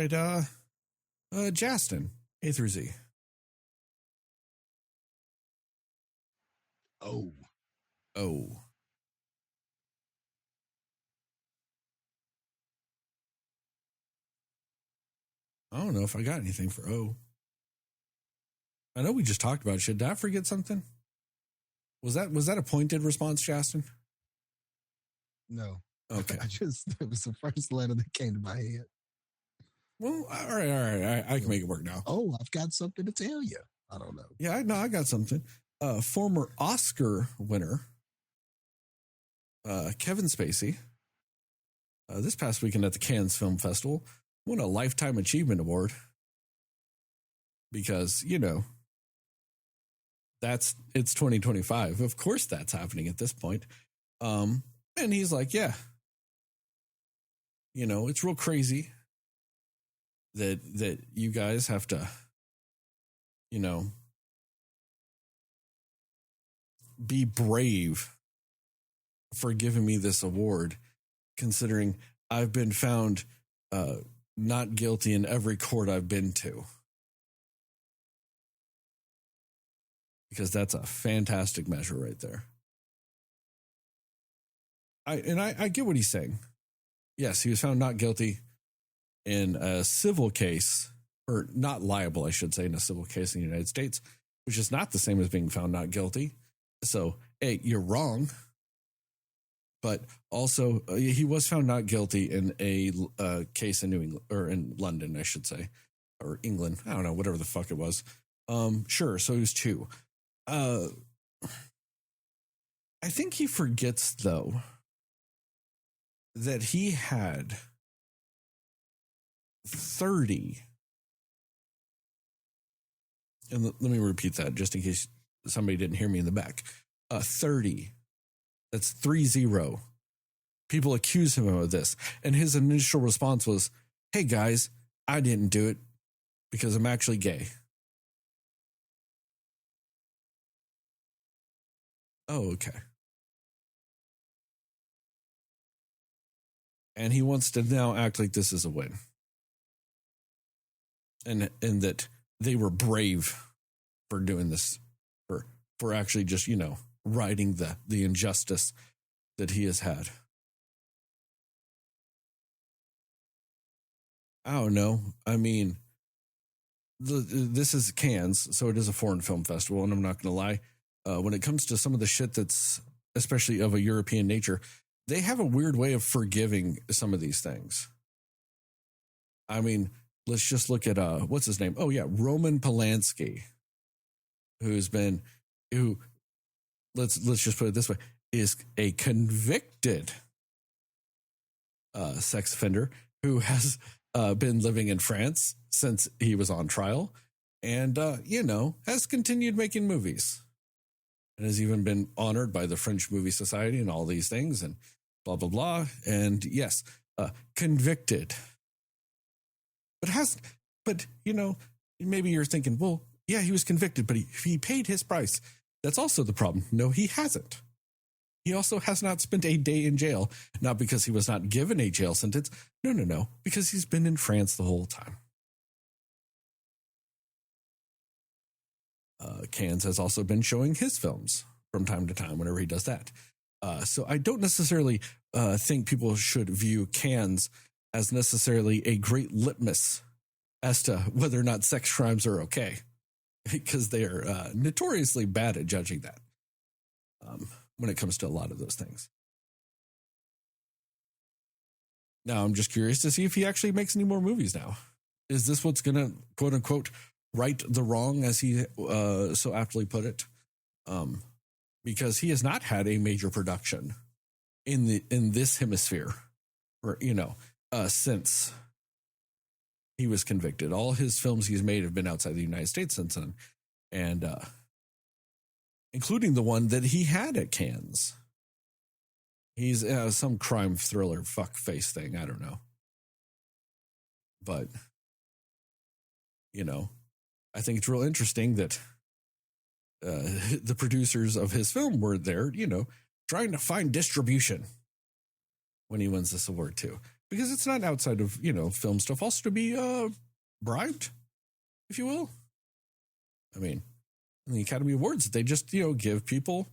right, Jastin, A through Z. Oh. I don't know if I got anything for O. I know we just talked about shit. Did I forget something? Was that a pointed response, Jastin? No. Okay. It was the first letter that came to my head. Well, all right. I can make it work now. Oh, I've got something to tell you. I don't know. Yeah, I got something. Former Oscar winner, Kevin Spacey, this past weekend at the Cannes Film Festival, won a Lifetime Achievement Award because, it's 2025. Of course that's happening at this point. And he's like, yeah, it's real crazy that you guys have to, be brave for giving me this award, considering I've been found not guilty in every court I've been to. Because that's a fantastic measure right there. I get what he's saying. Yes, he was found not guilty in a civil case, or not liable, I should say, in a civil case in the United States, which is not the same as being found not guilty. So, hey, you're wrong. But also, he was found not guilty in a case in New England, or in London, I should say, or England. I don't know, whatever the fuck it was. Sure. So he was 2. I think he forgets, though, that he had 30. And let me repeat that just in case somebody didn't hear me in the back. 30. That's 30. People accuse him of this. And his initial response was, hey, guys, I didn't do it because I'm actually gay. Oh, okay. And he wants to now act like this is a win. And that they were brave for doing this, for actually just, righting the injustice that he has had. I don't know. I mean, this is Cannes, so it is a foreign film festival, and I'm not going to lie. When it comes to some of the shit that's especially of a European nature, they have a weird way of forgiving some of these things. I mean, let's just look at what's his name? Oh yeah, Roman Polanski, who let's just put it this way, is a convicted sex offender who has been living in France since he was on trial, and has continued making movies, and has even been honored by the French Movie Society and all these things, and blah blah blah. And yes, convicted. But maybe you're thinking, well, yeah, he was convicted, but he paid his price. That's also the problem. No, he hasn't. He also has not spent a day in jail, not because he was not given a jail sentence. No, because he's been in France the whole time. Cannes has also been showing his films from time to time whenever he does that. So I don't necessarily think people should view Cannes as necessarily a great litmus as to whether or not sex crimes are okay, because they are notoriously bad at judging that when it comes to a lot of those things. Now, I'm just curious to see if he actually makes any more movies now. Is this what's going to, quote unquote, right the wrong, as he so aptly put it? Because he has not had a major production in this hemisphere, or since he was convicted. All his films he's made have been outside the United States since then, and including the one that he had at Cannes. He's some crime thriller fuck face thing. I don't know, but I think it's real interesting that the producers of his film were there, trying to find distribution when he wins this award too. because it's not outside of, film stuff, also to be bribed, if you will. I mean, in the Academy Awards, they just, give people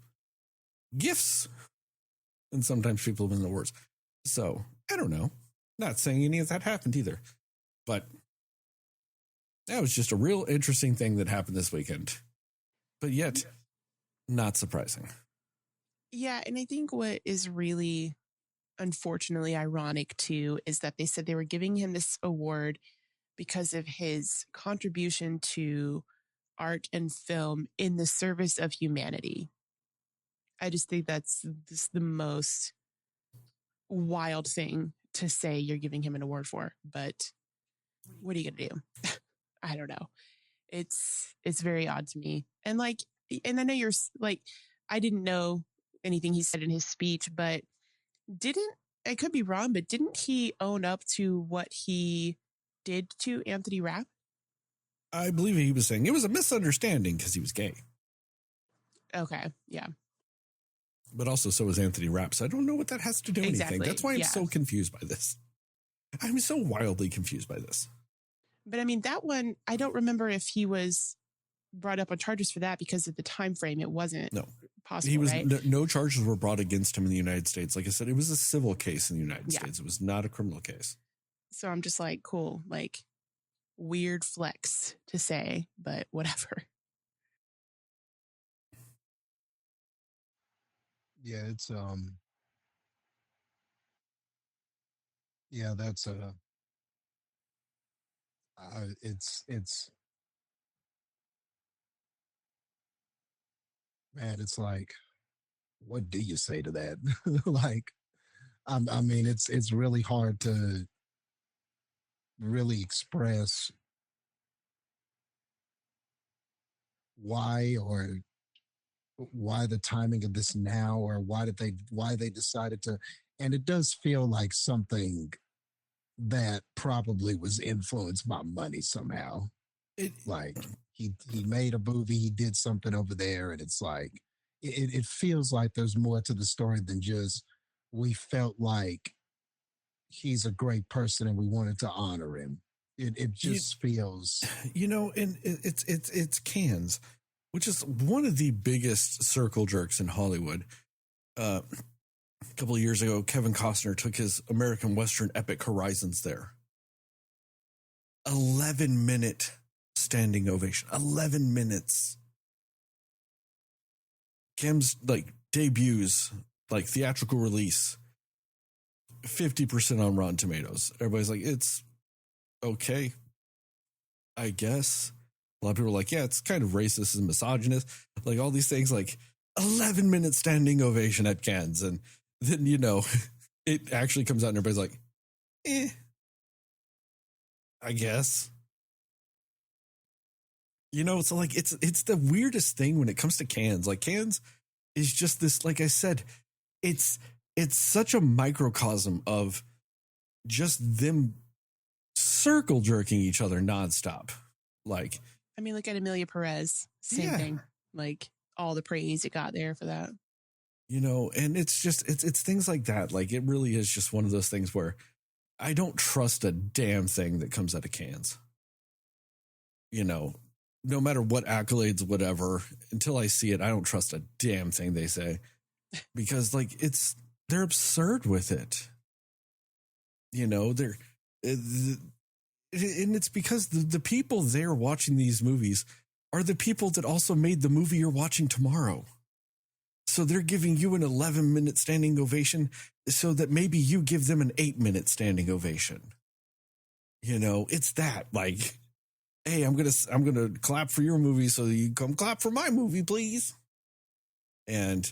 gifts. And sometimes people win the awards. So, I don't know. Not saying any of that happened either. But that was just a real interesting thing that happened this weekend. But yet, not surprising. Yeah, and I think what is really unfortunately ironic too is that they said they were giving him this award because of his contribution to art and film in the service of humanity. I just think that's just the most wild thing to say you're giving him an award for. But what are you going to do? I don't know. It's very odd to me. And and I know you're like, I didn't know anything he said in his speech, but I could be wrong, but didn't he own up to what he did to Anthony Rapp? I believe he was saying it was a misunderstanding because he was gay. Okay, yeah. But also so was Anthony Rapp. So I don't know what that has to do with anything. That's why I'm so confused by this. I'm so wildly confused by this. But I mean, that one, I don't remember if he was brought up on charges for that because of the time frame. It wasn't possible. He was right? no charges were brought against him in the United States. Like I said, it was a civil case in the United States. It was not a criminal case. So I'm just like, cool, like weird flex to say, but whatever. Yeah, it's yeah, that's it's man, it's like, what do you say to that? Like, I mean, it's really hard to really express why the timing of this now, or why they decided to. And it does feel like something that probably was influenced by money somehow. Like he made a movie, he did something over there, and it's like it feels like there's more to the story than just we felt like he's a great person and we wanted to honor him. It just feels, and it's Cannes, which is one of the biggest circle jerks in Hollywood. A couple of years ago, Kevin Costner took his American Western epic Horizons there. 11-minute standing ovation. 11 minutes. Kim's debuts, theatrical release, 50% on Rotten Tomatoes. Everybody's like, it's okay, I guess. A lot of people are like, yeah, it's kind of racist and misogynist. Like all these things, 11-minute standing ovation at Cannes. And then, it actually comes out and everybody's like, I guess. So it's the weirdest thing when it comes to Cannes. Cannes is just this, like I said, it's such a microcosm of just them circle jerking each other nonstop. I mean, look at Amelia Perez. Same thing. All the praise it got there for that. And it's just, it's things like that. It really is just one of those things where I don't trust a damn thing that comes out of Cannes. No matter what accolades, whatever, until I see it, I don't trust a damn thing they say because they're absurd with it. And it's because the people there watching these movies are the people that also made the movie you're watching tomorrow. So they're giving you an 11-minute standing ovation so that maybe you give them an 8-minute standing ovation. It's that hey, I'm gonna clap for your movie, so you come clap for my movie, please. And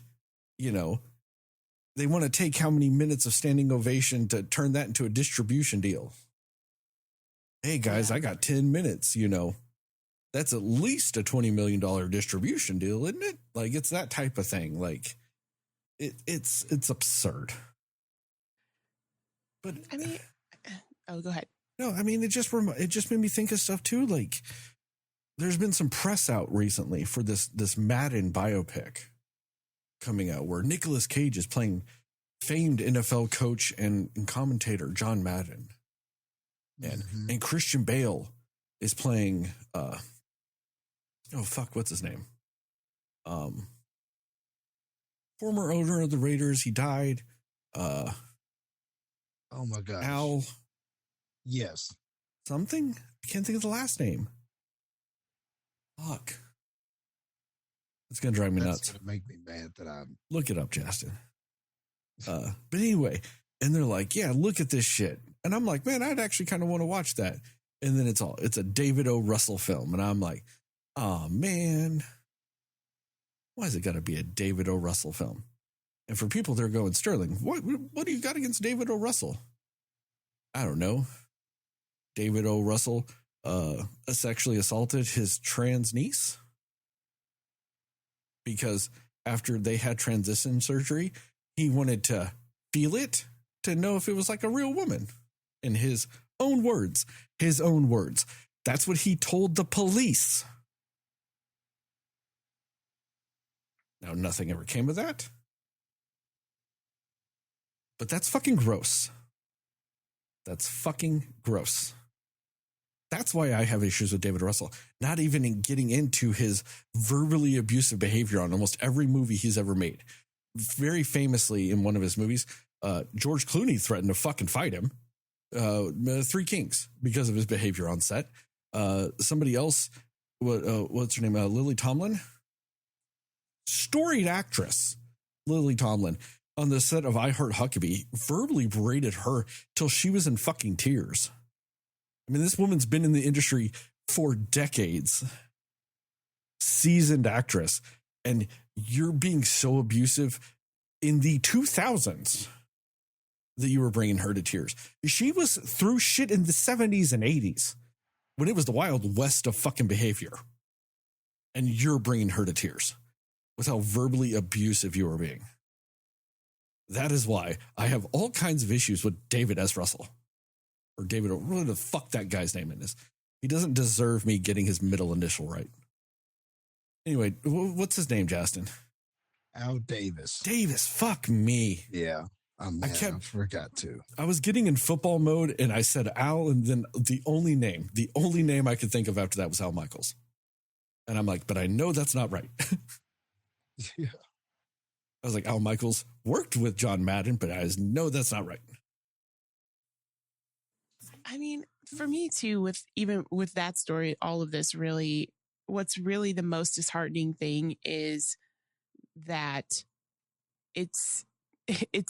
they want to take how many minutes of standing ovation to turn that into a distribution deal. Hey guys, I got 10 minutes. That's at least a $20 million distribution deal, isn't it? It's that type of thing. It's absurd. But I mean, go ahead. No, I mean, it just made me think of stuff too. There's been some press out recently for this Madden biopic coming out where Nicolas Cage is playing famed NFL coach and commentator John Madden. And Christian Bale is playing what's his name? Former owner of the Raiders. He died. Oh my gosh. Al. Yes. Something? I can't think of the last name. Fuck. It's going to drive me nuts. It's going to make me mad that I'm... Look it up, Jastin. But anyway, and they're like, yeah, look at this shit. And I'm like, man, I'd actually kind of want to watch that. And then it's a David O. Russell film. And I'm like, oh, man. Why is it got to be a David O. Russell film? And for people that are going, Sterling, what do you got against David O. Russell? I don't know. David O. Russell sexually assaulted his trans niece because after they had transition surgery, he wanted to feel it to know if it was like a real woman. In his own words. That's what he told the police. Now, nothing ever came of that. But that's fucking gross. That's fucking gross. That's why I have issues with David Russell. Not even in getting into his verbally abusive behavior on almost every movie he's ever made. Very famously, in one of his movies, George Clooney threatened to fucking fight him. Three Kings, because of his behavior on set. Somebody else, what's her name? Lily Tomlin? Storied actress, Lily Tomlin, on the set of I Heart Huckabee, verbally berated her till she was in fucking tears. I mean, this woman's been in the industry for decades. Seasoned actress. And you're being so abusive in the 2000s that you were bringing her to tears. She was through shit in the 70s and 80s when it was the Wild West of fucking behavior. And you're bringing her to tears with how verbally abusive you were being. That is why I have all kinds of issues with David S. Russell. Or David, whatever the fuck that guy's name is. He doesn't deserve me getting his middle initial right. Anyway, what's his name, Jastin? Al Davis. Davis, fuck me. Yeah, I forgot to. I was getting in football mode and I said Al, and then the only name I could think of after that was Al Michaels. And I'm like, but I know that's not right. Yeah. I was like, Al Michaels worked with John Madden, but I know that's not right. I mean, for me too, with that story, all of this really, what's really the most disheartening thing is that it's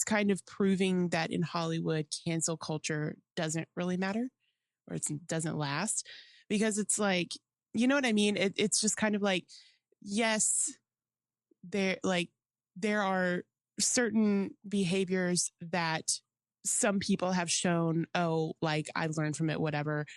kind of proving that in Hollywood, cancel culture doesn't really matter, or it doesn't last, because it's like, you know what I mean? It's just kind of like, yes, there are certain behaviors that some people have shown, oh, like I've learned from it, whatever.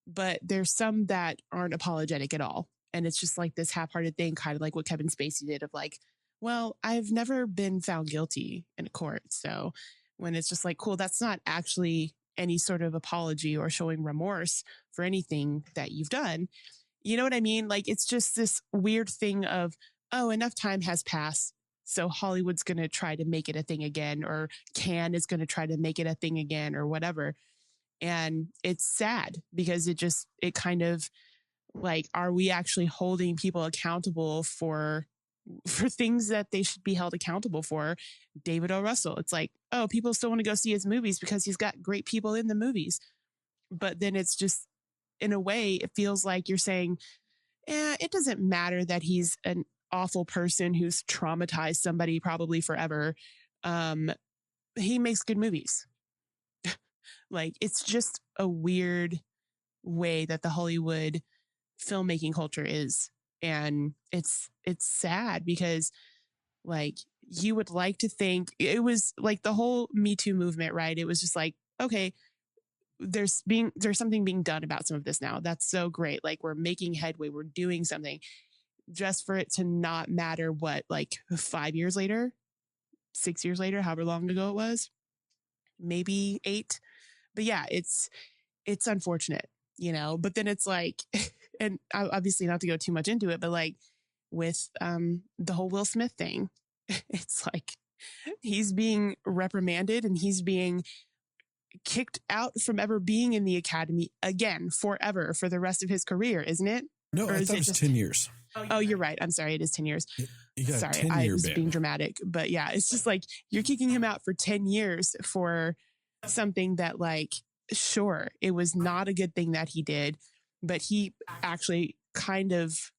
But there's some that aren't apologetic at all. And it's just like this half-hearted thing, kind of like what Kevin Spacey did of like, well, I've never been found guilty in a court. So when it's just like, cool, that's not actually any sort of apology or showing remorse for anything that you've done. You know what I mean? Like, it's just this weird thing of, oh, enough time has passed. So Hollywood's going to try to make it a thing again, or Cannes is going to try to make it a thing again, or whatever. And it's sad because it kind of like, are we actually holding people accountable for things that they should be held accountable for? David O. Russell. It's like, oh, people still want to go see his movies because he's got great people in the movies. But then it's just, in a way, it feels like you're saying, it doesn't matter that he's an awful person who's traumatized somebody probably forever. He makes good movies. Like, it's just a weird way that the Hollywood filmmaking culture is. And it's sad because, like, you would like to think it was like the whole Me Too movement, right? It was just like, okay, there's something being done about some of this now. That's so great. Like, we're making headway. We're doing something. Just for it to not matter what, like 5 years later, 6 years later, however long ago it was, maybe 8. But yeah, it's unfortunate, you know, but then it's like, and obviously not to go too much into it, but like with the whole Will Smith thing, it's like, He's being reprimanded and he's being kicked out from ever being in the academy again forever for the rest of his career, isn't it? No, I thought it was 10 years. Oh, you're right. I'm sorry. It is 10 years. You got sorry, 10-year I was ban. being dramatic. But yeah, it's just like you're kicking him out for 10 years for something that, like, sure, it was not a good thing that he did, but he actually kind of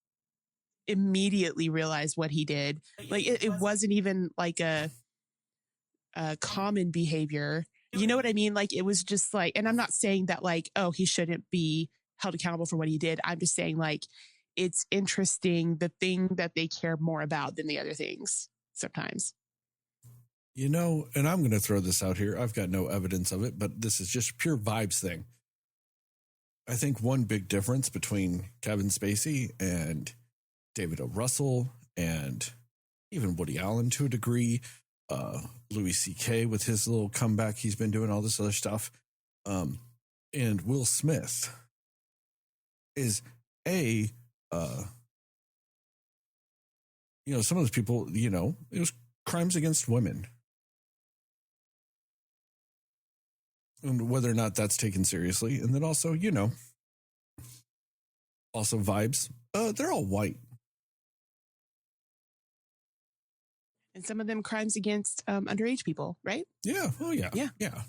immediately realized what he did. Like, it wasn't even like a common behavior. You know what I mean? Like, it was just like, and I'm not saying that, like, oh, he shouldn't be held accountable for what he did. I'm just saying, like, it's interesting the thing that they care more about than the other things sometimes. You know, and I'm going to throw this out here. I've got no evidence of it, but this is just a pure vibes thing. I think one big difference between Kevin Spacey and David O. Russell and even Woody Allen to a degree, Louis C.K. with his little comeback, he's been doing all this other stuff, and Will Smith is some of those people, it was crimes against women. And whether or not that's taken seriously. And then also, also vibes, they're all white. And some of them crimes against underage people, right? Yeah. Oh, yeah. Yeah. Yeah.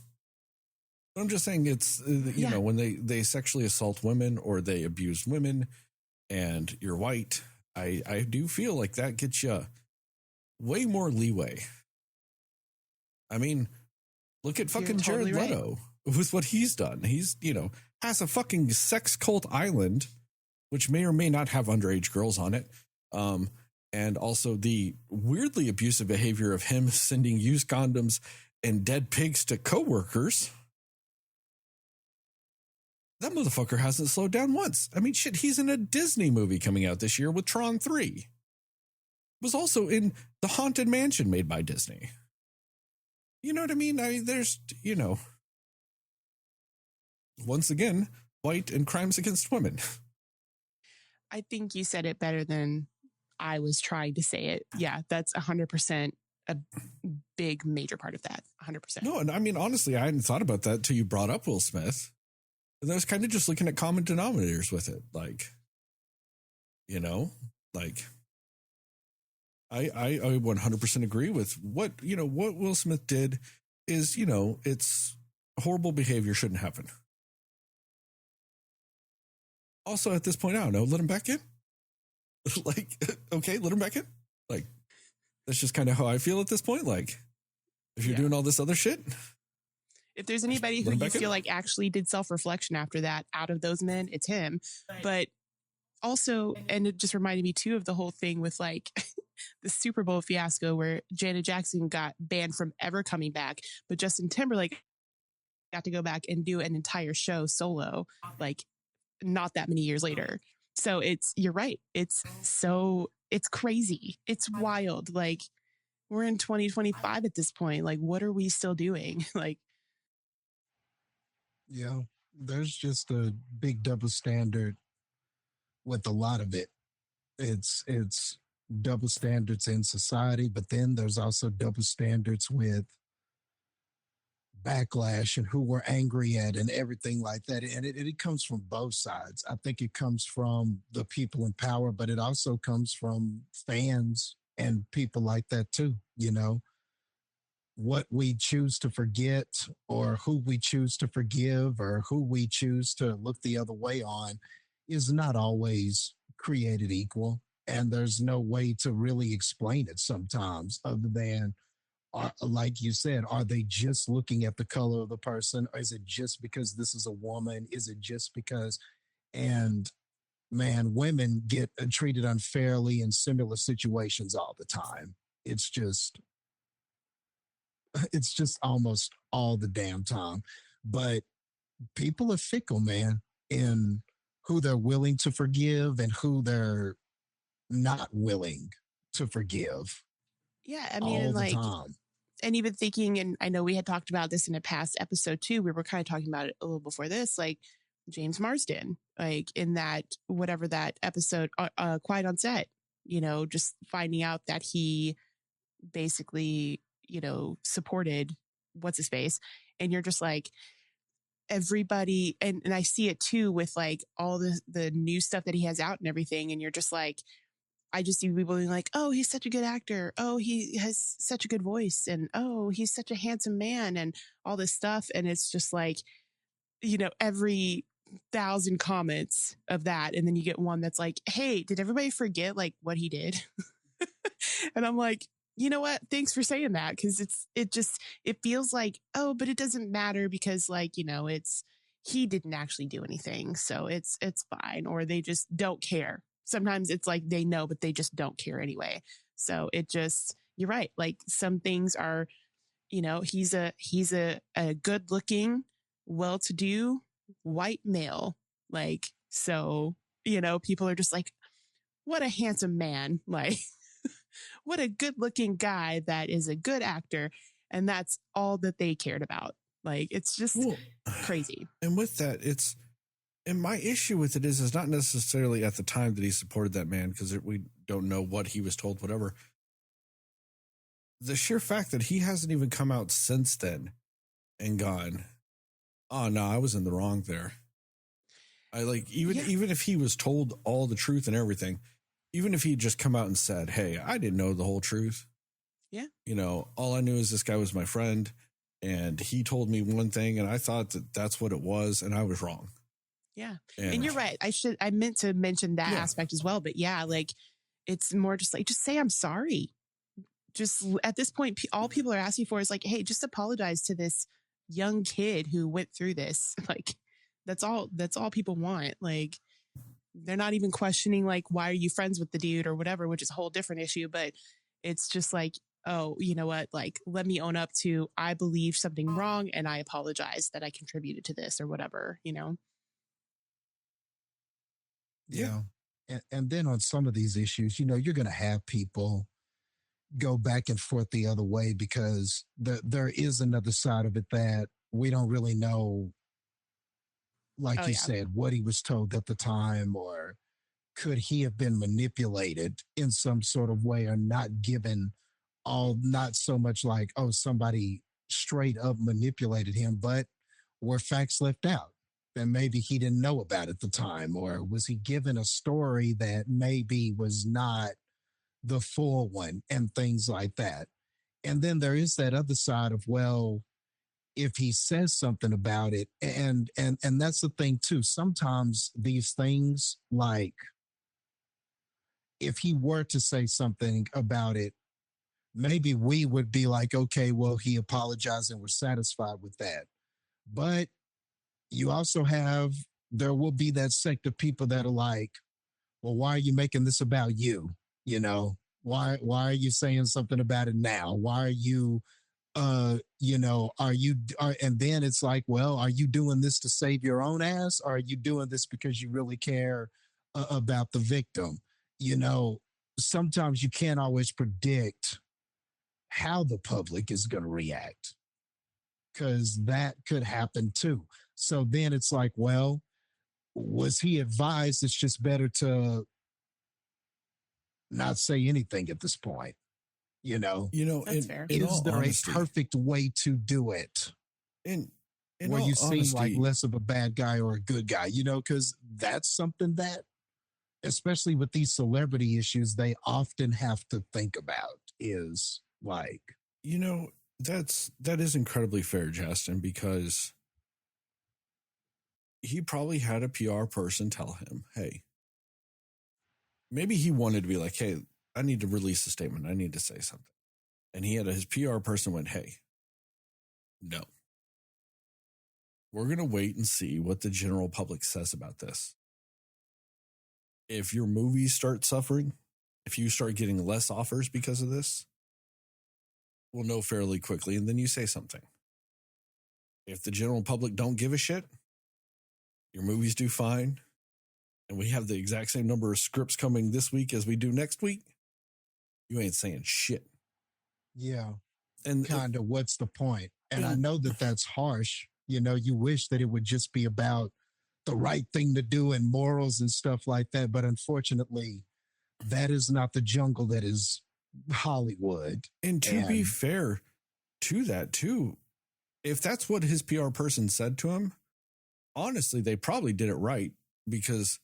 But I'm just saying it's, when they sexually assault women or they abuse women and you're white, I do feel like that gets you way more leeway. I mean, look at fucking totally Jared Leto with what he's done. He's, has a fucking sex cult island, which may or may not have underage girls on it. And also the weirdly abusive behavior of him sending used condoms and dead pigs to coworkers. That motherfucker hasn't slowed down once. I mean, shit, he's in a Disney movie coming out this year with Tron 3. Was also in The Haunted Mansion made by Disney. You know what I mean? There's, once again, white and crimes against women. I think you said it better than I was trying to say it. Yeah, that's 100% a big major part of that. 100%. No, and I mean, honestly, I hadn't thought about that till you brought up Will Smith. And I was kind of just looking at common denominators with it. Like, I 100% agree with what Will Smith did is, it's horrible behavior, shouldn't happen. Also, at this point, I don't know, let him back in. Like, okay, let him back in. Like, that's just kind of how I feel at this point. Like, if you're doing all this other shit. If there's anybody who you feel like actually did self-reflection after that out of those men, it's him. But also, and it just reminded me too of the whole thing with like the Super Bowl fiasco where Janet Jackson got banned from ever coming back, but Justin Timberlake got to go back and do an entire show solo, like not that many years later. So you're right. It's crazy. It's wild. Like, we're in 2025 at this point. Like, what are we still doing? Like, yeah, there's just a big double standard with a lot of it. It's double standards in society, but then there's also double standards with backlash and who we're angry at and everything like that. And it comes from both sides. I think it comes from the people in power, but it also comes from fans and people like that too, what we choose to forget or who we choose to forgive or who we choose to look the other way on is not always created equal. And there's no way to really explain it sometimes other than, like you said, are they just looking at the color of the person? Or is it just because this is a woman? Is it just because, and man, women get treated unfairly in similar situations all the time. It's just almost all the damn time. But people are fickle, man, in who they're willing to forgive and who they're not willing to forgive. Yeah, I mean, all and the like, time. And even thinking, and I know we had talked about this in a past episode too, we were kind of talking about it a little before this, like James Marsden, like in that, whatever that episode, Quiet on Set, just finding out that he basically, supported what's his face. And you're just like, everybody, and I see it too with like all the new stuff that he has out and everything. And you're just like, I just see people being like, oh, he's such a good actor. Oh, he has such a good voice. And oh, he's such a handsome man and all this stuff. And it's just like, every 1,000 comments of that. And then you get one that's like, hey, did everybody forget like what he did? And I'm like, you know what? Thanks for saying that. Cause it feels like, oh, but it doesn't matter because like, he didn't actually do anything. So it's fine. Or they just don't care. Sometimes it's like they know, but they just don't care anyway. So you're right. Like some things are, he's a good looking, well-to-do white male. Like, so, people are just like, what a handsome man. Like, what a good looking guy that is a good actor. And that's all that they cared about. Like, it's just crazy. And with that, and my issue with it is not necessarily at the time that he supported that man, because we don't know what he was told, whatever. The sheer fact that he hasn't even come out since then and gone, oh no, I was in the wrong there. I like, even if he was told all the truth and everything, even if he'd just come out and said, hey, I didn't know the whole truth. Yeah. All I knew is this guy was my friend and he told me one thing and I thought that that's what it was and I was wrong. Yeah. And you're right. I meant to mention that aspect as well, but yeah, like it's more just like, just say, I'm sorry. Just at this point, all people are asking for is like, hey, just apologize to this young kid who went through this. Like, that's all people want. Like, they're not even questioning like, why are you friends with the dude or whatever, which is a whole different issue. But it's just like, oh, you know what? Like, let me own up to, I believe something wrong and I apologize that I contributed to this or whatever, Yeah. And then on some of these issues, you're going to have people go back and forth the other way because there is another side of it that we don't really know, like you said, what he was told at the time, or could he have been manipulated in some sort of way or not given not so much like, oh, somebody straight up manipulated him, but were facts left out that maybe he didn't know about at the time, or was he given a story that maybe was not the full one and things like that. And then there is that other side of, well, if he says something about it, and that's the thing too. Sometimes these things, like if he were to say something about it, maybe we would be like, okay, well, he apologized and we're satisfied with that. But you also there will be that sect of people that are like, well, why are you making this about you? Why are you saying something about it now? Why are you, and then it's like, well, are you doing this to save your own ass? Or are you doing this because you really care about the victim? Sometimes you can't always predict how the public is going to react, because that could happen too. So then it's like, well, was he advised it's just better to not say anything at this point? That's fair. Is there a perfect way to do it? Where you seem like less of a bad guy or a good guy, because that's something that, especially with these celebrity issues, they often have to think about is like, that is incredibly fair, Jastin, because he probably had a PR person tell him, hey, maybe he wanted to be like, hey, I need to release a statement. I need to say something. And his PR person went, hey, no. We're going to wait and see what the general public says about this. If your movies start suffering, if you start getting less offers because of this, we'll know fairly quickly, and then you say something. If the general public don't give a shit, your movies do fine, and we have the exact same number of scripts coming this week as we do next week, you ain't saying shit. Yeah. And kind of what's the point? And I know that that's harsh. You wish that it would just be about the right thing to do and morals and stuff like that. But unfortunately, that is not the jungle that is Hollywood. And to be fair, to that too, if that's what his PR person said to him, honestly, they probably did it right, because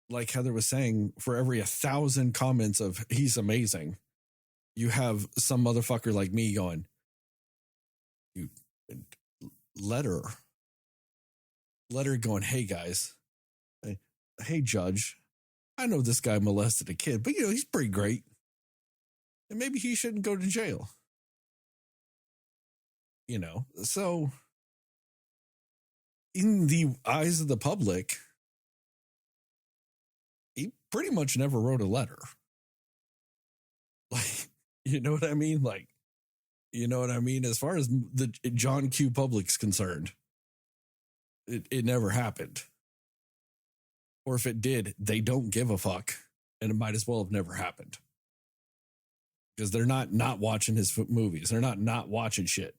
like Heather was saying, for every 1,000 comments of he's amazing, you have some motherfucker like me going, you letter going, hey guys, hey judge, I know this guy molested a kid, but he's pretty great, and maybe he shouldn't go to jail. So in the eyes of the public, he pretty much never wrote a letter. Like, you know what I mean? Like, you know what I mean? As far as the John Q. public's concerned, it never happened. Or if it did, they don't give a fuck, and it might as well have never happened. Because they're not watching his movies. They're not watching shit.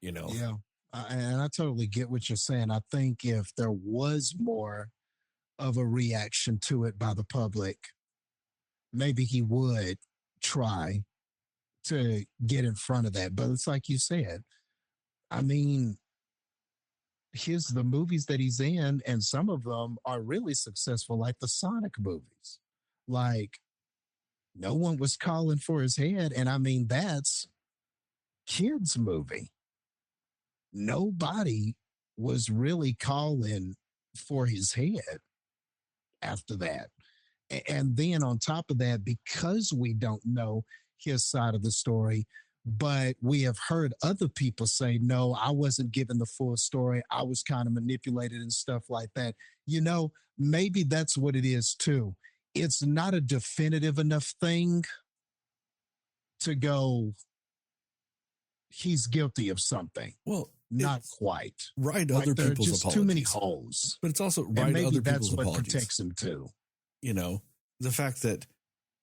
Yeah. And I totally get what you're saying. I think if there was more of a reaction to it by the public, maybe he would try to get in front of that. But it's like you said, I mean, the movies that he's in, and some of them are really successful, like the Sonic movies. Like, no one was calling for his head. And I mean, that's kids' movie. Nobody was really calling for his head after that. And then on top of that, because we don't know his side of the story, but we have heard other people say, no, I wasn't given the full story. I was kind of manipulated and stuff like that. Maybe that's what it is too. It's not a definitive enough thing to go, he's guilty of something. Well, not quite. Write other there people's are just apologies. Too many holes. But it's also write other people's that's what apologies. Protects him too. The fact that,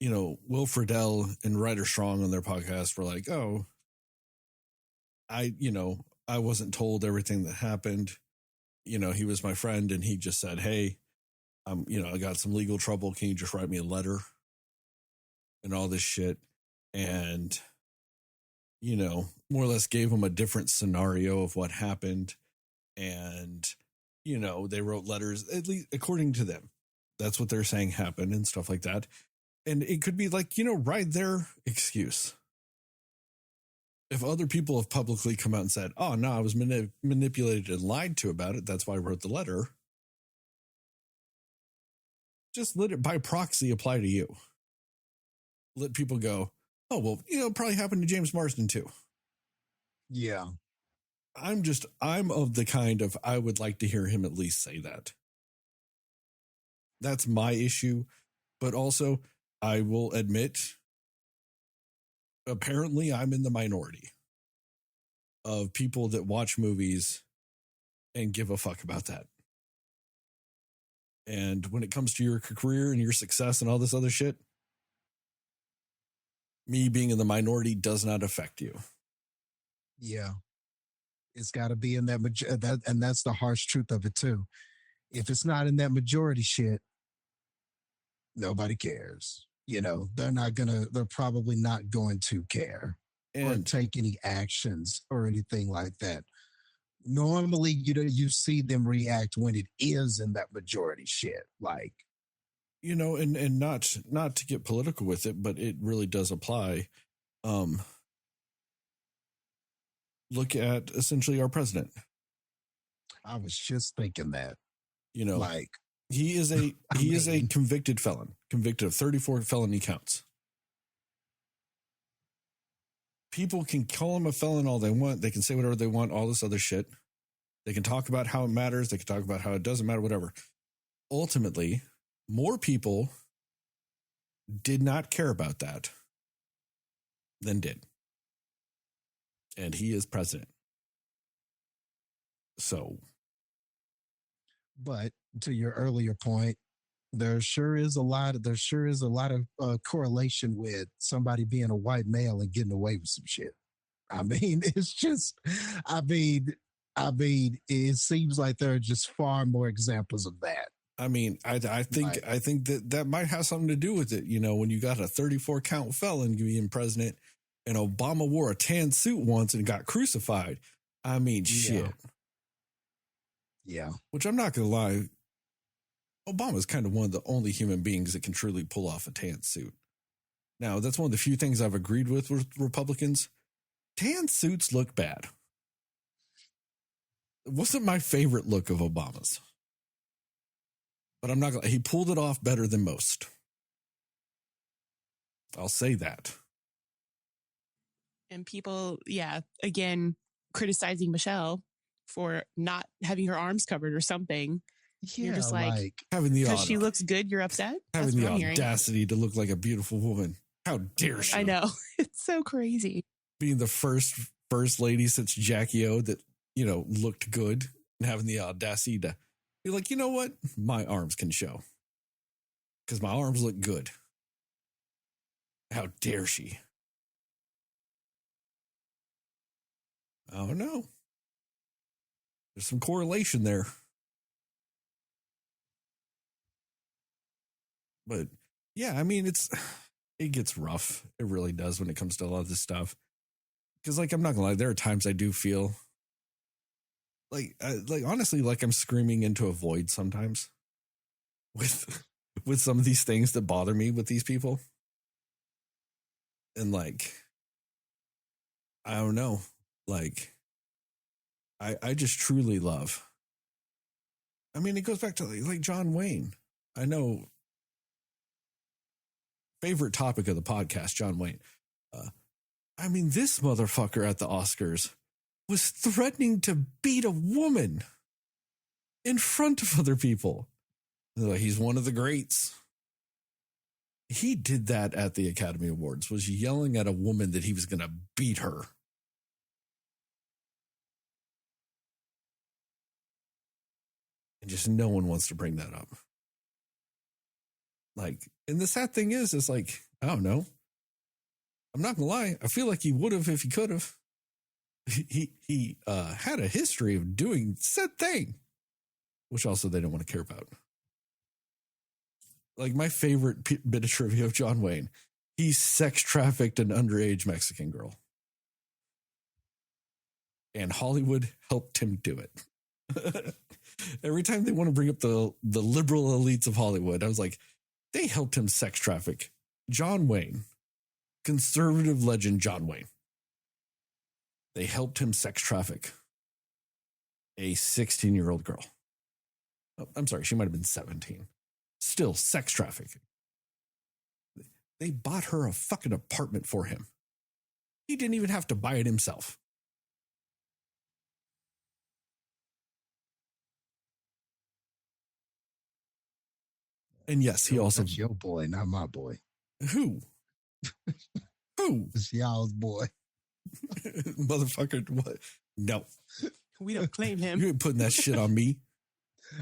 Will Friedle and Ryder Strong on their podcast were like, oh, I wasn't told everything that happened. He was my friend, and he just said, hey, I got some legal trouble. Can you just write me a letter? And all this shit. And, more or less gave him a different scenario of what happened. And, they wrote letters, at least according to them. That's what they're saying happened and stuff like that. And it could be like, write their excuse. If other people have publicly come out and said, oh, no, I was manipulated and lied to about it, that's why I wrote the letter. Just let it by proxy apply to you. Let people go, oh, well, it probably happened to James Marsden too. Yeah. I'm of the kind of, I would like to hear him at least say that. That's my issue. But also, I will admit, apparently I'm in the minority of people that watch movies and give a fuck about that. And when it comes to your career and your success and all this other shit, me being in the minority does not affect you. Yeah. It's got to be in that, and that's the harsh truth of it too. If it's not in that majority shit, nobody cares. They're probably not going to care or take any actions or anything like that. Normally, you see them react when it is in that majority shit. Like, and not to get political with it, but it really does apply. Look at essentially our president. I was just thinking that. Like, he is a convicted felon, convicted of 34 felony counts. People can call him a felon all they want. They can say whatever they want, all this other shit. They can talk about how it matters. They can talk about how it doesn't matter, whatever. Ultimately, more people did not care about that than did. And he is president. So. But to your earlier point, there sure is a lot of correlation with somebody being a white male and getting away with some shit. I mean, it's just, it seems like there are just far more examples of that I mean, I think that might have something to do with it. You know, when you got a 34 count felon being president, and Obama wore a tan suit once and got crucified. I mean, shit. Yeah. Which I'm not gonna lie, Obama's kind of one of the only human beings that can truly pull off a tan suit. Now, that's one of the few things I've agreed with Republicans. Tan suits look bad. It wasn't my favorite look of Obama's. But I'm not gonna, he pulled it off better than most. I'll say that. And people, again, criticizing Michelle for not having her arms covered or something. Yeah, you're just like having the because she looks good, you're upset. Having the audacity to look like a beautiful woman. How dare she? I know. It's so crazy. Being the first lady since Jackie O that, you know, looked good and having the audacity to be like, you know what? My arms can show. Because my arms look good. How dare she? I don't know. There's some correlation there. But yeah, I mean, it gets rough. It really does when it comes to a lot of this stuff. Because, like, I'm not gonna lie, there are times I do feel like honestly, like I'm screaming into a void sometimes with some of these things that bother me with these people. And like, I don't know, like, I just truly love. I mean, it goes back to like John Wayne. I know. Favorite topic of the podcast, John Wayne. I mean, this motherfucker at the Oscars was threatening to beat a woman in front of other people. He's one of the greats. He did that at the Academy Awards, was yelling at a woman that he was going to beat her. And just no one wants to bring that up. Like, and the sad thing is like, I don't know. I'm not gonna lie. I feel like he would have if he could have. He had a history of doing said thing, which also they don't want to care about. Like, my favorite bit of trivia of John Wayne, he sex trafficked an underage Mexican girl. And Hollywood helped him do it. Every time they want to bring up the liberal elites of Hollywood, I was like, they helped him sex traffic John Wayne, conservative legend John Wayne. They helped him sex traffic a 16-year-old girl. Oh, I'm sorry, she might have been 17. Still sex trafficking. They bought her a fucking apartment for him. He didn't even have to buy it himself. And yes, he also... That's your boy, not my boy. Who? Who? It's y'all's boy. Motherfucker, what? No. We don't claim him. You ain't putting that shit on me.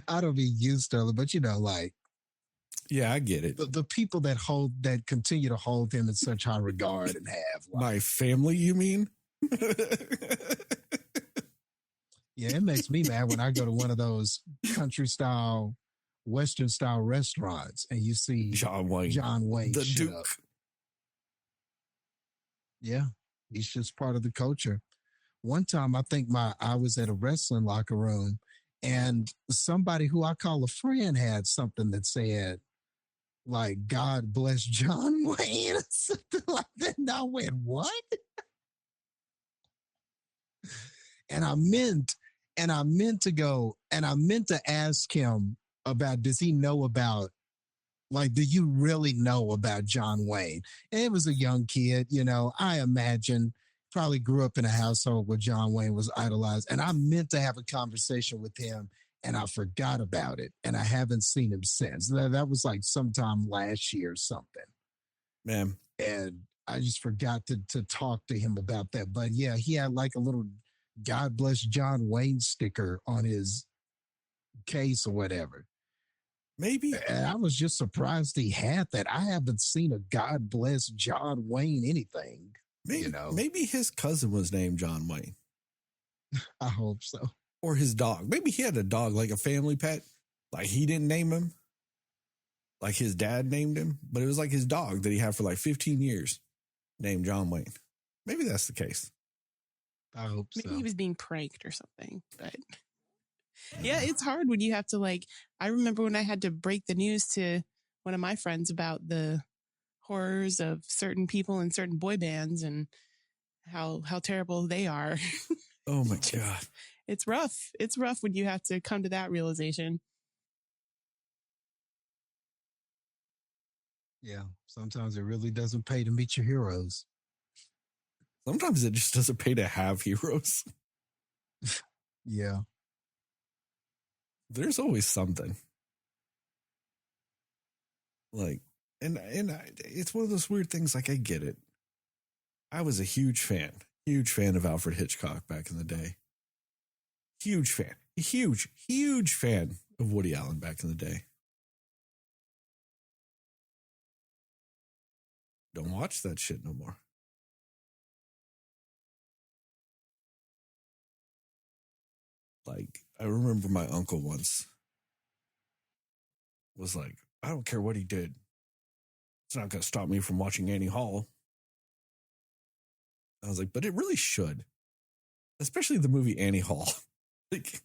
I don't mean you, Sterling, but you know, like... Yeah, I get it. The people that continue to hold him in such high regard and have... Like, my family, you mean? Yeah, it makes me mad when I go to one of those country-style, Western-style restaurants and you see John Wayne, the Duke. Up. Yeah, he's just part of the culture. One time, I think I was at a wrestling locker room and somebody who I call a friend had something that said, like, God bless John Wayne, or something like that. And I went, what? And I meant to ask him about, does he know about, like, do you really know about John Wayne? And it was a young kid, you know, I imagine probably grew up in a household where John Wayne was idolized. And I meant to have a conversation with him and I forgot about it. And I haven't seen him since. That was like sometime last year or something. Man. And I just forgot to talk to him about that. But yeah, he had like a little God bless John Wayne sticker on his case or whatever. Maybe. And I was just surprised he had that. I haven't seen a God bless John Wayne anything. Maybe, you know? Maybe his cousin was named John Wayne. I hope so. Or his dog. Maybe he had a dog, like a family pet. Like he didn't name him. Like his dad named him, but it was like his dog that he had for like 15 years named John Wayne. Maybe that's the case. I hope so. Maybe he was being pranked or something. But yeah, it's hard when you have to like, I remember when I had to break the news to one of my friends about the horrors of certain people in certain boy bands and how terrible they are. Oh my God. It's rough. It's rough when you have to come to that realization. Yeah. Sometimes it really doesn't pay to meet your heroes. Sometimes it just doesn't pay to have heroes. Yeah. There's always something. Like, and it's one of those weird things. Like, I get it. I was a huge fan of Alfred Hitchcock back in the day. Huge fan of Woody Allen back in the day. Don't watch that shit no more. Like, I remember my uncle once was like, I don't care what he did. It's not going to stop me from watching Annie Hall. I was like, but it really should. Especially the movie Annie Hall. Like,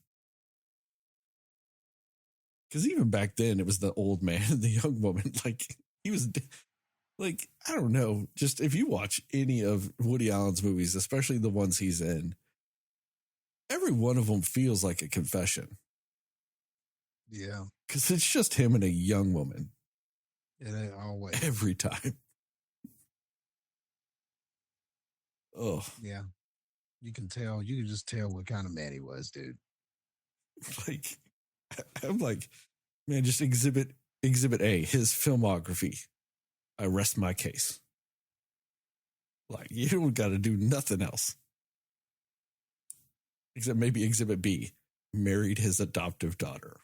because even back then, it was the old man and the young woman. Like, he was, like, I don't know. Just if you watch any of Woody Allen's movies, especially the ones he's in, every one of them feels like a confession. Yeah. Because it's just him and a young woman. It ain't always. Every time. Oh. Yeah. You can just tell what kind of man he was, dude. Like, I'm like, man, just exhibit A, his filmography. I rest my case. Like, you don't got to do nothing else. Except maybe exhibit B, married his adoptive daughter.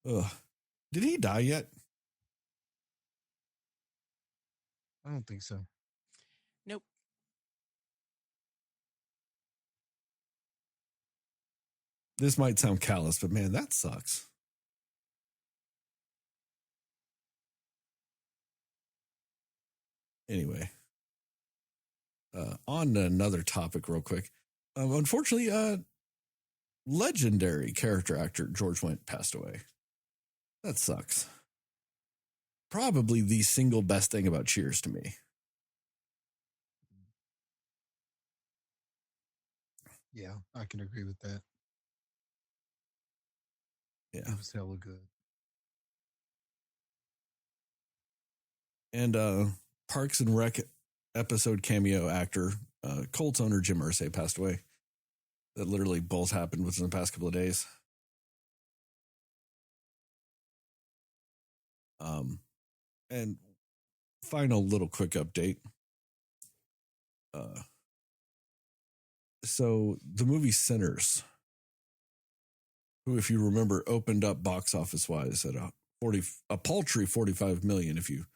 Ugh. Did he die yet? I don't think so. Nope. This might sound callous, but man, that sucks. Anyway, on to another topic real quick. Unfortunately, legendary character actor George Wendt passed away. That sucks. Probably the single best thing about Cheers to me. Yeah, I can agree with that. Yeah. It was hella good. And Parks and Rec episode cameo actor, Colts owner Jim Irsay passed away. That literally both happened within the past couple of days. And final little quick update. So the movie Sinners, who, if you remember, opened up box office wise at a paltry 45 million. If you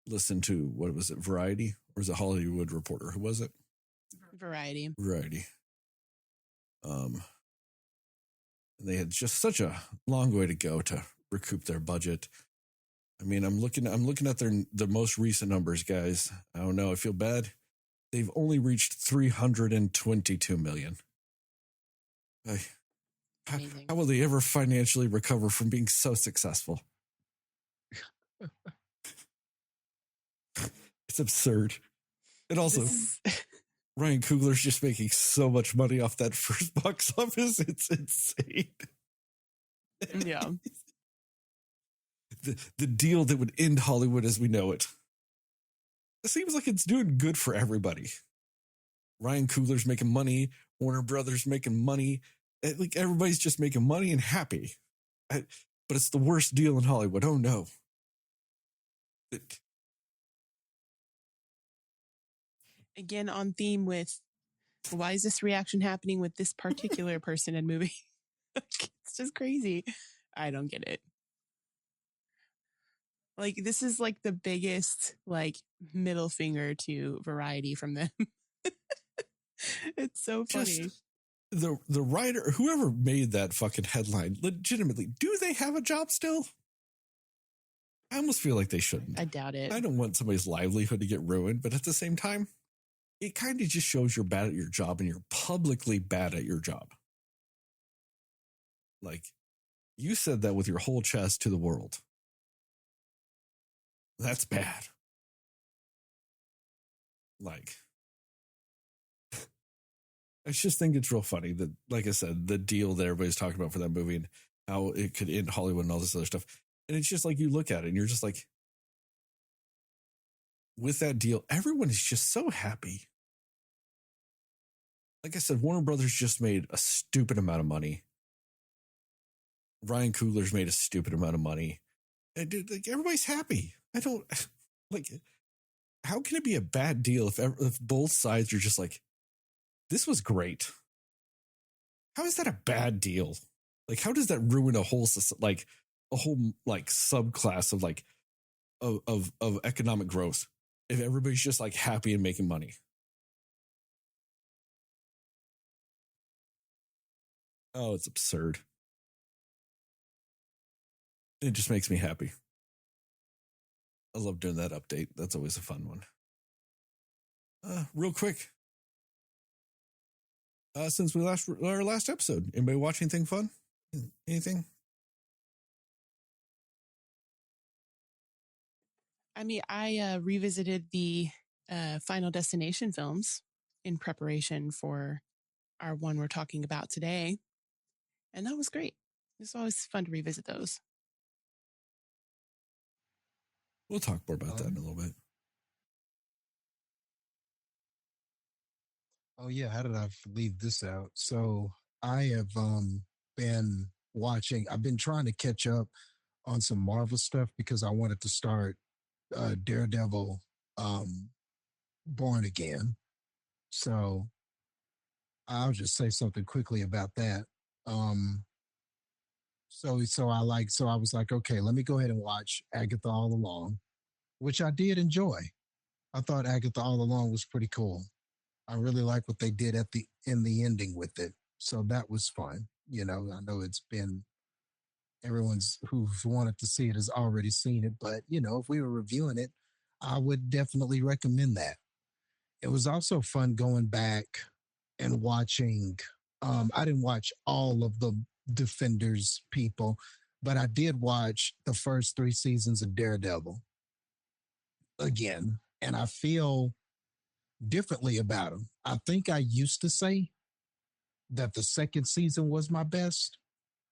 listen to, what was it, Variety, or is it Hollywood Reporter? Who was it? Variety. And they had just such a long way to go to recoup their budget. I mean, I'm looking at the most recent numbers, guys. I don't know. I feel bad. They've only reached 322 million. How will they ever financially recover from being so successful? It's absurd. And also, Ryan Coogler's just making so much money off that first box office. It's insane. Yeah. The deal that would end Hollywood as we know it. It seems like it's doing good for everybody. Ryan Coogler's making money. Warner Brothers making money. Like, everybody's just making money and happy. But it's the worst deal in Hollywood. Oh, no. Again, on theme with, why is this reaction happening with this particular person and movie? It's just crazy. I don't get it. Like, this is like the biggest, like, middle finger to Variety from them. It's so funny. the writer, whoever made that fucking headline, legitimately, do they have a job still? I almost feel like they shouldn't. I doubt it. I don't want somebody's livelihood to get ruined, but at the same time, it kind of just shows you're bad at your job and you're publicly bad at your job. Like, you said that with your whole chest to the world. That's bad. Like, I just think it's real funny that, like I said, the deal that everybody's talking about for that movie and how it could end Hollywood and all this other stuff. And it's just like, you look at it and you're just like, with that deal, everyone is just so happy. Like I said, Warner Brothers just made a stupid amount of money. Ryan Coogler's made a stupid amount of money. And dude, like, everybody's happy. I don't, like, how can it be a bad deal if both sides are just like, this was great? How is that a bad deal? Like, how does that ruin a whole subclass of like of economic growth if everybody's just like happy and making money? Oh, it's absurd. It just makes me happy. I love doing that update. That's always a fun one. Real quick. Since our last episode, anybody watch anything fun? Anything? I mean, I revisited the Final Destination films in preparation for our one we're talking about today. And that was great. It's always fun to revisit those. We'll talk more about that in a little bit. Oh yeah, how did I leave this out? So I have been watching. I've been trying to catch up on some Marvel stuff because I wanted to start Daredevil Born Again. So I'll just say something quickly about that. So I was like, okay, let me go ahead and watch Agatha All Along, which I did enjoy. I thought Agatha All Along was pretty cool. I really like what they did in the ending with it. So that was fun. You know, I know it's been everyone's who's wanted to see it has already seen it, but you know, if we were reviewing it, I would definitely recommend that. It was also fun going back and watching. I didn't watch all of the Defenders people, but I did watch the first 3 seasons of Daredevil again, and I feel differently about them. I think I used to say that the second season was my best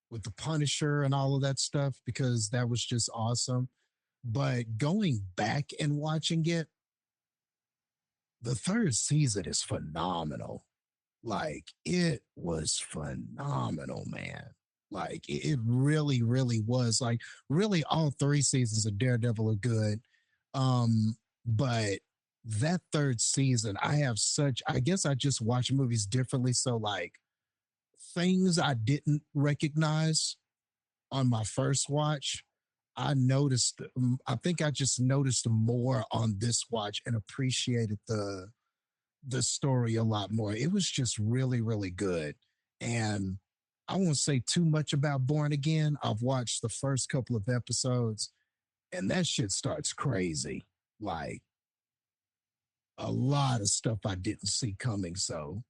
with the Punisher and all of that stuff because that was just awesome. But going back and watching it, the third season is phenomenal. Like, it was phenomenal, man. Like, it really, really was. Like, really, all 3 seasons of Daredevil are good. But that third season, I guess I just watch movies differently. So, like, things I didn't recognize on my first watch, I think I just noticed more on this watch and appreciated the story a lot more. It was just really, really good. And I won't say too much about Born Again. I've watched the first couple of episodes and that shit starts crazy. Like, a lot of stuff I didn't see coming. So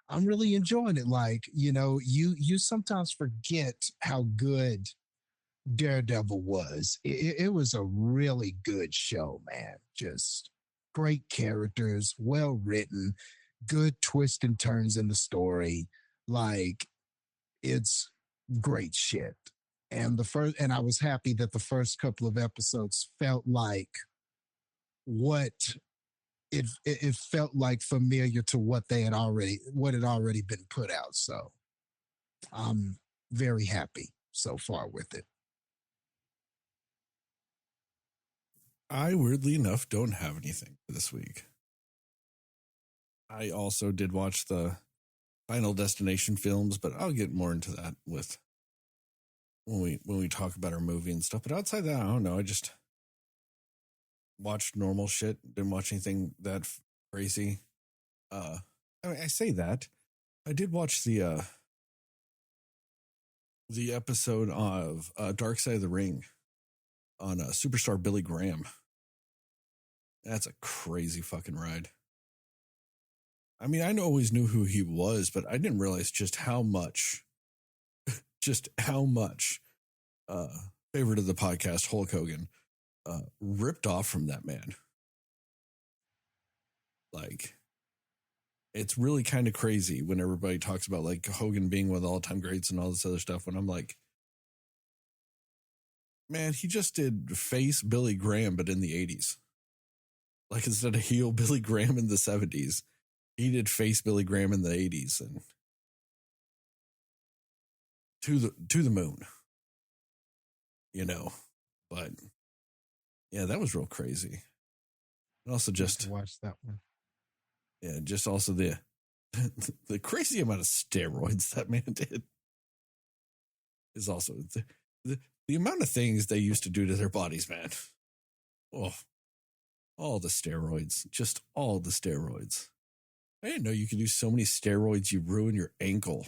I'm really enjoying it. Like, you know, you sometimes forget how good Daredevil was. It was a really good show, man. Just great characters, well written, good twists and turns in the story. Like, it's great shit. And I was happy that the first couple of episodes felt like what it felt like familiar to what had already been put out. So I'm very happy so far with it. I, weirdly enough, don't have anything for this week. I also did watch the Final Destination films, but I'll get more into that with when we talk about our movie and stuff. But outside that, I don't know. I just watched normal shit. Didn't watch anything that crazy. I mean, I say that. I did watch the episode of Dark Side of the Ring on Superstar Billy Graham. That's a crazy fucking ride. I mean, I always knew who he was, but I didn't realize just how much favorite of the podcast, Hulk Hogan, ripped off from that man. Like, it's really kind of crazy when everybody talks about like Hogan being one of the all-time greats and all this other stuff. When I'm like, man, he just did face Billy Graham, but in the 80s. Like, instead of heel Billy Graham in the 70s, he did face Billy Graham in the 80s, and to the moon, you know. But yeah, that was real crazy. And also just watch that one. Yeah, just also the crazy amount of steroids that man did is also the amount of things they used to do to their bodies, man. Oh, all the steroids, just all the steroids. I didn't know you could do so many steroids you ruin your ankle.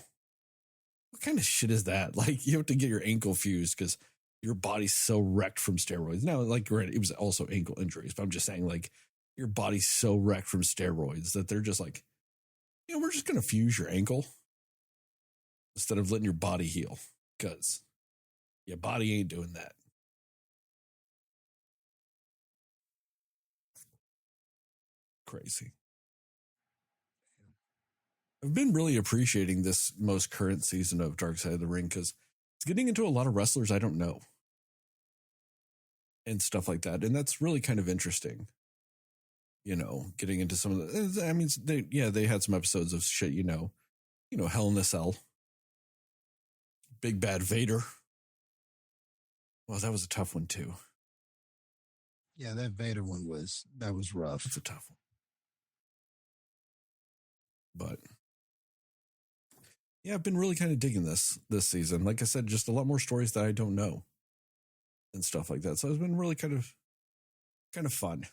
What kind of shit is that? Like, you have to get your ankle fused because your body's so wrecked from steroids. Now, like, it was also ankle injuries, but I'm just saying, like, your body's so wrecked from steroids that they're just like, you know, we're just going to fuse your ankle instead of letting your body heal, because your body ain't doing that. Crazy. I've been really appreciating this most current season of Dark Side of the Ring because it's getting into a lot of wrestlers I don't know and stuff like that. And that's really kind of interesting. You know, getting into some of the, I mean, they had some episodes of shit, you know, Hell in a Cell, Big Bad Vader. Well, that was a tough one too. Yeah, that Vader one was rough. It's a tough one. But yeah, I've been really kind of digging this season. Like I said, just a lot more stories that I don't know and stuff like that. So it's been really kind of fun.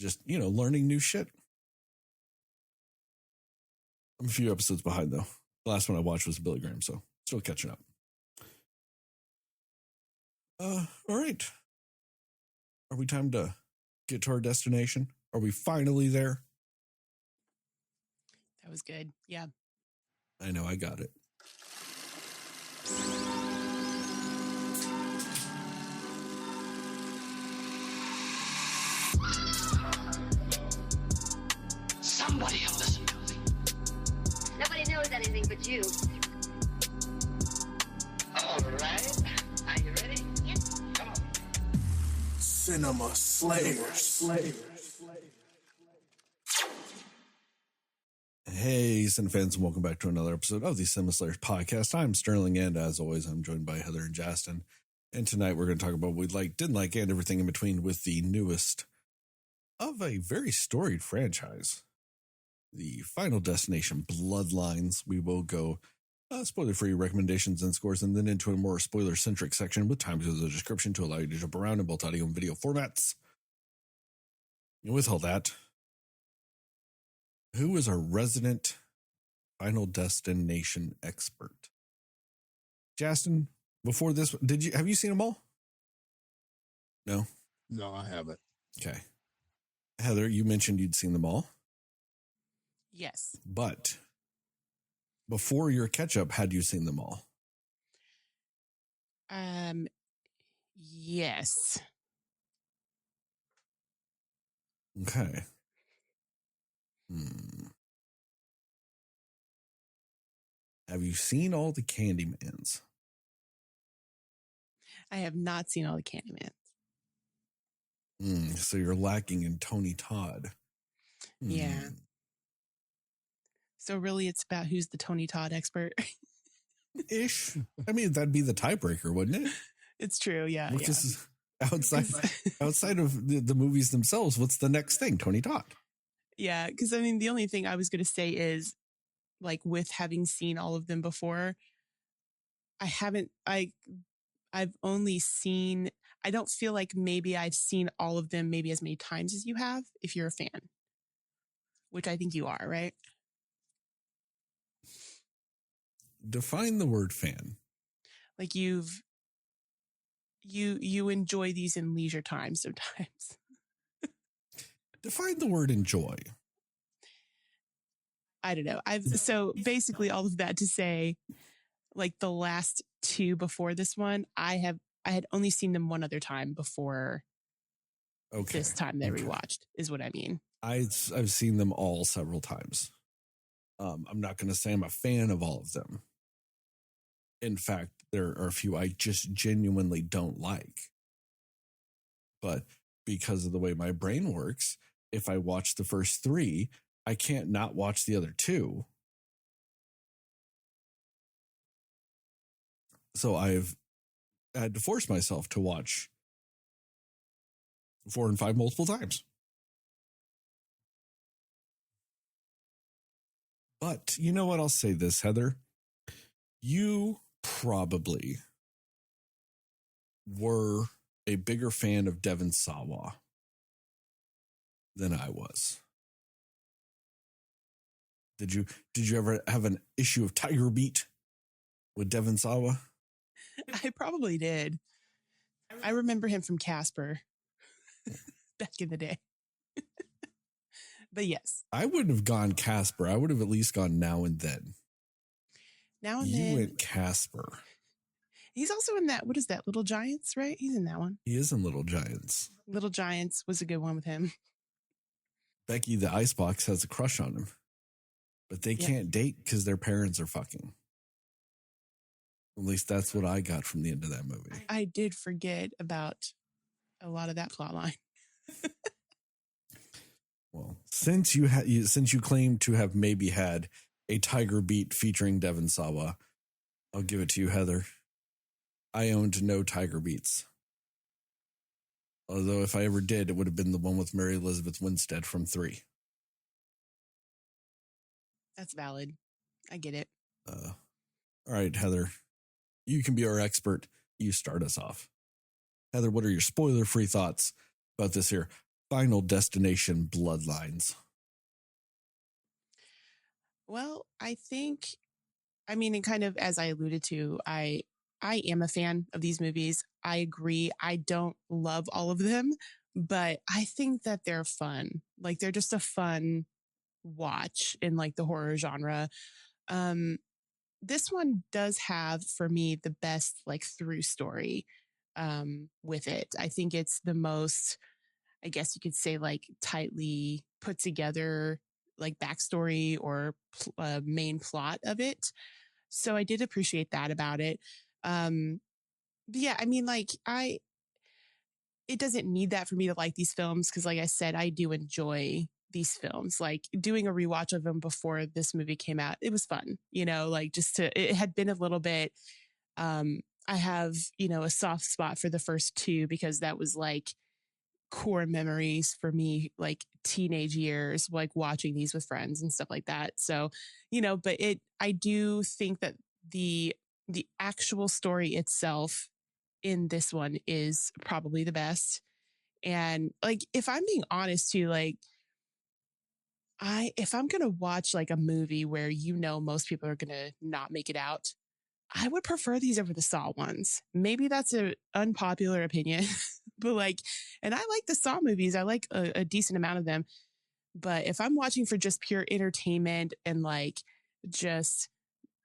Just, you know, learning new shit. I'm a few episodes behind though. The last one I watched was Billy Graham, so still catching up. All right. Are we time to get to our destination? Are we finally there? That was good. Yeah. I know, I got it. Somebody will listen to me. Nobody knows anything but you. All right. Are you ready? Yes. Come on. Cinema Slayers. Hey, Cine fans, and welcome back to another episode of the Cinema Slayers podcast. I'm Sterling, and as always, I'm joined by Heather and Jastin. And tonight we're going to talk about what we liked, didn't like, and everything in between with the newest of a very storied franchise, the Final Destination Bloodlines. We will go spoiler-free recommendations and scores, and then into a more spoiler-centric section with time to the description to allow you to jump around in both audio and video formats. And with all that, who is our resident Final Destination expert? Jastin, before this, have you seen them all? No? No, I haven't. Okay. Heather, you mentioned you'd seen them all. Yes. But before your catch-up, had you seen them all? Yes. Okay. Have you seen all the Candymans? I have not seen all the Candymans. So you're lacking in Tony Todd. Yeah. So really it's about who's the Tony Todd expert. Ish. I mean, that'd be the tiebreaker, wouldn't it? It's true. Yeah. Because outside of the movies themselves, what's the next thing? Tony Todd. Yeah. Because I mean, the only thing I was going to say is, like, with having seen all of them before, I've only seen, I don't feel like maybe I've seen all of them maybe as many times as you have, if you're a fan, which I think you are, right? Define the word fan. Like you enjoy these in leisure time sometimes. Define the word enjoy. I don't know. So basically all of that to say, like the last two before this one, I had only seen them one other time before this time that I rewatched, is what I mean. I've seen them all several times. I'm not going to say I'm a fan of all of them. In fact, there are a few I just genuinely don't like. But because of the way my brain works, if I watch the first three, I can't not watch the other two. So I've had to force myself to watch 4 and 5 multiple times. But you know what? I'll say this, Heather. You probably were a bigger fan of Devon Sawa than I was. Did you ever have an issue of Tiger Beat with Devon Sawa? I probably did. I remember him from Casper back in the day. But yes. I wouldn't have gone Casper. I would have at least gone Now and Then. Now and you Then. You went Casper. He's also in that, what is that, Little Giants, right? He's in that one. He is in Little Giants. Little Giants was a good one with him. Becky the Icebox has a crush on him. But they can't date because their parents are fucking. At least that's what I got from the end of that movie. I did forget about a lot of that plot line. Well, since you claim to have maybe had a Tiger Beat featuring Devon Sawa, I'll give it to you, Heather. I owned no Tiger Beats. Although if I ever did, it would have been the one with Mary Elizabeth Winstead from 3. That's valid. I get it. All right, Heather. You can be our expert. You start us off. Heather, what are your spoiler-free thoughts about this here Final Destination Bloodlines? Well, I mean, and kind of as I alluded to, I am a fan of these movies. I agree. I don't love all of them, but I think that they're fun. Like they're just a fun watch in like the horror genre. This one does have for me the best like through story with it. I think it's the most, I guess you could say, like tightly put together like backstory or main plot of it. So I did appreciate that about it. But yeah, I mean, like it doesn't need that for me to like these films. Cause like I said, I do enjoy these films. Like doing a rewatch of them before this movie came out, it was fun, like it had been a little bit, I have, a soft spot for the first two because that was like core memories for me, like teenage years, like watching these with friends and stuff like that. So, but I do think that the actual story itself in this one is probably the best. And like, if I'm being honest too, like if I'm going to watch like a movie where, most people are going to not make it out, I would prefer these over the Saw ones. Maybe that's an unpopular opinion, but like, and I like the Saw movies. I like a decent amount of them, but if I'm watching for just pure entertainment and like, just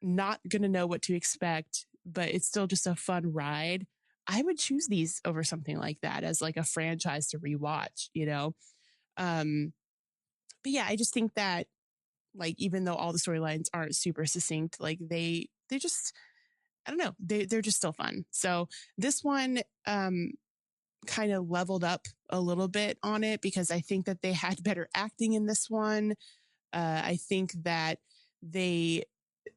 not going to know what to expect, but it's still just a fun ride, I would choose these over something like that as like a franchise to rewatch, But yeah, I just think that like, even though all the storylines aren't super succinct, like they just, I don't know, they're just still fun. So this one kind of leveled up a little bit on it because I think that they had better acting in this one. I think that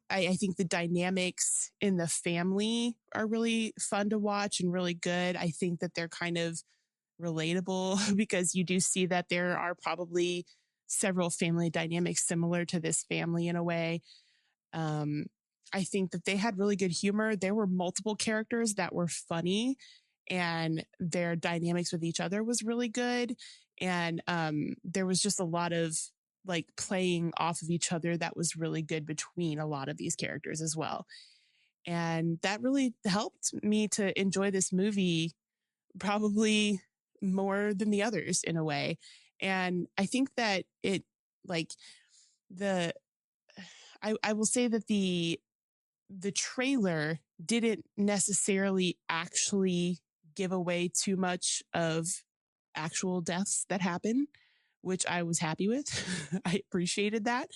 I think the dynamics in the family are really fun to watch and really good. I think that they're kind of relatable because you do see that there are probably several family dynamics similar to this family in a way. I think that they had really good humor. There were multiple characters that were funny and their dynamics with each other was really good. And there was just a lot of like playing off of each other that was really good between a lot of these characters as well. And that really helped me to enjoy this movie probably more than the others in a way. And I think that it like I will say that the trailer didn't necessarily actually give away too much of actual deaths that happen, which I was happy with. I appreciated that.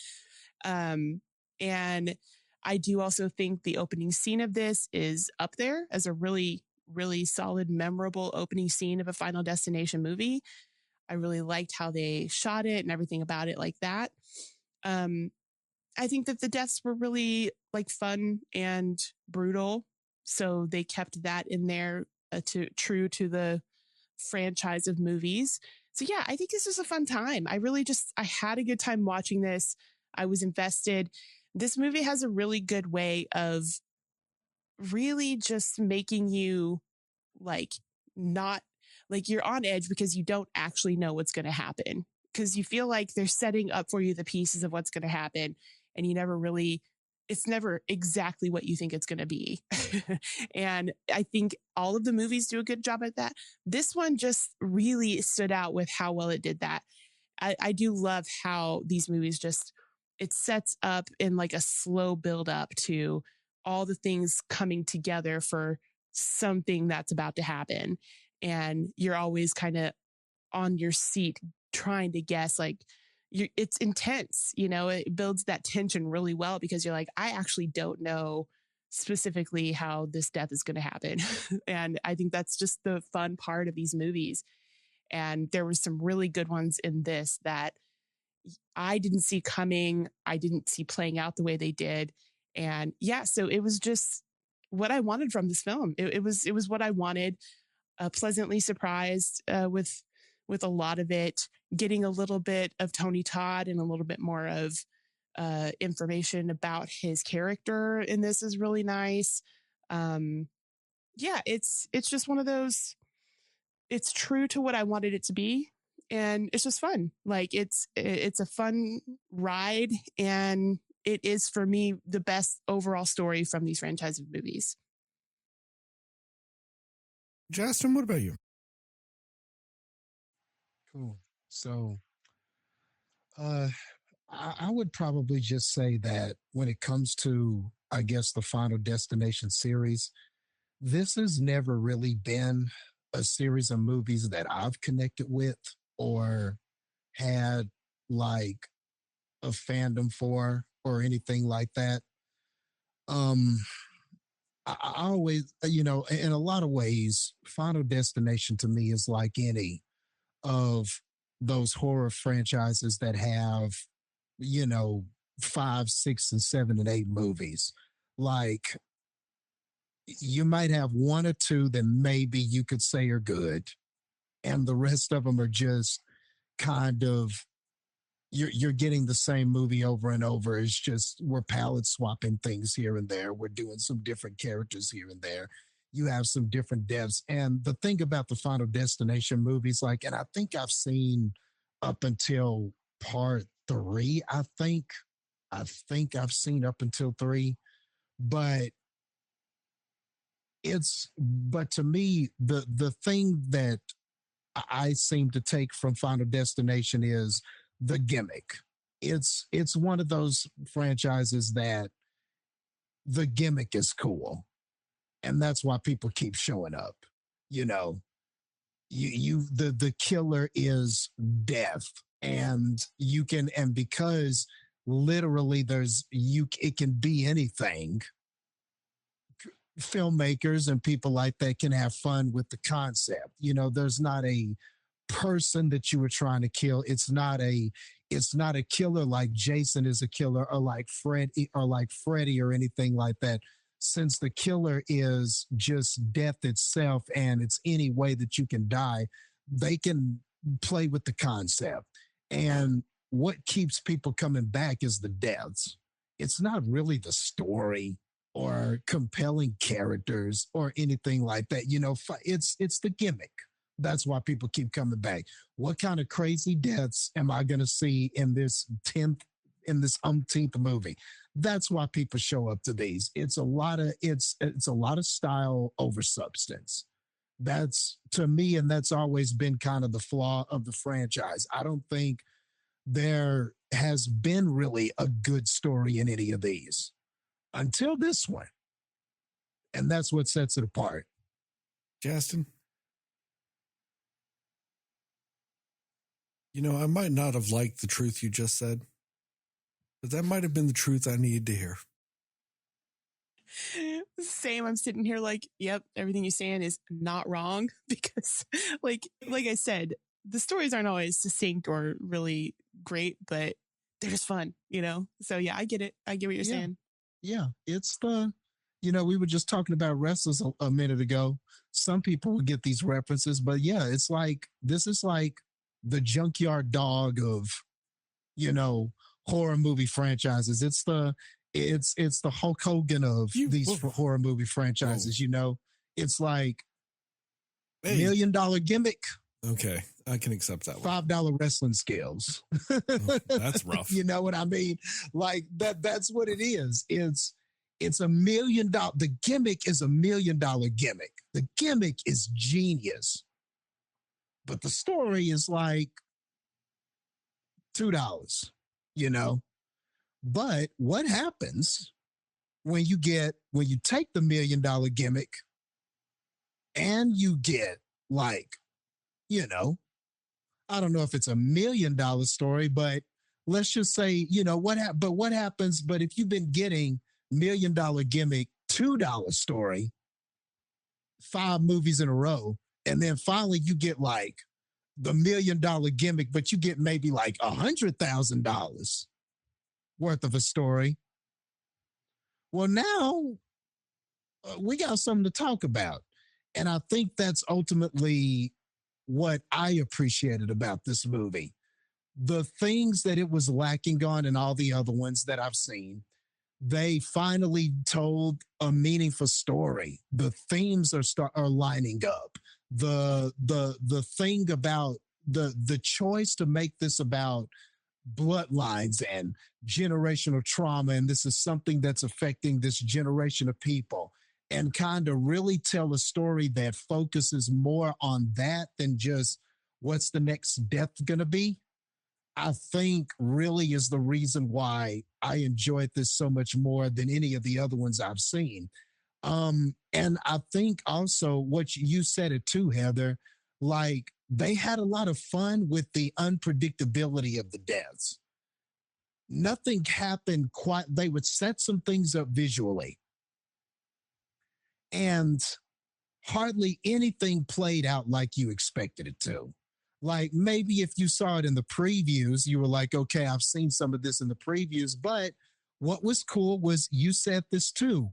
And I do also think the opening scene of this is up there as a really, really solid, memorable opening scene of a Final Destination movie. I really liked how they shot it and everything about it like that. I think that the deaths were really like fun and brutal. So they kept that in there true to the franchise of movies. So yeah, I think this was a fun time. I had a good time watching this. I was invested. This movie has a really good way of really just making you like not like you're on edge because you don't actually know what's going to happen, because you feel like they're setting up for you the pieces of what's going to happen, and it's never exactly what you think it's going to be. And I think all of the movies do a good job at that. This one just really stood out with how well it did that. I do love how these movies it sets up in like a slow build up to all the things coming together for something that's about to happen. And you're always kind of on your seat trying to guess, like, it's intense, it builds that tension really well, because you're like, I actually don't know specifically how this death is going to happen. And I think that's just the fun part of these movies. And there were some really good ones in this that I didn't see coming. I didn't see playing out the way they did. And yeah, so it was just what I wanted from this film. It was what I wanted. Pleasantly surprised with a lot of it, getting a little bit of Tony Todd and a little bit more of information about his character in this is really nice. Yeah, it's just one of those, it's true to what I wanted it to be. And it's just fun. Like it's a fun ride. And it is, for me, the best overall story from these franchise of movies. Jastin, what about you? Cool. So, I would probably just say that when it comes to, I guess, the Final Destination series, this has never really been a series of movies that I've connected with or had like a fandom for or anything like that. I always, in a lot of ways, Final Destination to me is like any of those horror franchises that have, you know, 5, 6, and 7 and 8 movies. Like, you might have one or two that maybe you could say are good, and the rest of them are just kind of you're getting the same movie over and over. It's just we're palette swapping things here and there. We're doing some different characters here and there. You have some different depths. And the thing about the Final Destination movies, like, and I think I've seen up until part 3, I think I've seen up until 3, but but to me, the thing that I seem to take from Final Destination is the gimmick. It's one of those franchises that the gimmick is cool, and that's why people keep showing up. You know, the killer is death, and because literally it can be anything. Filmmakers and people like that can have fun with the concept. You know, there's not a person that you were trying to kill. It's not a killer like Jason is a killer, or like Freddy or anything like that. Since the killer is just death itself and it's any way that you can die, they can play with the concept. And what keeps people coming back is the deaths. It's not really the story or compelling characters or anything like that. You know, it's the gimmick. That's why people keep coming back. What kind of crazy deaths am I going to see in this umpteenth movie? That's why people show up to these. It's a lot of style over substance. That's to me, and that's always been kind of the flaw of the franchise. I don't think there has been really a good story in any of these until this one. And that's what sets it apart. Jastin? I might not have liked the truth you just said, but that might have been the truth I needed to hear. Same. I'm sitting here like, yep, everything you're saying is not wrong because like I said, the stories aren't always succinct or really great, but they're just fun, So yeah, I get it. I get what you're saying. Yeah. It's we were just talking about wrestlers a minute ago. Some people will get these references, but yeah, it's like, this is like the junkyard dog of, horror movie franchises. It's the Hulk Hogan of these horror movie franchises. It's like $1 million gimmick. Okay, I can accept that one. $5 wrestling scales. That's rough. You know what I mean? Like that's what it is. It's $1 million. The gimmick is $1 million gimmick. The gimmick is genius. But the story is like $2, But what happens when you take the $1 million gimmick and you get like, I don't know if it's $1 million story, but let's just say, what happens, but if you've been getting $1 million gimmick, $2 story, 5 movies in a row, and then finally you get like the $1 million gimmick, but you get maybe like $100,000 worth of a story. Well, now we got something to talk about. And I think that's ultimately what I appreciated about this movie. The things that it was lacking on in all the other ones that I've seen, they finally told a meaningful story. The themes are lining up. The thing about the choice to make this about bloodlines and generational trauma, and this is something that's affecting this generation of people, and kind of really tell a story that focuses more on that than just what's the next death going to be, I think really is the reason why I enjoyed this so much more than any of the other ones I've seen. And I think also what you said it too, Heather, like they had a lot of fun with the unpredictability of the deaths. Nothing happened quite, they would set some things up visually and hardly anything played out like you expected it to. Like maybe if you saw it in the previews, you were like, okay, I've seen some of this in the previews, but what was cool was you said this too.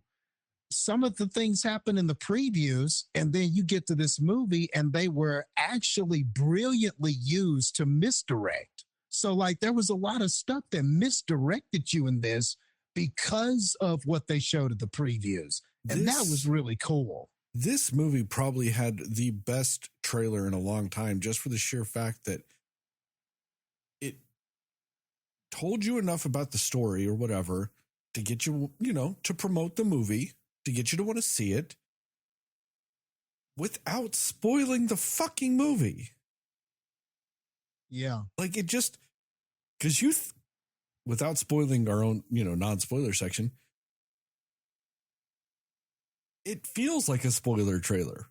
Some of the things happen in the previews, and then you get to this movie and they were actually brilliantly used to misdirect. So like there was a lot of stuff that misdirected you in this because of what they showed at the previews. And that was really cool. This movie probably had the best trailer in a long time, just for the sheer fact that it told you enough about the story or whatever to get you, to promote the movie, to get you to want to see it without spoiling the fucking movie. Yeah. Like it just, because without spoiling our own, non-spoiler section, it feels like a spoiler trailer.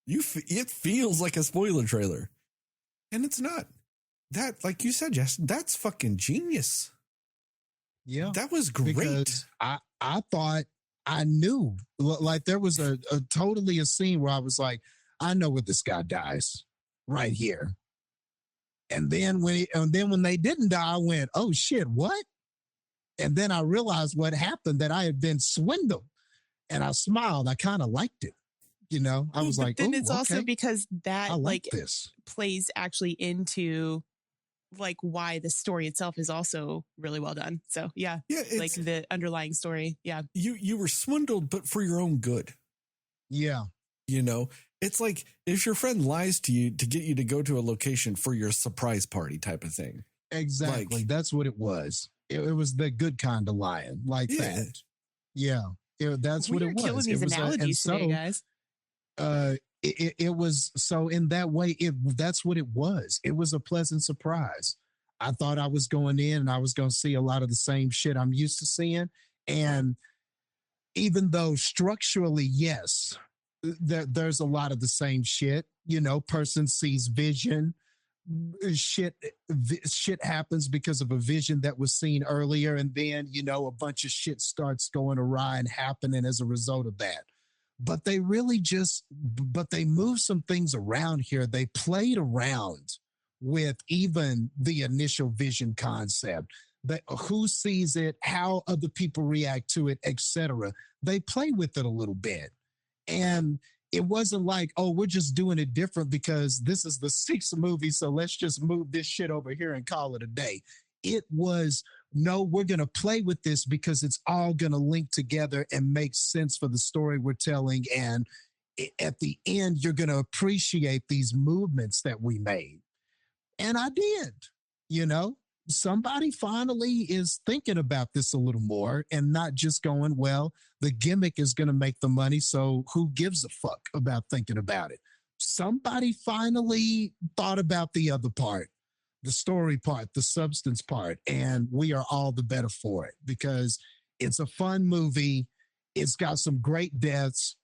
It feels like a spoiler trailer. And it's not. That, like you said, Jastin, that's fucking genius. Yeah. That was great. Because I thought I knew. Like there was a totally a scene where I was like, I know where this guy dies right here. And then when they didn't die, I went, oh shit, what? And then I realized what happened, that I had been swindled. And I smiled. I kind of liked it. I was like, then it's also because that this plays actually into like why the story itself is also really well done. So yeah, like the underlying story. Yeah. You were swindled, but for your own good. Yeah. It's like if your friend lies to you to get you to go to a location for your surprise party type of thing. Exactly. Like, that's what it was. It was the good kind of lying, like that. Yeah. That's what it was. Killing these analogies today, guys. It was so in that way. That's what it was. It was a pleasant surprise. I thought I was going in and I was going to see a lot of the same shit I'm used to seeing, and even though structurally, yes, there's a lot of the same shit. Person sees vision. Shit happens because of a vision that was seen earlier, and then a bunch of shit starts going awry and happening as a result of that. But they moved some things around here. They played around with even the initial vision concept, that who sees it, how other people react to it, etc. They play with it a little bit, and it wasn't like, oh, we're just doing it different because this is the sixth movie, so let's just move this shit over here and call it a day. It was, no, we're going to play with this because it's all going to link together and make sense for the story we're telling. And at the end, you're going to appreciate these movements that we made. And I did. Somebody finally is thinking about this a little more and not just going, well, the gimmick is going to make the money, so who gives a fuck about thinking about it? Somebody finally thought about the other part, the story part, the substance part, and we are all the better for it because it's a fun movie. It's got some great deaths.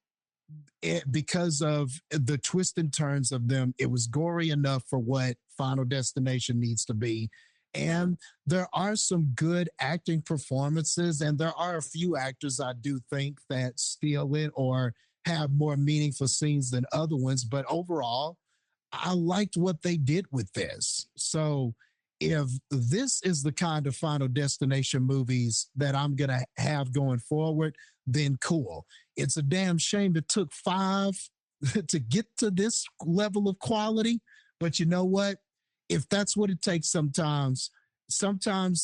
Because of the twists and turns of them, it was gory enough for what Final Destination needs to be. And there are some good acting performances, and there are a few actors I do think that steal it or have more meaningful scenes than other ones. But overall, I liked what they did with this. So if this is the kind of Final Destination movies that I'm going to have going forward, then cool. It's a damn shame it took 5 to get to this level of quality. But you know what? If that's what it takes sometimes,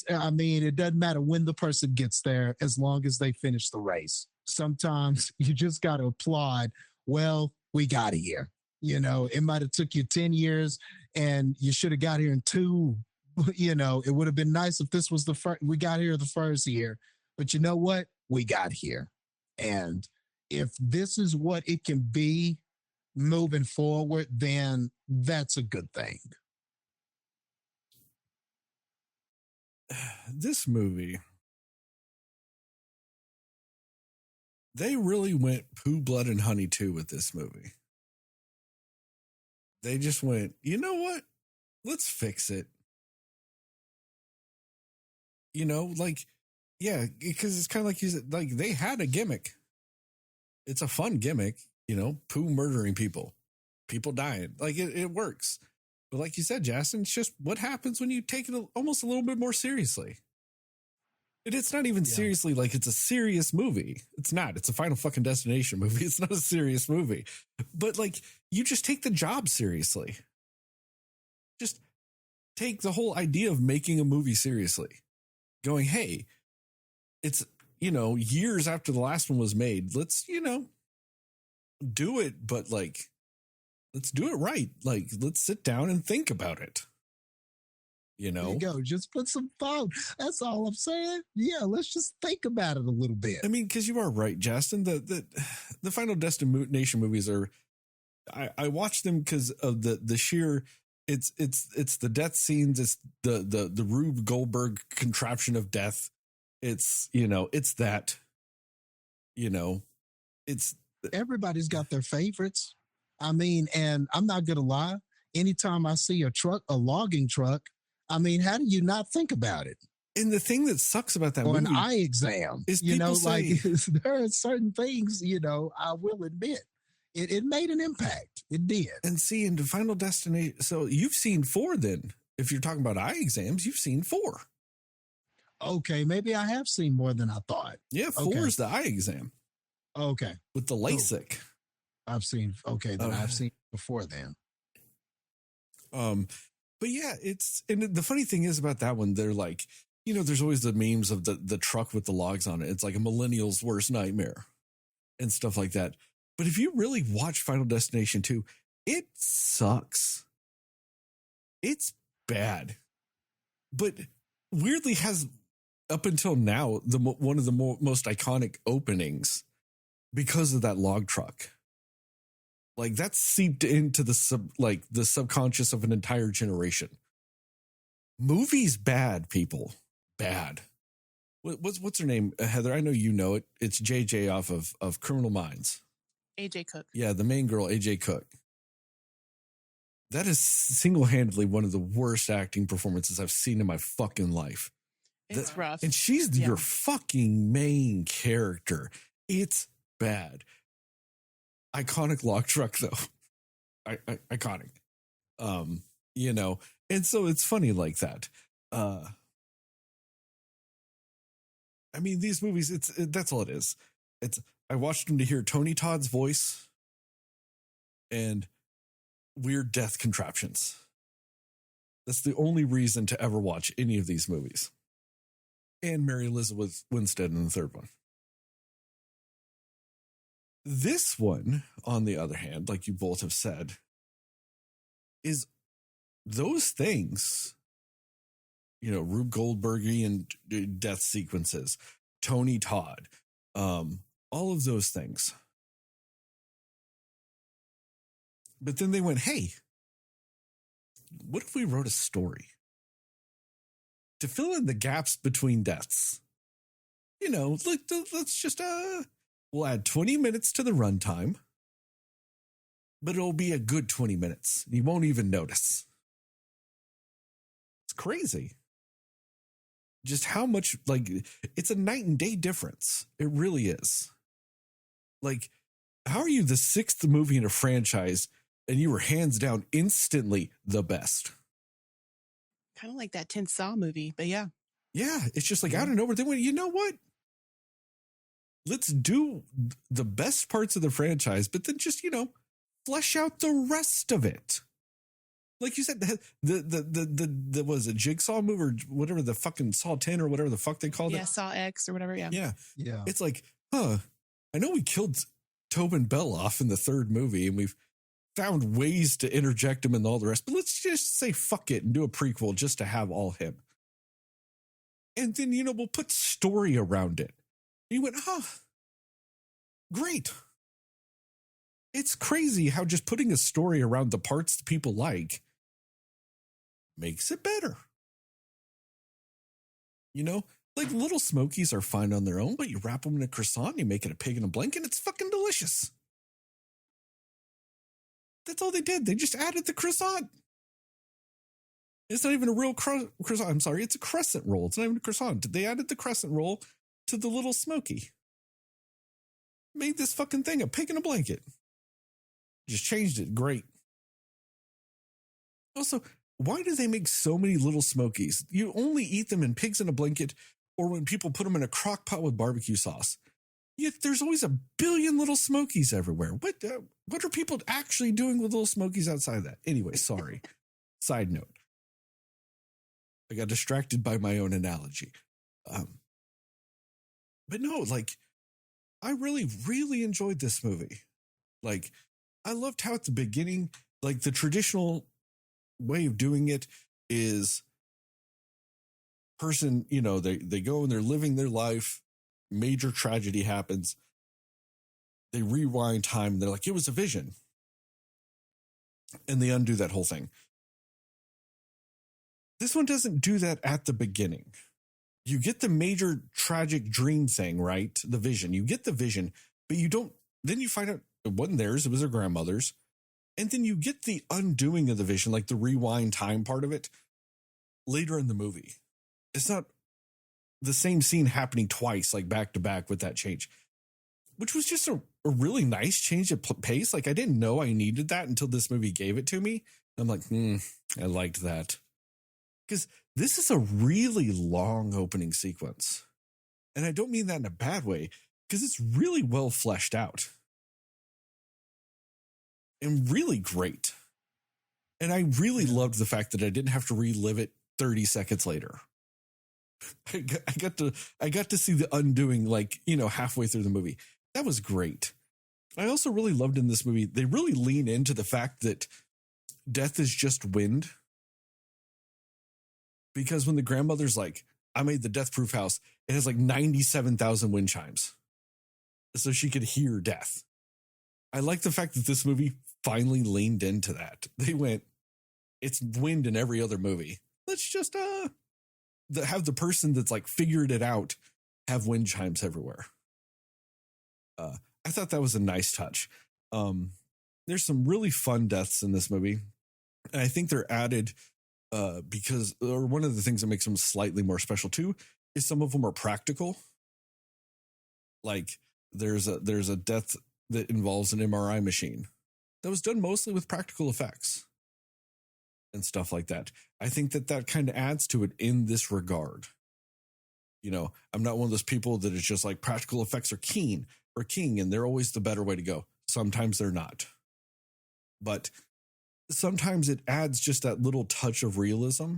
I mean, it doesn't matter when the person gets there as long as they finish the race. Sometimes you just got to applaud. Well, we got here. It might have took you 10 years and you should have got here in 2. It would have been nice if this was the first. We got here the first year. But you know what? We got here. And if this is what it can be moving forward, then that's a good thing. This movie, they really went poo, blood, and honey too with this movie. They just went, you know what? Let's fix it. Yeah, because it's kind of like you said, like they had a gimmick. It's a fun gimmick, poo murdering people dying. Like it works. But like you said, Jastin, it's just what happens when you take it almost a little bit more seriously. It's not even seriously like it's a serious movie. It's not. It's a Final fucking Destination movie. It's not a serious movie. But like you just take the job seriously. Just take the whole idea of making a movie seriously. Going, hey, it's, years after the last one was made. Let's, do it, but like, let's do it right. Like, let's sit down and think about it. There you go. Just put some thought. That's all I'm saying. Yeah, let's just think about it a little bit. I mean, because you are right, Jastin. The Final Destination movies are. I watch them because of the sheer. It's the death scenes. It's the Rube Goldberg contraption of death. It's it's that. It's everybody's got their favorites. I mean, and I'm not gonna lie. Anytime I see a logging truck, I mean, how do you not think about it? And the thing that sucks about that or movie an eye exam is people say, there are certain things, I will admit it made an impact. It did. And see, in the Final Destination, so you've seen 4 then. If you're talking about eye exams, you've seen 4. Okay, maybe I have seen more than I thought. Yeah, 4 is the eye exam. Okay. With the LASIK. I've seen, I've seen before then. But yeah, and the funny thing is about that one, they're like, there's always the memes of the truck with the logs on it. It's like a millennial's worst nightmare and stuff like that. But if you really watch Final Destination 2, it sucks. It's bad. But weirdly has, up until now, one of the most iconic openings because of that log truck. Like, that's seeped into the subconscious of an entire generation. Movies bad, people. Bad. What's her name, Heather? I know you know it. It's JJ off of Criminal Minds. AJ Cook. Yeah, the main girl, AJ Cook. That is single-handedly one of the worst acting performances I've seen in my fucking life. It's rough. And she's your fucking main character. It's bad. Iconic log truck, though. Iconic. You know, and so it's funny like that. I mean, these movies, that's all it is. I watched them to hear Tony Todd's voice and weird death contraptions. That's the only reason to ever watch any of these movies. And Mary Elizabeth Winstead in the third one. This one, on the other hand, like you both have said, is those things. You know, Rube Goldbergian death sequences, Tony Todd, all of those things. But then they went, hey, what if we wrote a story to fill in the gaps between deaths? You know, let's just, we'll add 20 minutes to the runtime, but it'll be a good 20 minutes. You won't even notice. It's crazy. Just how much, like, it's a night and day difference. It really is. Like, how are you the sixth movie in a franchise and you were hands down instantly the best? Kind of like that 10th Saw movie, but yeah. Yeah, it's just like out of nowhere. They went, you know what? Let's do the best parts of the franchise, but then just, you know, flesh out the rest of it. Like you said, the was a Jigsaw movie or whatever, the fucking Saw 10 or whatever the fuck they called it. Yeah, Saw X or whatever. Yeah. Yeah. It's like, I know we killed Tobin Bell off in the third movie and we've found ways to interject him and all the rest, but let's just say fuck it and do a prequel just to have all him. And then, you know, we'll put story around it. And you went, great. It's crazy how just putting a story around the parts that people like makes it better. You know, like Little Smokies are fine on their own, but you wrap them in a croissant, you make it a pig in a blanket, it's fucking delicious. That's all they did. They just added the croissant. It's not even a real croissant. I'm sorry, it's a crescent roll. It's not even a croissant. They added the crescent roll to the Little Smoky. Made this fucking thing a pig in a blanket. Just changed it. Great. Also, why do they make so many Little Smokies? You only eat them in pigs in a blanket or when people put them in a crock pot with barbecue sauce. Yet there's always a billion Little Smokies everywhere. What are people actually doing with Little Smokies outside of that? Anyway, sorry. Side note. I got distracted by my own analogy. But no, like, I really, really enjoyed this movie. Like, I loved how at the beginning, like the traditional way of doing it is person, you know, they go and they're living their life. Major tragedy happens. They rewind time. And they're like, it was a vision. And they undo that whole thing. This one doesn't do that at the beginning. You get the major tragic dream thing, right? The vision. You get the vision, but you don't, then you find out it wasn't theirs, it was their grandmother's. And then you get the undoing of the vision, like the rewind time part of it, later in the movie. It's not the same scene happening twice, like back to back with that change, which was just a really nice change of pace. Like, I didn't know I needed that until this movie gave it to me. I'm like, I liked that. Because this is a really long opening sequence. And I don't mean that in a bad way, because it's really well fleshed out. And really great. And I really loved the fact that I didn't have to relive it 30 seconds later. I got to see the undoing, like, you know, halfway through the movie. That was great. I also really loved in this movie, they really lean into the fact that death is just wind. Because when the grandmother's like, I made the death proof house, it has like 97,000 wind chimes. So she could hear death. I like the fact that this movie finally leaned into that. They went, it's wind in every other movie. Let's just have the person that's like figured it out have wind chimes everywhere. I thought that was a nice touch. There's some really fun deaths in this movie. And I think they're added because one of the things that makes them slightly more special too is some of them are practical. Like there's a death that involves an MRI machine that was done mostly with practical effects and stuff like that. I think that kind of adds to it in this regard. You know, I'm not one of those people that is just like practical effects are king and they're always the better way to go. Sometimes they're not. But sometimes it adds just that little touch of realism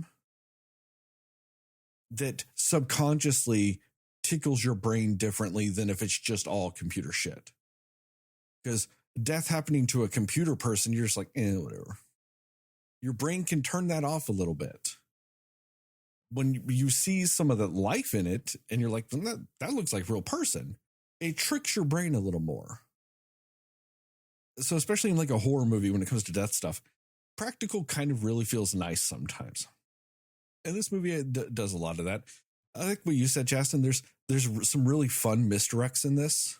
that subconsciously tickles your brain differently than if it's just all computer shit. Because death happening to a computer person, you're just like, whatever. Your brain can turn that off a little bit. When you see some of the life in it and you're like, that looks like a real person, it tricks your brain a little more. So especially in like a horror movie, when it comes to death stuff, practical kind of really feels nice sometimes. And this movie does a lot of that. I like what you said, Jastin. There's some really fun misdirects in this.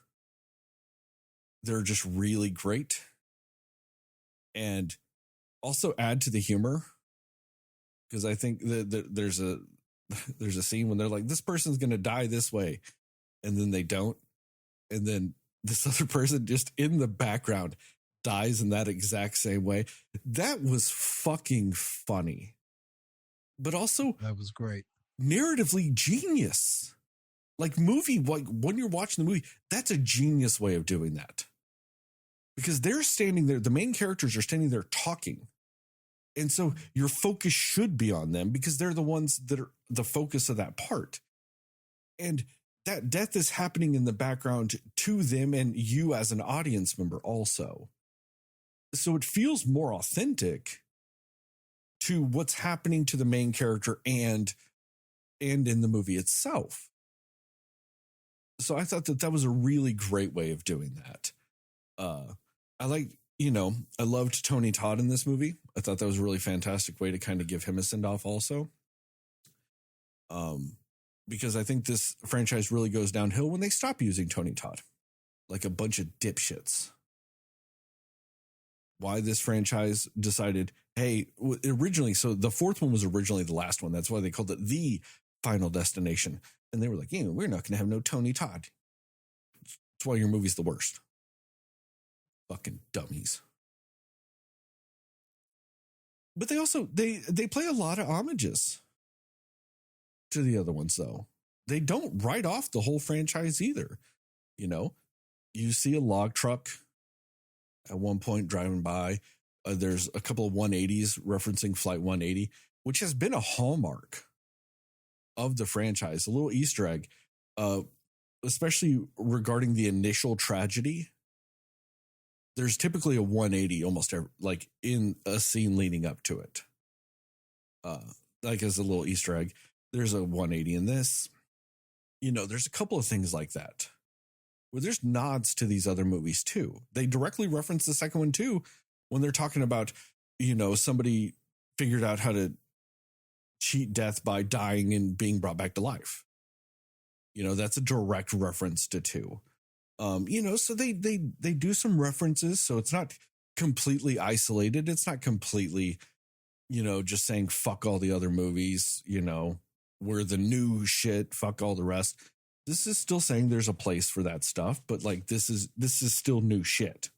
They're just really great. And also add to the humor. Because I think that there's a scene when they're like, this person's going to die this way. And then they don't. And then this other person just in the background dies in that exact same way. That was fucking funny. But also, that was great. Narratively genius. Like when you're watching the movie, that's a genius way of doing that. Because they're standing there, the main characters are standing there talking. And so your focus should be on them because they're the ones that are the focus of that part. And that death is happening in the background to them and you as an audience member also. So it feels more authentic to what's happening to the main character and in the movie itself. So I thought that was a really great way of doing that. I loved Tony Todd in this movie. I thought that was a really fantastic way to kind of give him a send-off also. Because I think this franchise really goes downhill when they stop using Tony Todd. Like a bunch of dipshits. Why this franchise decided, hey, originally, so the fourth one was originally the last one. That's why they called it The Final Destination. And they were like, we're not going to have no Tony Todd. That's why your movie's the worst. Fucking dummies. But they also, they play a lot of homages to the other ones, though. They don't write off the whole franchise either. You know, you see a log truck at one point driving by. There's a couple of 180s referencing Flight 180, which has been a hallmark of the franchise. A little Easter egg, especially regarding the initial tragedy. There's typically a 180 almost like in a scene leading up to it. Like as a little Easter egg, there's a 180 in this. You know, there's a couple of things like that where there's nods to these other movies too. They directly reference the second one too when they're talking about, somebody figured out how to cheat death by dying and being brought back to life. That's a direct reference to two. So they do some references, so it's not completely isolated. It's not completely, just saying fuck all the other movies, we're the new shit, fuck all the rest. This is still saying there's a place for that stuff, but like this is still new shit.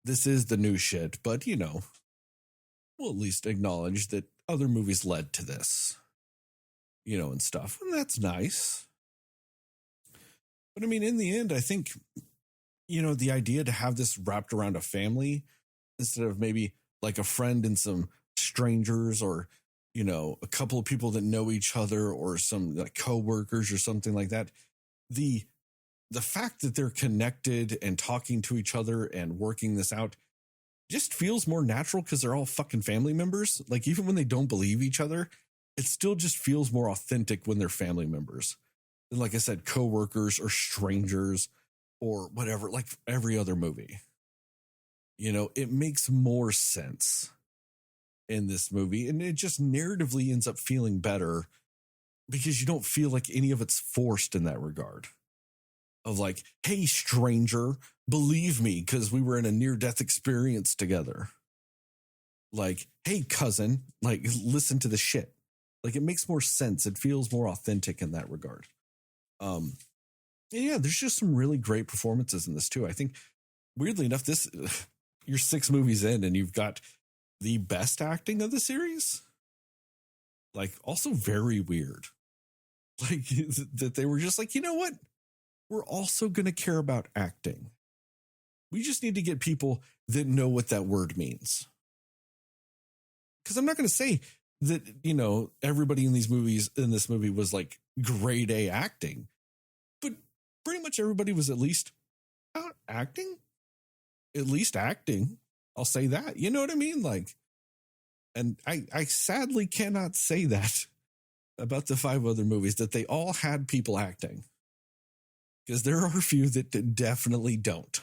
This is the new shit, but we'll at least acknowledge that other movies led to this, and stuff. And that's nice. But I mean, in the end, I think, the idea to have this wrapped around a family instead of maybe like a friend and some strangers or, a couple of people that know each other or some like coworkers or something like that. The the fact that they're connected and talking to each other and working this out just feels more natural because they're all fucking family members. Like, even when they don't believe each other, it still just feels more authentic when they're family members. And like I said, coworkers or strangers or whatever, like every other movie. You know, it makes more sense in this movie. And it just narratively ends up feeling better because you don't feel like any of it's forced in that regard. Of like, hey, stranger, believe me, because we were in a near-death experience together. Like, hey, cousin, like, listen to the shit. Like, it makes more sense. It feels more authentic in that regard. And yeah, there's just some really great performances in this too. I think, weirdly enough, this you're 6 movies in and you've got the best acting of the series. Like, also very weird. Like, that they were just like, you know what? We're also going to care about acting. We just need to get people that know what that word means. Because I'm not going to say that, you know, everybody in these movies, in this movie was like grade A acting, but pretty much everybody was at least acting. At least acting. I'll say that. You know what I mean? Like, and I sadly cannot say that about the 5 other movies, that they all had people acting. Because there are a few that definitely don't.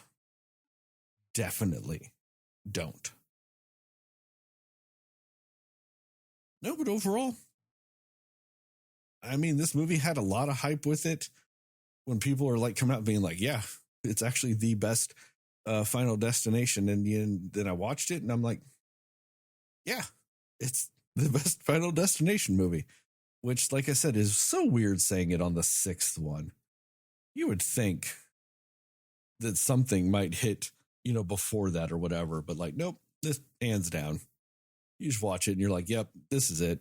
Definitely don't. No, but overall, I mean, this movie had a lot of hype with it. When people are like coming out being like, yeah, it's actually the best Final Destination. And then I watched it and I'm like, yeah, it's the best Final Destination movie. Which, like I said, is so weird saying it on the 6th one. You would think that something might hit, you know, before that or whatever, but like, nope, this hands down. You just watch it and you're like, yep, this is it.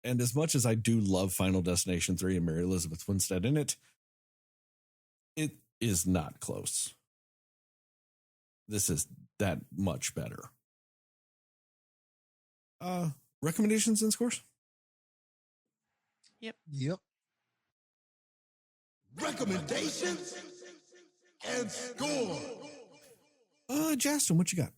And as much as I do love Final Destination 3 and Mary Elizabeth Winstead in it, it is not close. This is that much better. Recommendations and scores? Yep. Recommendations and score. Jastin, what you got?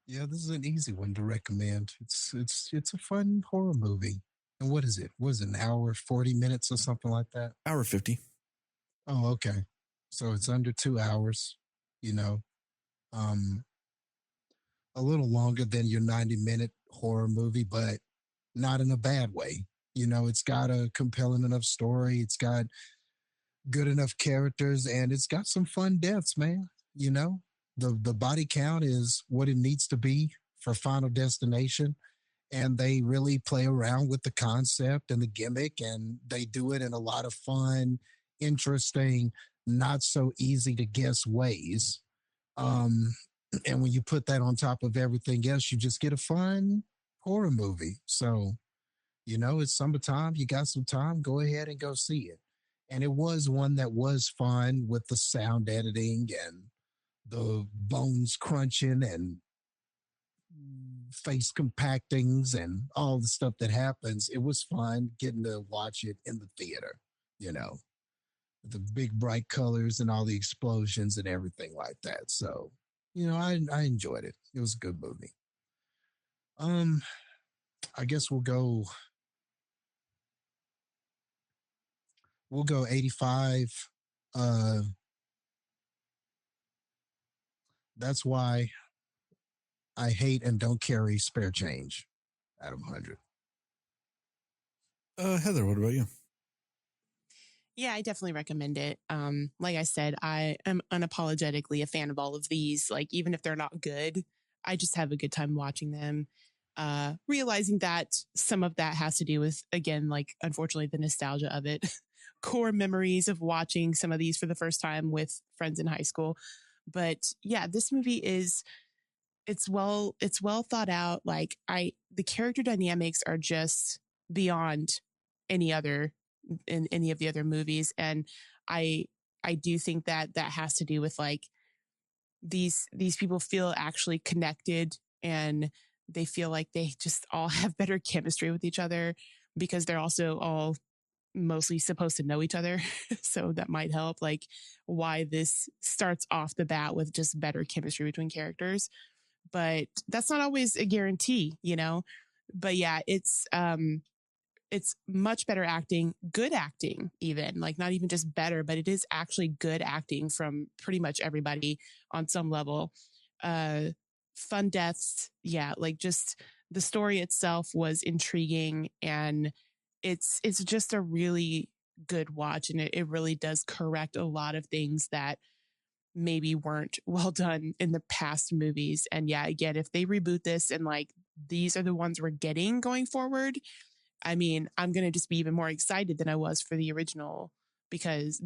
Yeah, this is an easy one to recommend. It's a fun horror movie. And what is it? Was it an hour, 40 minutes or something like that? Hour 50. Oh, okay. So it's under 2 hours, you know. A little longer than your 90-minute horror movie, but not in a bad way. You know, it's got a compelling enough story. It's got good enough characters, and it's got some fun deaths, man. You know, the body count is what it needs to be for Final Destination. And they really play around with the concept and the gimmick, and they do it in a lot of fun, interesting, not so easy to guess ways. And when you put that on top of everything else, you just get a fun horror movie. So, you know, it's summertime. You got some time. Go ahead and go see it. And it was one that was fun with the sound editing and the bones crunching and face compactings and all the stuff that happens. It was fun getting to watch it in the theater, you know, the big bright colors and all the explosions and everything like that. So, you know, I enjoyed it. It was a good movie. I guess we'll go 85. That's why I hate and don't carry spare change out of 100. Heather, what about you? Yeah, I definitely recommend it. Like I said, I am unapologetically a fan of all of these. Like, even if they're not good, I just have a good time watching them. Realizing that some of that has to do with, again, like, unfortunately, the nostalgia of it. Core memories of watching some of these for the first time with friends in high school. But yeah, this movie it's well thought out. Like, the character dynamics are just beyond any other in any of the other movies. And I do think that has to do with, like, these people feel actually connected, and they feel like they just all have better chemistry with each other because they're also all mostly supposed to know each other. So that might help, like why this starts off the bat with just better chemistry between characters. But that's not always a guarantee, you know? But yeah, it's much better acting, good acting, even like not even just better, but it is actually good acting from pretty much everybody on some level. Fun deaths. Yeah. Like just the story itself was intriguing, and it's just a really good watch. And it really does correct a lot of things that maybe weren't well done in the past movies. And yeah, again, if they reboot this and like these are the ones we're getting going forward, I mean, I'm going to just be even more excited than I was for the originals, because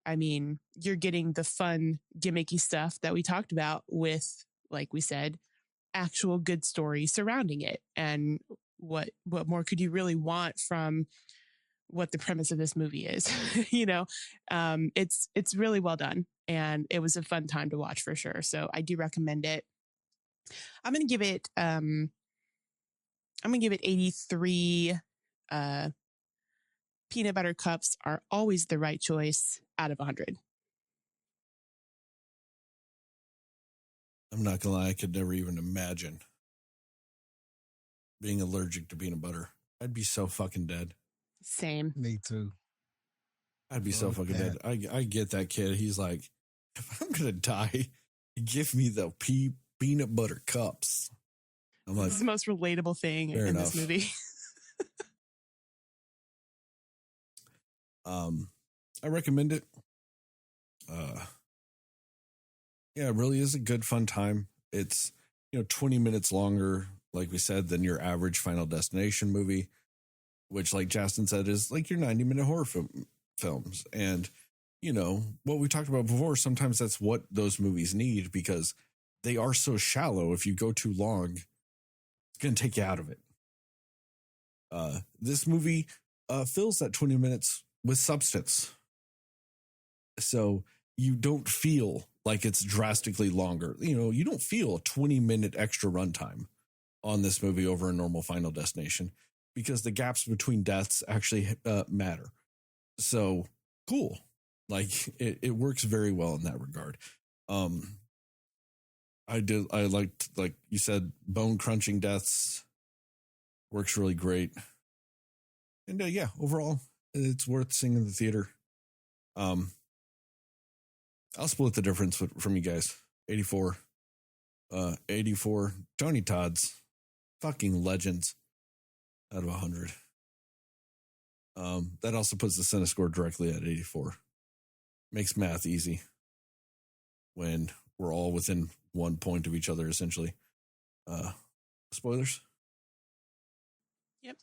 I mean, you're getting the fun gimmicky stuff that we talked about with, like we said, actual good story surrounding it. And what more could you really want from what the premise of this movie is? You know, it's really well done, and it was a fun time to watch for sure. So I do recommend it. I'm going to give it 83. Peanut butter cups are always the right choice out of 100. I'm not gonna lie, I could never even imagine being allergic to peanut butter. I'd be so fucking dead. Same. Me too. I'd be so fucking dead. I get that kid. He's like, if I'm gonna die, give me the peanut butter cups. I'm like, this is the most relatable thing in this movie. I recommend it. Yeah, it really is a good fun time. It's 20 minutes longer, like we said, than your average Final Destination movie, which, like Jastin said, is like your 90-minute horror films. And what we talked about before, sometimes that's what those movies need, because they are so shallow. If you go too long, it's going to take you out of it. This movie fills that 20 minutes with substance. So you don't feel like it's drastically longer. You don't feel a 20-minute extra runtime on this movie over a normal Final Destination, because the gaps between deaths actually matter. So cool. Like it works very well in that regard. I liked, like you said, bone crunching deaths works really great. And yeah, overall, it's worth seeing in the theater. I'll split the difference from you guys. 84. 84. Tony Todd's fucking legends out of 100. That also puts the CineScore directly at 84. Makes math easy when we're all within 1 point of each other, essentially. Spoilers? Yep.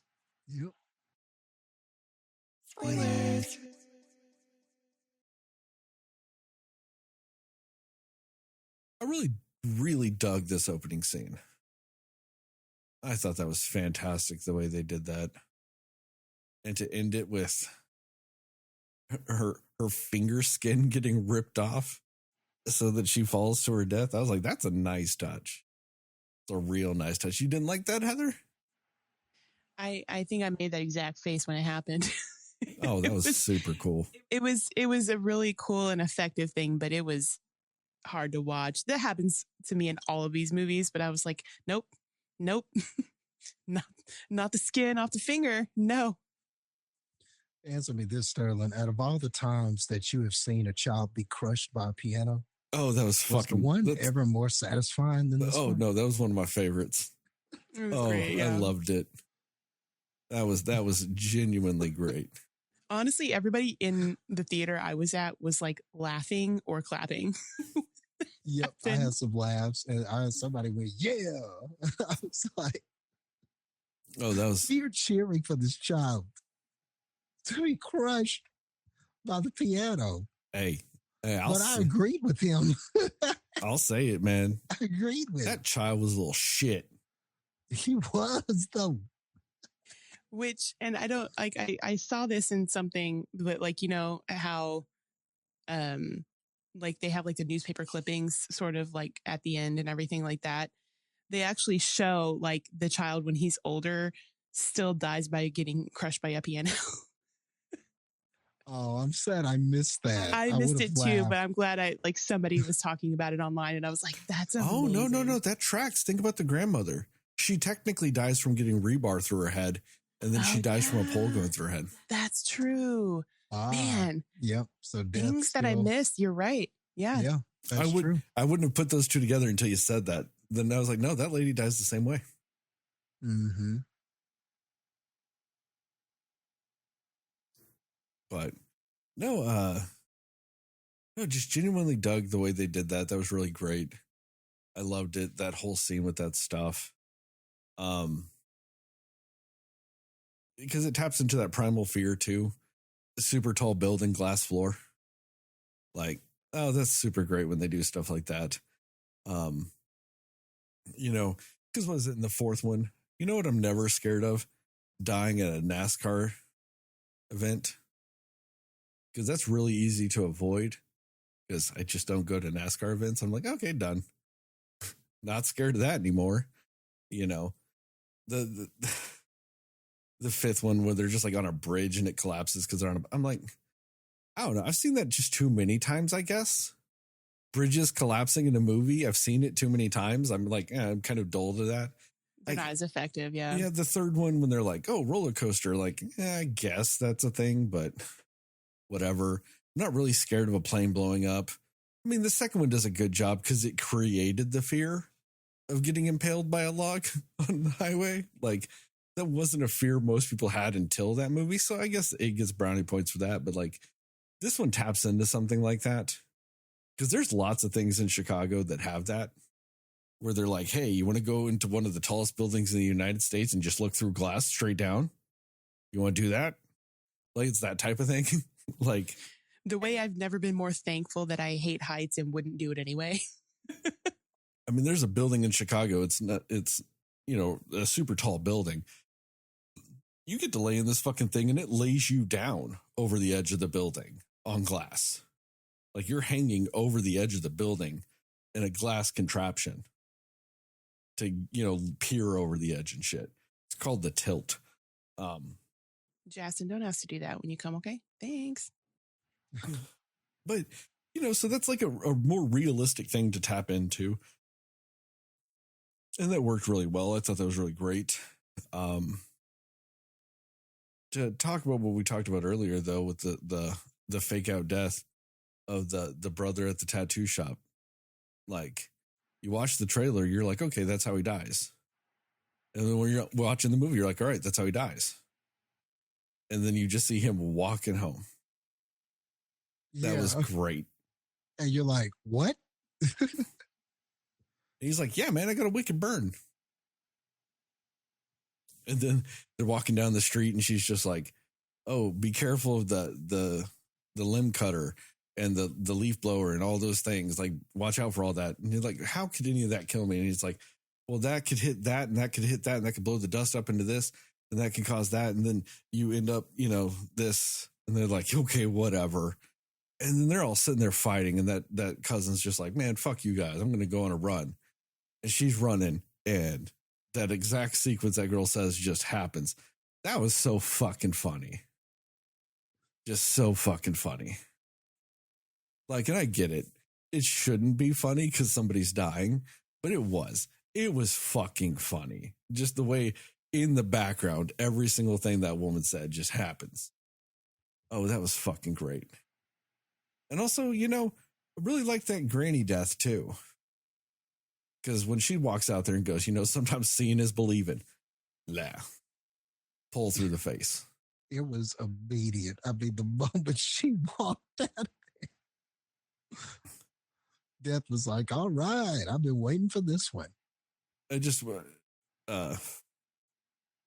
Spoilers. I really, really dug this opening scene. I thought that was fantastic, the way they did that. And to end it with her finger skin getting ripped off so that she falls to her death. I was like, that's a nice touch. It's a real nice touch. You didn't like that, Heather? I think I made that exact face when it happened. Oh, that was super cool. It was a really cool and effective thing, but it was hard to watch. That happens to me in all of these movies, but I was like, nope, not the skin off the finger. No. Answer me this, Sterling. Out of all the times that you have seen a child be crushed by a piano, oh, that was fucking the one ever more satisfying than this? Oh one? no, that was one of my favorites. Great, yeah. I loved it. That was genuinely great. Honestly, everybody in the theater I was at was like laughing or clapping. Yep, I had some laughs, and somebody went, "Yeah!" I was like, "Oh, that was." You're cheering for this child to be crushed by the piano. Hey, I agreed with him. I'll say it, man. I agreed with that child was a little shit. He was, though. Which, and I don't like, I saw this in something, but like, how, like they have like the newspaper clippings sort of like at the end and everything like that. They actually show like the child when he's older, still dies by getting crushed by a piano. Oh, I'm sad I missed that. I missed would've it too, laughed. but I'm glad somebody was talking about it online, and I was like, that's amazing. Oh, no. That tracks. Think about the grandmother. She technically dies from getting rebar through her head, and then she dies from a pole going through her head. That's true. Man. Yep. So things that I missed. You're right. Yeah. Yeah. That's true. I wouldn't have put those two together until you said that. Then I was like, no, that lady dies the same way. Mm-hmm. But no, just genuinely dug the way they did that. That was really great. I loved it. That whole scene with that stuff. Because it taps into that primal fear too. Super tall building, glass floor. Like, oh, that's super great when they do stuff like that. Because what was it in the fourth one? You know what I'm never scared of? Dying at a NASCAR event. Because that's really easy to avoid. Because I just don't go to NASCAR events. I'm like, okay, done. Not scared of that anymore. The fifth one where they're just like on a bridge and it collapses because they're on I'm like, I don't know. I've seen that just too many times, I guess. Bridges collapsing in a movie. I've seen it too many times. I'm like, I'm kind of dull to that. They're not as effective, yeah. Yeah, the third one when they're like, oh, roller coaster. Like, I guess that's a thing, but whatever. I'm not really scared of a plane blowing up. I mean, the second one does a good job because it created the fear of getting impaled by a log on the highway. Like, that wasn't a fear most people had until that movie. So I guess it gets brownie points for that. But like, this one taps into something like that. Because there's lots of things in Chicago that have that. Where they're like, hey, you want to go into one of the tallest buildings in the United States and just look through glass straight down? You want to do that? Like, it's that type of thing. Like, the way I've never been more thankful that I hate heights and wouldn't do it anyway. I mean, there's a building in Chicago. It's a super tall building. You get to lay in this fucking thing and it lays you down over the edge of the building on glass. Like, you're hanging over the edge of the building in a glass contraption to, peer over the edge and shit. It's called the tilt. Jastin, don't ask to do that when you come, okay? Thanks. But, so that's like a more realistic thing to tap into. And that worked really well. I thought that was really great. To talk about what we talked about earlier, though, with the fake out death of the brother at the tattoo shop. Like, you watch the trailer, you're like, okay, that's how he dies. And then when you're watching the movie, you're like, all right, that's how he dies. And then you just see him walking home. That was great. And you're like, what? He's like, yeah, man, I got a wicked burn. And then they're walking down the street and she's just like, oh, be careful of the limb cutter and the leaf blower and all those things. Like, watch out for all that. And he's like, how could any of that kill me? And he's like, well, that could hit that and that could hit that and that could blow the dust up into this and that can cause that. And then you end up, this. And they're like, okay, whatever. And then they're all sitting there fighting. And that cousin's just like, man, fuck you guys. I'm going to go on a run. And she's running. And that exact sequence that girl says just happens. That was so fucking funny. Just so fucking funny. Like, and I get it. It shouldn't be funny because somebody's dying, but it was. It was fucking funny. Just the way in the background, every single thing that woman said just happens. Oh, that was fucking great. And also, I really like that granny death too. Because when she walks out there and goes, sometimes seeing is believing. Pull through the face. It was immediate. I mean, the moment she walked out, Death was like, all right, I've been waiting for this one. I just, I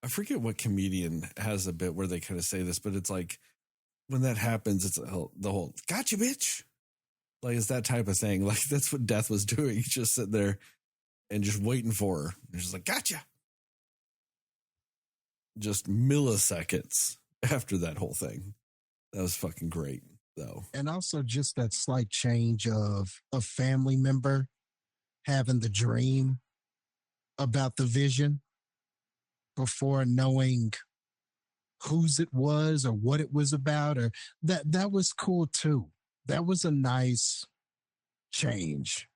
forget what comedian has a bit where they kind of say this, but it's like, when that happens, it's the whole, gotcha, bitch. Like, it's that type of thing. Like, that's what Death was doing. He's just sitting there and just waiting for her. And she's like, gotcha. Just milliseconds after that whole thing. That was fucking great, though. And also just that slight change of a family member having the dream about the vision. before knowing whose it was or what it was about, or that was cool too. That was a nice change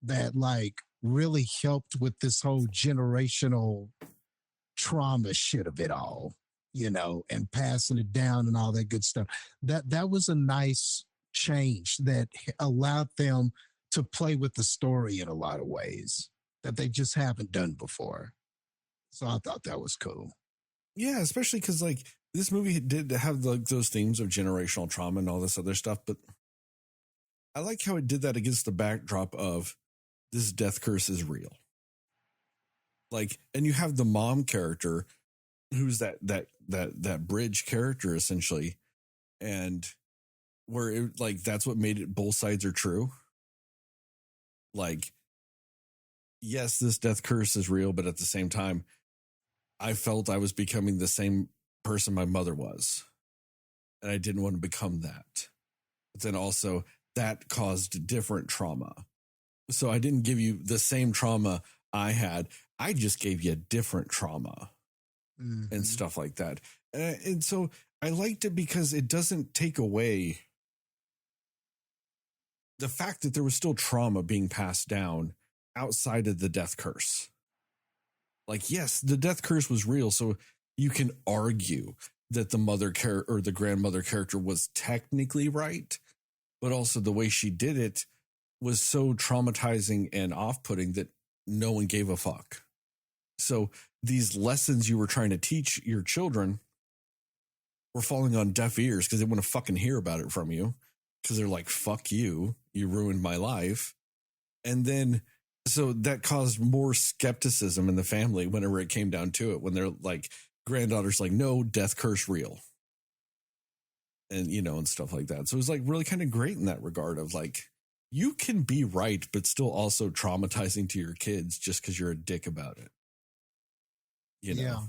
that like really helped with this whole generational trauma shit of it all, and passing it down and all that good stuff. That was a nice change that allowed them to play with the story in a lot of ways that they just haven't done before. So I thought that was cool. Yeah, especially because like this movie did have like those themes of generational trauma and all this other stuff, but I like how it did that against the backdrop of this death curse is real. Like, and you have the mom character who's that bridge character essentially, and where it, like that's what made it both sides are true. Like, yes, this death curse is real, but at the same time, I felt I was becoming the same person my mother was, and I didn't want to become that. But then also that caused different trauma. So I didn't give you the same trauma I had. I just gave you a different trauma and stuff like that. And so I liked it because it doesn't take away the fact that there was still trauma being passed down outside of the death curse. Like, yes, the death curse was real. So you can argue that the mother or the grandmother character was technically right, but also the way she did it was so traumatizing and off-putting that no one gave a fuck. So these lessons you were trying to teach your children were falling on deaf ears because they want to fucking hear about it from you, because they're like, fuck you, you ruined my life. And then so that caused more skepticism in the family whenever it came down to it, when they're like, granddaughter's like, no, death curse real. And, and stuff like that. So it was like really kind of great in that regard of like, you can be right, but still also traumatizing to your kids just because you're a dick about it. Yeah.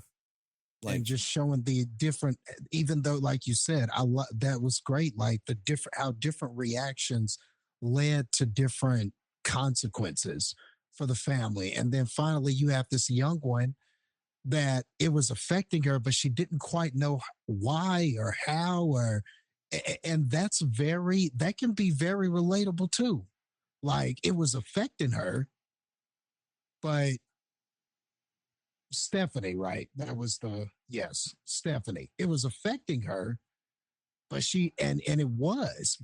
Like, and just showing the different, even though, like you said, that was great. Like how different reactions led to different consequences for the family. And then finally you have this young one that it was affecting her, but she didn't quite know why or how, and that can be very relatable too. Like, it was affecting her, but Stephanie, right? Yes, Stephanie. It was affecting her, but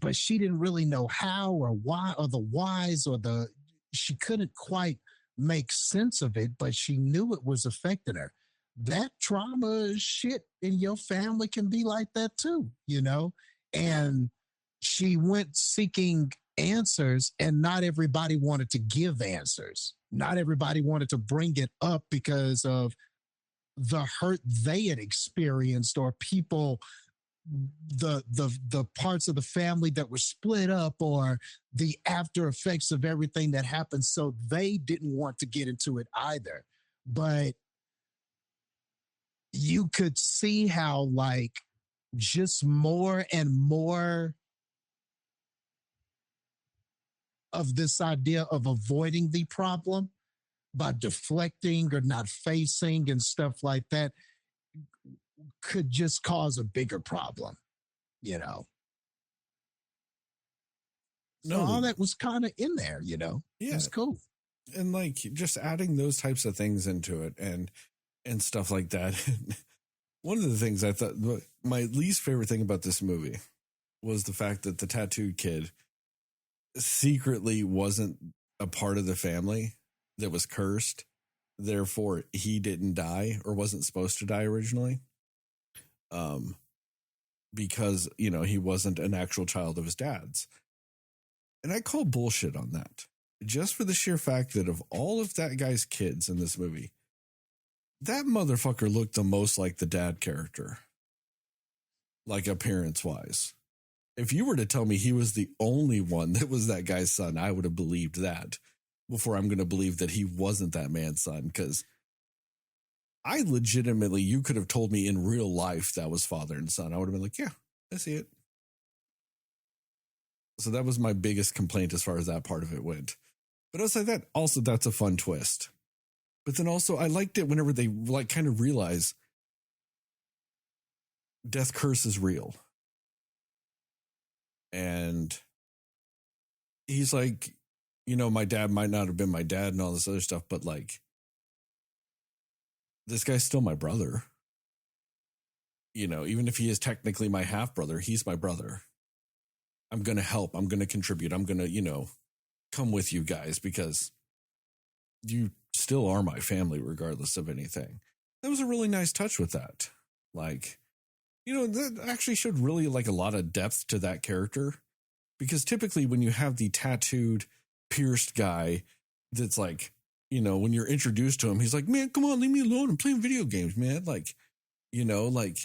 but she didn't really know how or why or the whys she couldn't quite make sense of it, but she knew it was affecting her. That trauma shit in your family can be like that too, And she went seeking answers, and not everybody wanted to give answers. Not everybody wanted to bring it up because of the hurt they had experienced, or people, the parts of the family that were split up, or the after effects of everything that happened. So they didn't want to get into it either. But you could see how, like, just more and more of this idea of avoiding the problem by deflecting or not facing and stuff like that could just cause a bigger problem, So all that was kind of in there, Yeah. It's cool. And like just adding those types of things into it and stuff like that. One of the things I thought my least favorite thing about this movie was the fact that the tattooed kid secretly wasn't a part of the family that was cursed. Therefore, he didn't die, or wasn't supposed to die originally. Because, he wasn't an actual child of his dad's. And I call bullshit on that. Just for the sheer fact that of all of that guy's kids in this movie, that motherfucker looked the most like the dad character. Like, appearance wise. If you were to tell me he was the only one that was that guy's son, I would have believed that before I'm going to believe that he wasn't that man's son. Because I legitimately, you could have told me in real life that was father and son. I would have been like, yeah, I see it. So that was my biggest complaint as far as that part of it went. But outside that, also, that's a fun twist. But then also I liked it whenever they like kind of realize death curse is real. And he's like, you know, my dad might not have been my dad and all this other stuff, but like, this guy's still my brother. You know, even if he is technically my half brother, he's my brother. I'm going to help. I'm going to contribute. I'm going to, you know, come with you guys because you still are my family regardless of anything. That was a really nice touch with that. Like, you know, that actually showed really like a lot of depth to that character, because typically when you have the tattooed, pierced guy that's like, you know, when you're introduced to him, he's like, man, come on, leave me alone. I'm playing video games, man. Like, you know, like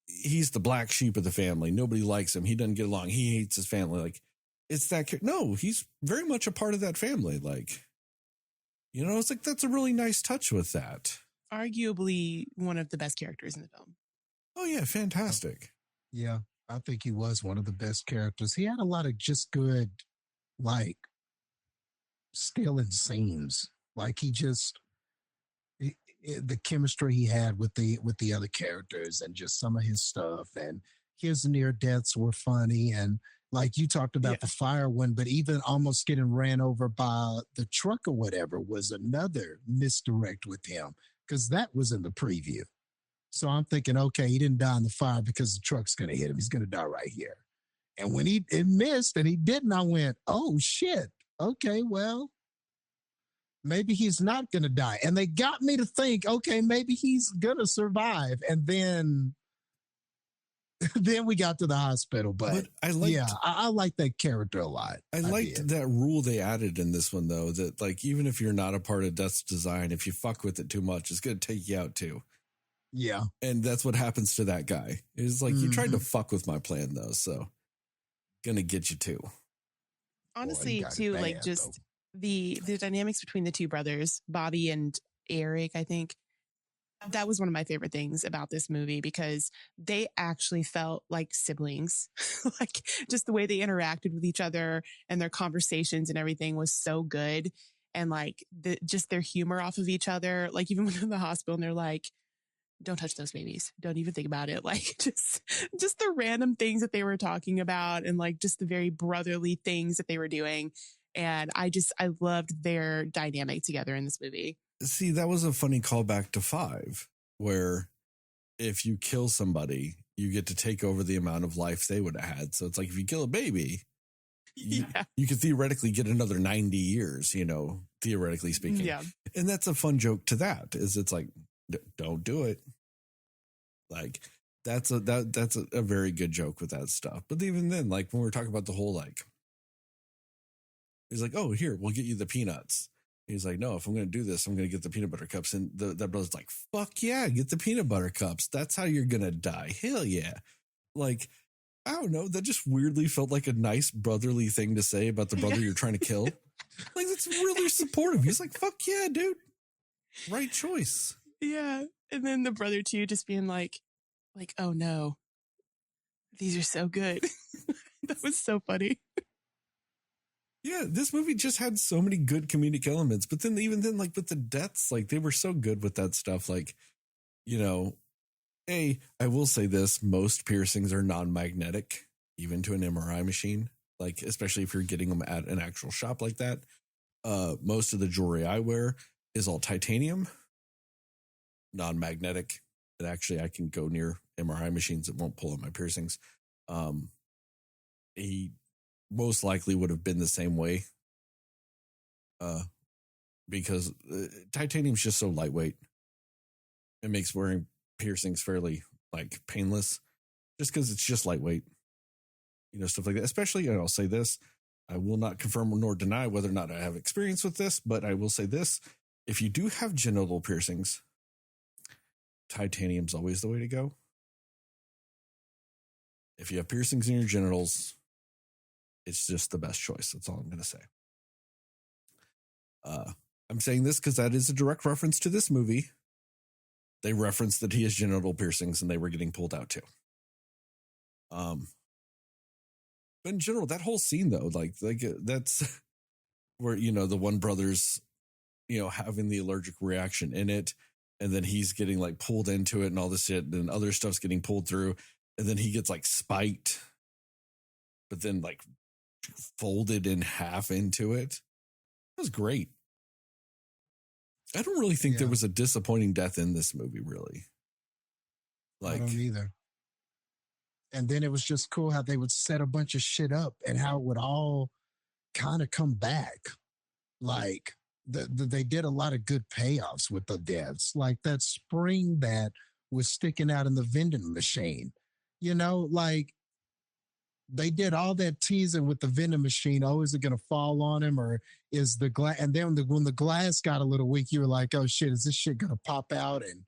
he's the black sheep of the family. Nobody likes him. He doesn't get along. He hates his family. Like, it's that. No, he's very much a part of that family. Like, you know, it's like, that's a really nice touch with that. Arguably one of the best characters in the film. Oh, yeah. Fantastic. Yeah. I think he was one of the best characters. He had a lot of just good, like, stealing scenes. Like, he just, the chemistry he had with the other characters and just some of his stuff, and his near deaths were funny. And like you talked about the fire one, but even almost getting ran over by the truck or whatever was another misdirect with him, because that was in the preview. So I'm thinking, okay, he didn't die in the fire because the truck's going to hit him. He's going to die right here. And when it missed and he didn't, I went, oh shit. Okay, well, maybe he's not going to die. And they got me to think, okay, maybe he's going to survive. And then we got to the hospital. But I like that character a lot. I liked that rule they added in this one, though, that like, even if you're not a part of Death's design, if you fuck with it too much, it's going to take you out too. Yeah. And that's what happens to that guy. It's like, you tried to fuck with my plan, though. So going to get you too. Honestly, too, like just the dynamics between the two brothers, Bobby and Eric, I think that was one of my favorite things about this movie, because they actually felt like siblings. Like just the way they interacted with each other and their conversations and everything was so good. And like just their humor off of each other, like even when they're in the hospital and they're like, don't touch those babies. Don't even think about it. Like just the random things that they were talking about, and like just the very brotherly things that they were doing. And I loved their dynamic together in this movie. See, that was a funny callback to 5, where if you kill somebody, you get to take over the amount of life they would have had. So it's like, if you kill a baby, you could theoretically get another 90 years, you know, theoretically speaking. Yeah. And that's a fun joke to that, is it's like, don't do it. Like that's a very good joke with that stuff. But even then, like when we were talking about the whole, like, he's like, oh, here, we'll get you the peanuts. He's like, no, if I'm going to do this, I'm going to get the peanut butter cups. And that brother's like, fuck yeah, get the peanut butter cups. That's how you're going to die. Hell yeah. Like, I don't know. That just weirdly felt like a nice brotherly thing to say about the brother you're trying to kill. Like, that's really supportive. He's like, fuck yeah, dude. Right choice. Yeah. And then the brother too, just being like, oh no, these are so good. That was so funny. Yeah, this movie just had so many good comedic elements. But then even then, like with the deaths, like they were so good with that stuff. Like, you know, I will say this, most piercings are non-magnetic, even to an MRI machine. Like, especially if you're getting them at an actual shop like that. Most of the jewelry I wear is all titanium, non-magnetic. And actually, I can go near MRI machines that won't pull out my piercings. He most likely would have been the same way, because titanium's just so lightweight. It makes wearing piercings fairly like painless, just because it's just lightweight. You know, stuff like that. Especially, and I'll say this, I will not confirm nor deny whether or not I have experience with this, but I will say this: if you do have genital piercings, titanium's always the way to go. If you have piercings in your genitals, it's just the best choice. That's all I'm going to say. I'm saying this because that is a direct reference to this movie. They referenced that he has genital piercings and they were getting pulled out too. But in general, that whole scene though, like that's where, you know, the one brother's having the allergic reaction in it. And then he's getting like pulled into it and all this shit. And other stuff's getting pulled through. And then he gets like spiked, but then like folded in half into it. It was great. I don't really think there was a disappointing death in this movie, really. I don't either. And then it was just cool how they would set a bunch of shit up and how it would all kind of come back. Like they did a lot of good payoffs with the deaths, like that spring that was sticking out in the vending machine. Like they did all that teasing with the vending machine. Oh, is it going to fall on him, or is the glass? And then when the glass got a little weak, you were like, oh shit, is this shit going to pop out and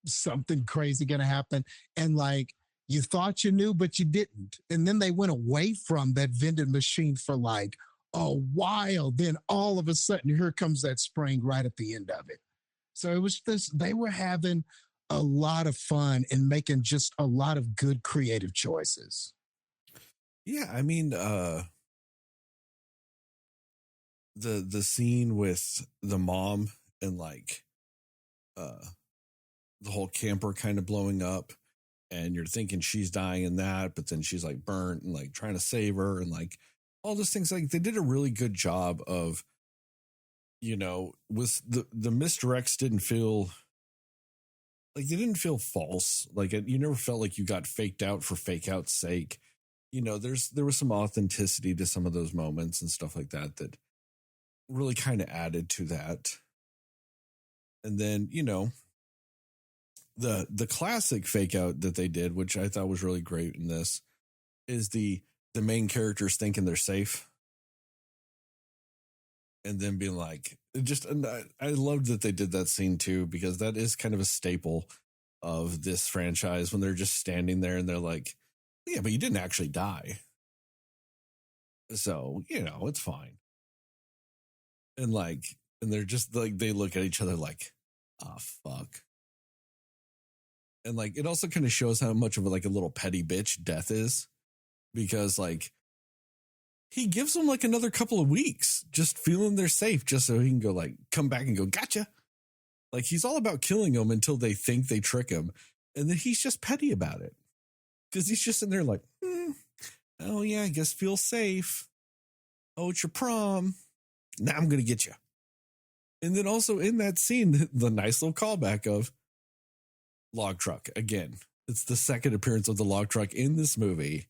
something crazy going to happen? And like, you thought you knew, but you didn't. And then they went away from that vending machine for like a while. Then all of a sudden, here comes that spring right at the end of it. So it was they were having a lot of fun and making just a lot of good creative choices. Yeah, I mean, the scene with the mom and like the whole camper kind of blowing up, and you're thinking she's dying in that, but then she's like burnt and like trying to save her and like all those things. Like they did a really good job of, with the misdirects didn't feel like they didn't feel false. Like you never felt like you got faked out for fake out's sake. There was some authenticity to some of those moments and stuff like that really kind of added to that. And then, the classic fake out that they did, which I thought was really great in this, is the main characters thinking they're safe. And then being like, I loved that they did that scene too, because that is kind of a staple of this franchise when they're just standing there and they're like, yeah, but you didn't actually die. So, it's fine. And they're just like, they look at each other like, ah, fuck. And like, it also kind of shows how much of a little petty bitch Death is, because like, he gives them like another couple of weeks just feeling they're safe, just so he can go like, come back and go, gotcha. Like he's all about killing them until they think they trick him. And then he's just petty about it. Because he's just in there like, oh yeah, I guess feel safe. Oh, it's your prom. Now I'm going to get you. And then also in that scene, the nice little callback of log truck. Again, it's the second appearance of the log truck in this movie.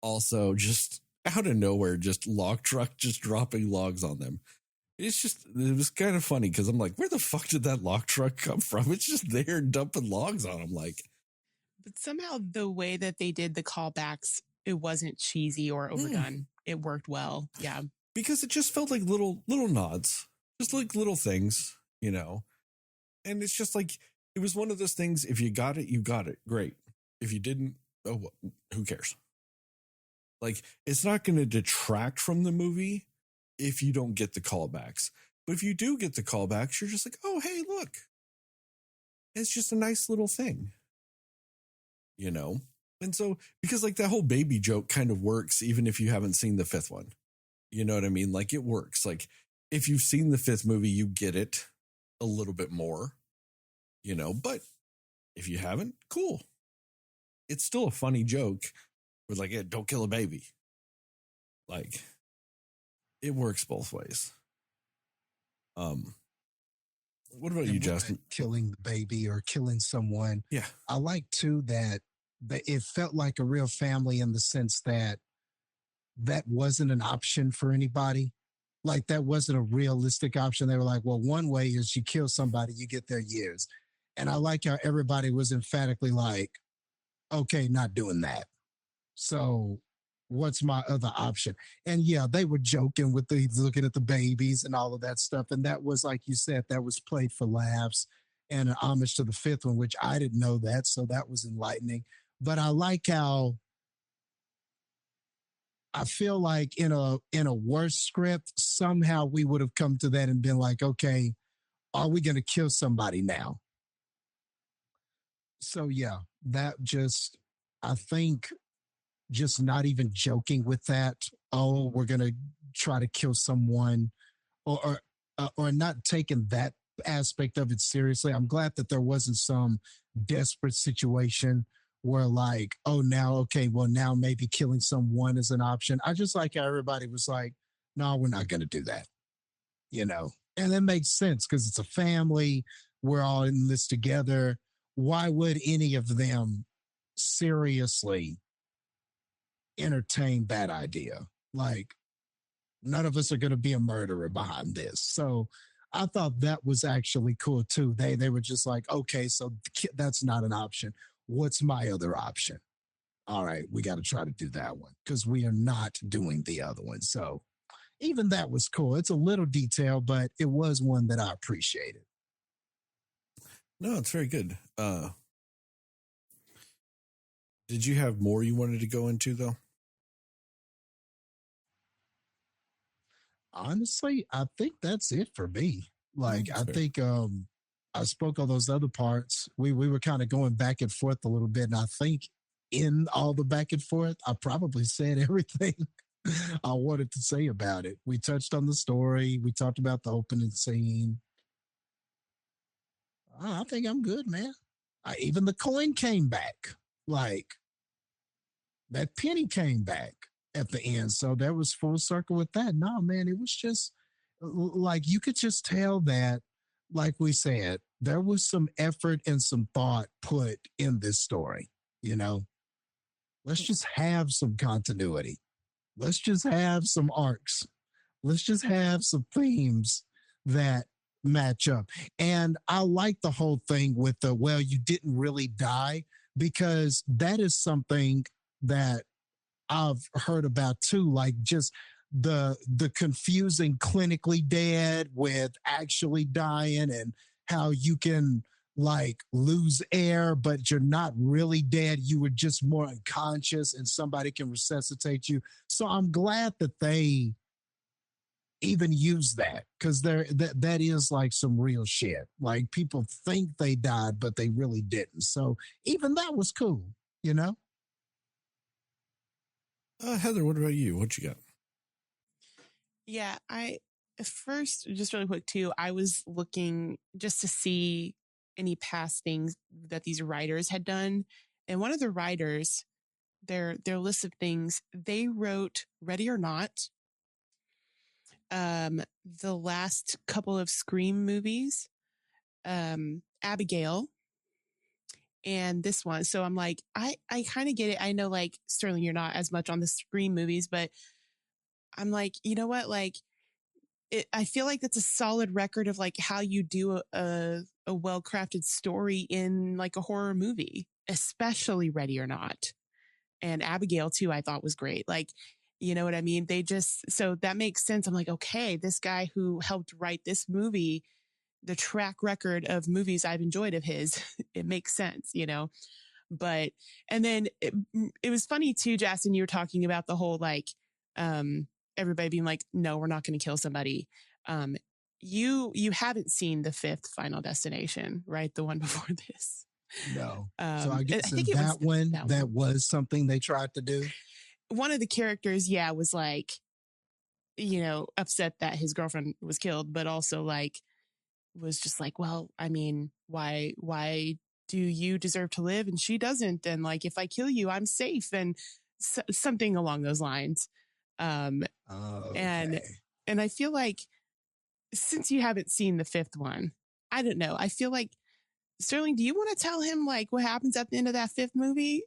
Also, just out of nowhere, just log truck just dropping logs on them. It was kind of funny because I'm like, where the fuck did that log truck come from? It's just there dumping logs on them. Like, but somehow the way that they did the callbacks, it wasn't cheesy or overdone. It worked well. Yeah. Because it just felt like little nods, just like little things, And it's just like, it was one of those things. If you got it, you got it. Great. If you didn't, oh, well, who cares? Like, it's not going to detract from the movie if you don't get the callbacks. But if you do get the callbacks, you're just like, oh, hey, look. It's just a nice little thing. And so, because like that whole baby joke kind of works, even if you haven't seen the fifth one, you know what I mean? Like it works. Like if you've seen the fifth movie, you get it a little bit more, but if you haven't, cool. It's still a funny joke with like, yeah, don't kill a baby. Like it works both ways. What about you, Jastin? Killing the baby or killing someone. Yeah. I like too that it felt like a real family in the sense that wasn't an option for anybody. Like that wasn't a realistic option. They were like, well, one way is you kill somebody, you get their years. And I like how everybody was emphatically like, okay, not doing that. So what's my other option? And yeah, they were joking with looking at the babies and all of that stuff. And that was, like you said, that was played for laughs and an homage to the fifth one, which I didn't know that. So that was enlightening. But I like how I feel like in a worse script, somehow we would have come to that and been like, okay, are we going to kill somebody now? So yeah, that just, I think just not even joking with that. Oh, we're going to try to kill someone or or not taking that aspect of it seriously. I'm glad that there wasn't some desperate situation where like, oh, now, okay, well, now maybe killing someone is an option. I just like how everybody was like, no, we're not going to do that, you know? And it makes sense because it's a family. We're all in this together. Why would any of them seriously entertain that idea? Like, none of us are going to be a murderer behind this. So I thought that was actually cool too. They were just like, okay, so that's not an option. What's my other option? All right, we got to try to do that one because we are not doing the other one. So even that was cool. It's a little detail, but it was one that I appreciated. No, it's very good. Did you have more you wanted to go into though? Honestly, I think that's it for me. Like, I think I spoke on those other parts. We were kind of going back and forth a little bit. And I think in all the back and forth, I probably said everything I wanted to say about it. We touched on the story. We talked about the opening scene. I think I'm good, man. Even the coin came back. Like, that penny came back at the end. So there was full circle with that. No, man, it was just like you could just tell that, like we said, there was some effort and some thought put in this story. You know, let's just have some continuity. Let's just have some arcs. Let's just have some themes that match up. And I like the whole thing with the, well, you didn't really die, because that is something that I've heard about too, like just the confusing clinically dead with actually dying, and how you can like lose air, but you're not really dead. You were just more unconscious and somebody can resuscitate you. So I'm glad that they even use that, because that is like some real shit. Like people think they died, but they really didn't. So even that was cool, you know? Heather, what about you? What you got? Yeah, I first, just really quick too, I was looking just to see any past things that these writers had done. And one of the writers, their list of things, they wrote Ready or Not, the last couple of Scream movies, Abigail, and this one. So I'm like, I kind of get it. I know, like, Sterling, you're not as much on the Scream movies, but I'm like, you know what? Like, I feel like that's a solid record of like how you do a well-crafted story in like a horror movie, especially Ready or Not. And Abigail too, I thought was great. Like, you know what I mean? So that makes sense. I'm like, okay, this guy who helped write this movie, the track record of movies I've enjoyed of his, it makes sense, you know? But, and then it was funny too, Jastin, you were talking about the whole, like, everybody being like, no, we're not going to kill somebody. You haven't seen the 5th Final Destination, right? The one before this. No. So I guess I think that was something they tried to do. One of the characters, was like, you know, upset that his girlfriend was killed, but also like was just like, well, I mean, why do you deserve to live and she doesn't? And like, if I kill you, I'm safe, and something along those lines. Okay. And I feel like, since you haven't seen the 5th one, I don't know. I feel like, Sterling, do you want to tell him like what happens at the end of that 5th movie?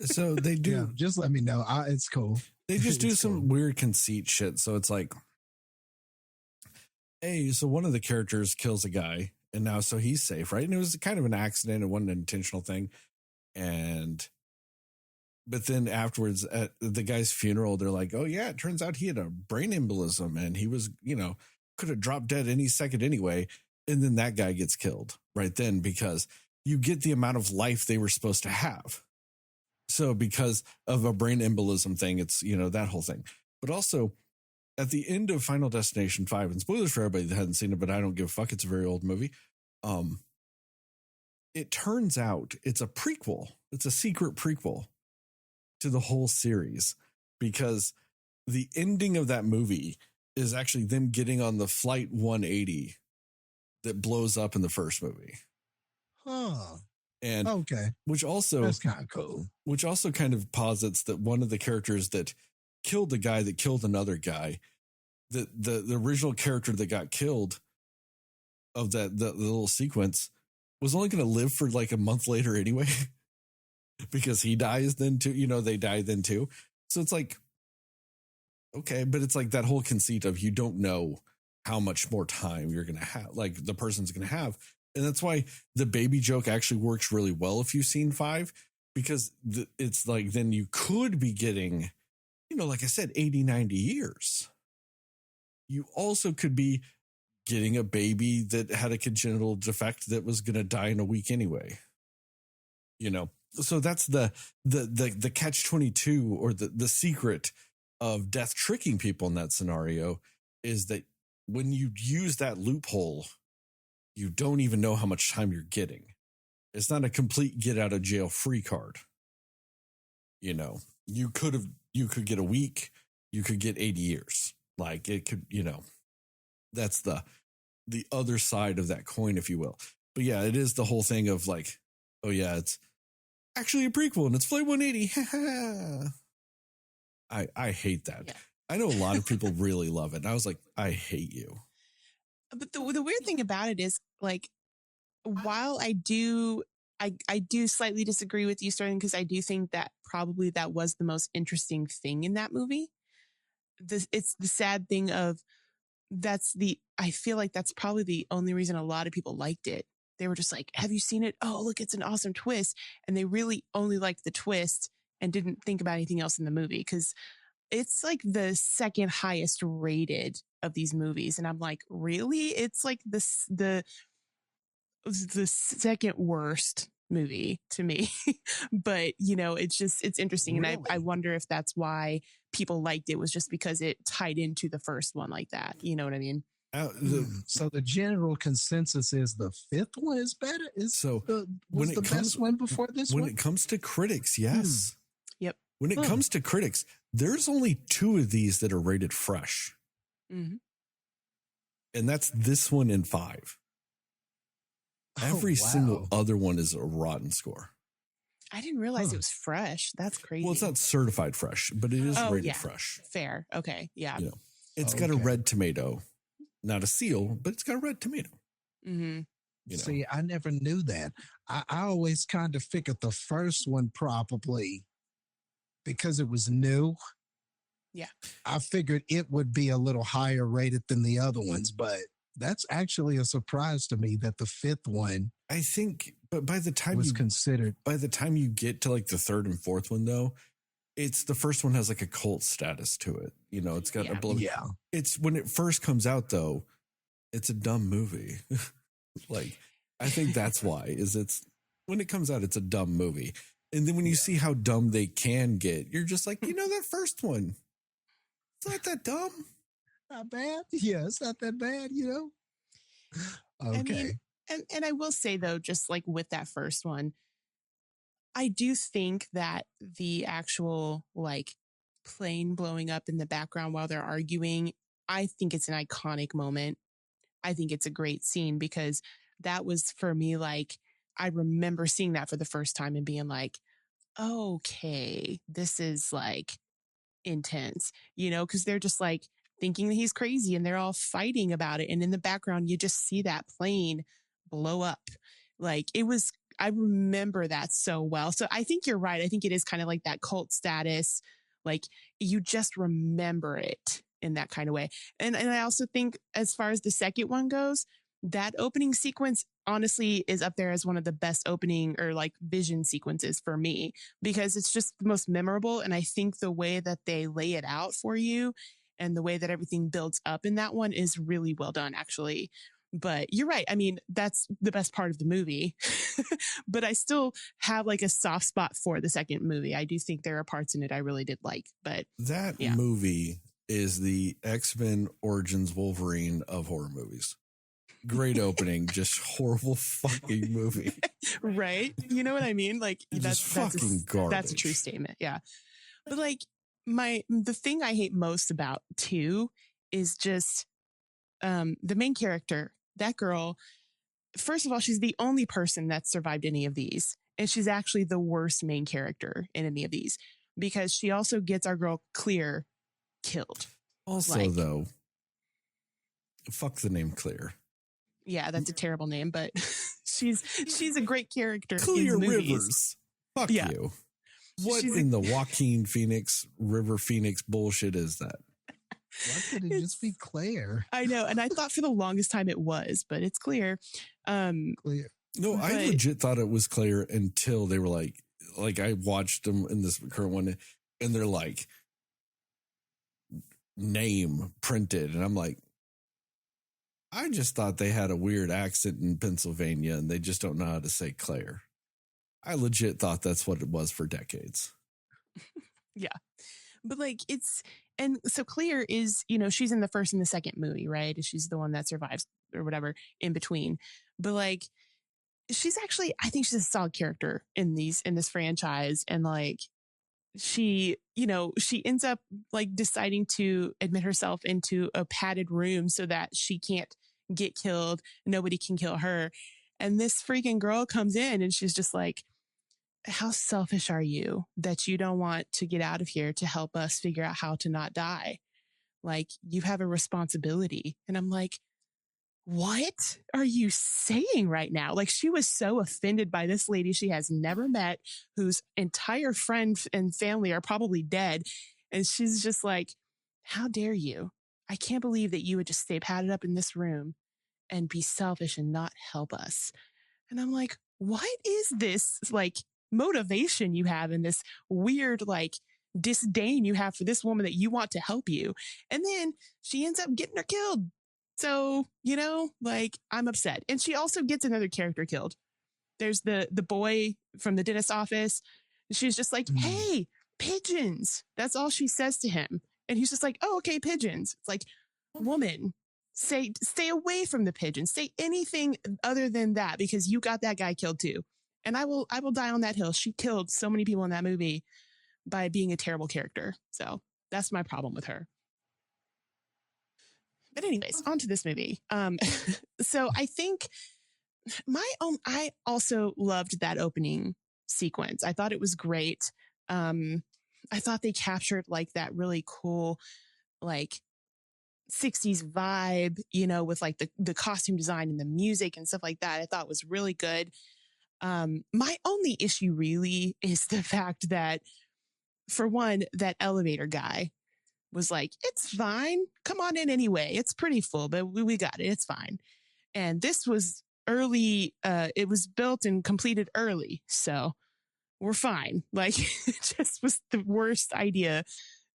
So they do. Yeah, just let me know. It's cool. They just do some weird conceit shit. So it's like, hey, so one of the characters kills a guy, and now so he's safe, right? And it was kind of an accident. It wasn't an intentional thing. But then afterwards at the guy's funeral, they're like, oh yeah, it turns out he had a brain embolism and he was, you know, could have dropped dead any second anyway. And then that guy gets killed right then, because you get the amount of life they were supposed to have. So because of a brain embolism thing, it's, you know, that whole thing. But also at the end of Final Destination 5, and spoilers for everybody that hasn't seen it, but I don't give a fuck. It's a very old movie. It turns out it's a prequel. It's a secret prequel to the whole series, because the ending of that movie is actually them getting on the Flight 180 that blows up in the first movie. Huh. And okay. Which also that's kind of cool. Which also kind of posits that one of the characters that killed the guy that killed another guy, the original character that got killed of the little sequence was only going to live for like a month later anyway, because he dies then too. You know, they die then too. So it's like, okay, but it's like that whole conceit of you don't know how much more time you're going to have, like the person's going to have. And that's why the baby joke actually works really well if you've seen 5, because it's like, then you could be getting, you know, like I said, 80, 90 years. You also could be getting a baby that had a congenital defect that was going to die in a week anyway. You know, so that's the catch-22 or the secret of death tricking people in that scenario is that when you use that loophole, you don't even know how much time you're getting. It's not a complete get out of jail free card. You know, you could get a week, you could get 80 years. Like it could, you know, that's the other side of that coin, if you will. But yeah, it is the whole thing of like, oh yeah, it's actually a prequel and it's Flight 180. I hate that. Yeah. I know a lot of people really love it. And I was like, I hate you. But the weird thing about it is, like, while I do slightly disagree with you, Sterling, because I do think that probably that was the most interesting thing in that movie. It's the sad thing of I feel like that's probably the only reason a lot of people liked it. They were just like, have you seen it? Oh, look, it's an awesome twist. And they really only liked the twist and didn't think about anything else in the movie, because it's like the second highest rated of these movies. And I'm like, really? It's like the second worst movie to me. But, you know, it's interesting. Really? And I wonder if that's why people liked it, was just because it tied into the first one like that. You know what I mean? So the general consensus is the 5th one is better. Was the best one before this one? When it comes to critics, yes. Yep. When it comes to critics, there's only 2 of these that are rated fresh. Mm-hmm. And that's this one and 5. Every single other one is a rotten score. I didn't realize it was fresh. That's crazy. Well, it's not certified fresh, but it is rated fresh. Fair. Okay. Yeah. You know, it's got a red tomato, not a seal, but it's got a red tomato. Mm-hmm. You know. See, I never knew that. I always kind of figured the first one probably, because it was new. Yeah. I figured it would be a little higher rated than the other ones, but that's actually a surprise to me that the 5th one, I think, but by the time you get to like the 3rd and 4th one, though, it's the first one has like a cult status to it. You know, it's got a blow. Yeah. It's when it first comes out, though, it's a dumb movie. Like, I think that's why it's when it comes out, it's a dumb movie. And then when you see how dumb they can get, you're just like, you know, that first one, it's not that dumb. Not bad. Yeah, it's not that bad, you know? Okay. I mean, and I will say, though, just like with that first one, I do think that the actual like plane blowing up in the background while they're arguing, I think it's an iconic moment. I think it's a great scene, because that was, for me, like, I remember seeing that for the first time and being like, okay, this is like intense, you know, because they're just like thinking that he's crazy and they're all fighting about it. And in the background, you just see that plane blow up. Like, it was, I remember that so well. So I think you're right. I think it is kind of like that cult status. Like, you just remember it in that kind of way. And I also think, as far as the second one goes, that opening sequence honestly is up there as one of the best opening or like vision sequences for me, because it's just the most memorable. And I think the way that they lay it out for you and the way that everything builds up in that one is really well done, actually. But you're right. I mean, that's the best part of the movie. But I still have like a soft spot for the second movie. I do think there are parts in it I really did like. But that movie is the X-Men Origins Wolverine of horror movies. Great opening, just horrible fucking movie. Right? You know what I mean? Like, that's fucking garbage. That's a true statement. Yeah. But like, the thing I hate most about 2 is just the main character, that girl. First of all, she's the only person that survived any of these. And she's actually the worst main character in any of these because she also gets our girl Clear killed. Also, though, fuck the name Clear. Yeah, that's a terrible name, but she's a great character. Clear in movies. Rivers. Fuck you. What She's in the Joaquin Phoenix, River Phoenix bullshit is that? Why could it just be Claire? I know, and I thought for the longest time it was, but it's Clear. Clear. No, I legit thought it was Claire until they were like I watched them in this current one, and they're like name printed, and I'm like, I just thought they had a weird accent in Pennsylvania, and they just don't know how to say Claire. I legit thought that's what it was for decades. Yeah, but like and so Clear is, you know, she's in the first and the second movie, right? She's the one that survives or whatever in between, but like. She's actually, I think she's a solid character in this franchise. And like, she ends up like deciding to admit herself into a padded room so that she can't get killed. Nobody can kill her. And this freaking girl comes in and she's just like, how selfish are you that you don't want to get out of here to help us figure out how to not die? Like, you have a responsibility. And I'm like, what are you saying right now? Like, she was so offended by this lady she has never met, whose entire friend and family are probably dead. And she's just like, how dare you? I can't believe that you would just stay padded up in this room and be selfish and not help us. And I'm like, what is this like motivation you have in this weird, like, disdain you have for this woman that you want to help you? And then she ends up getting her killed. So, you know, like, I'm upset. And she also gets another character killed. There's the boy from the dentist's office. She's just like, hey, pigeons. That's all she says to him. And he's just like, oh, okay, pigeons. It's like, woman, stay away from the pigeons. Say anything other than that, because you got that guy killed too. And I will die on that hill. She killed so many people in that movie by being a terrible character. So that's my problem with her. But anyways, on to this movie. So I think I also loved that opening sequence. I thought it was great. I thought they captured like that really cool, like 60s vibe, you know, with like the costume design and the music and stuff like that. I thought was really good. My only issue really is the fact that, for one, that elevator guy was like, it's fine. Come on in anyway. It's pretty full, but we got it. It's fine. And this was early. It was built and completed early. So we're fine. Like, it just was the worst idea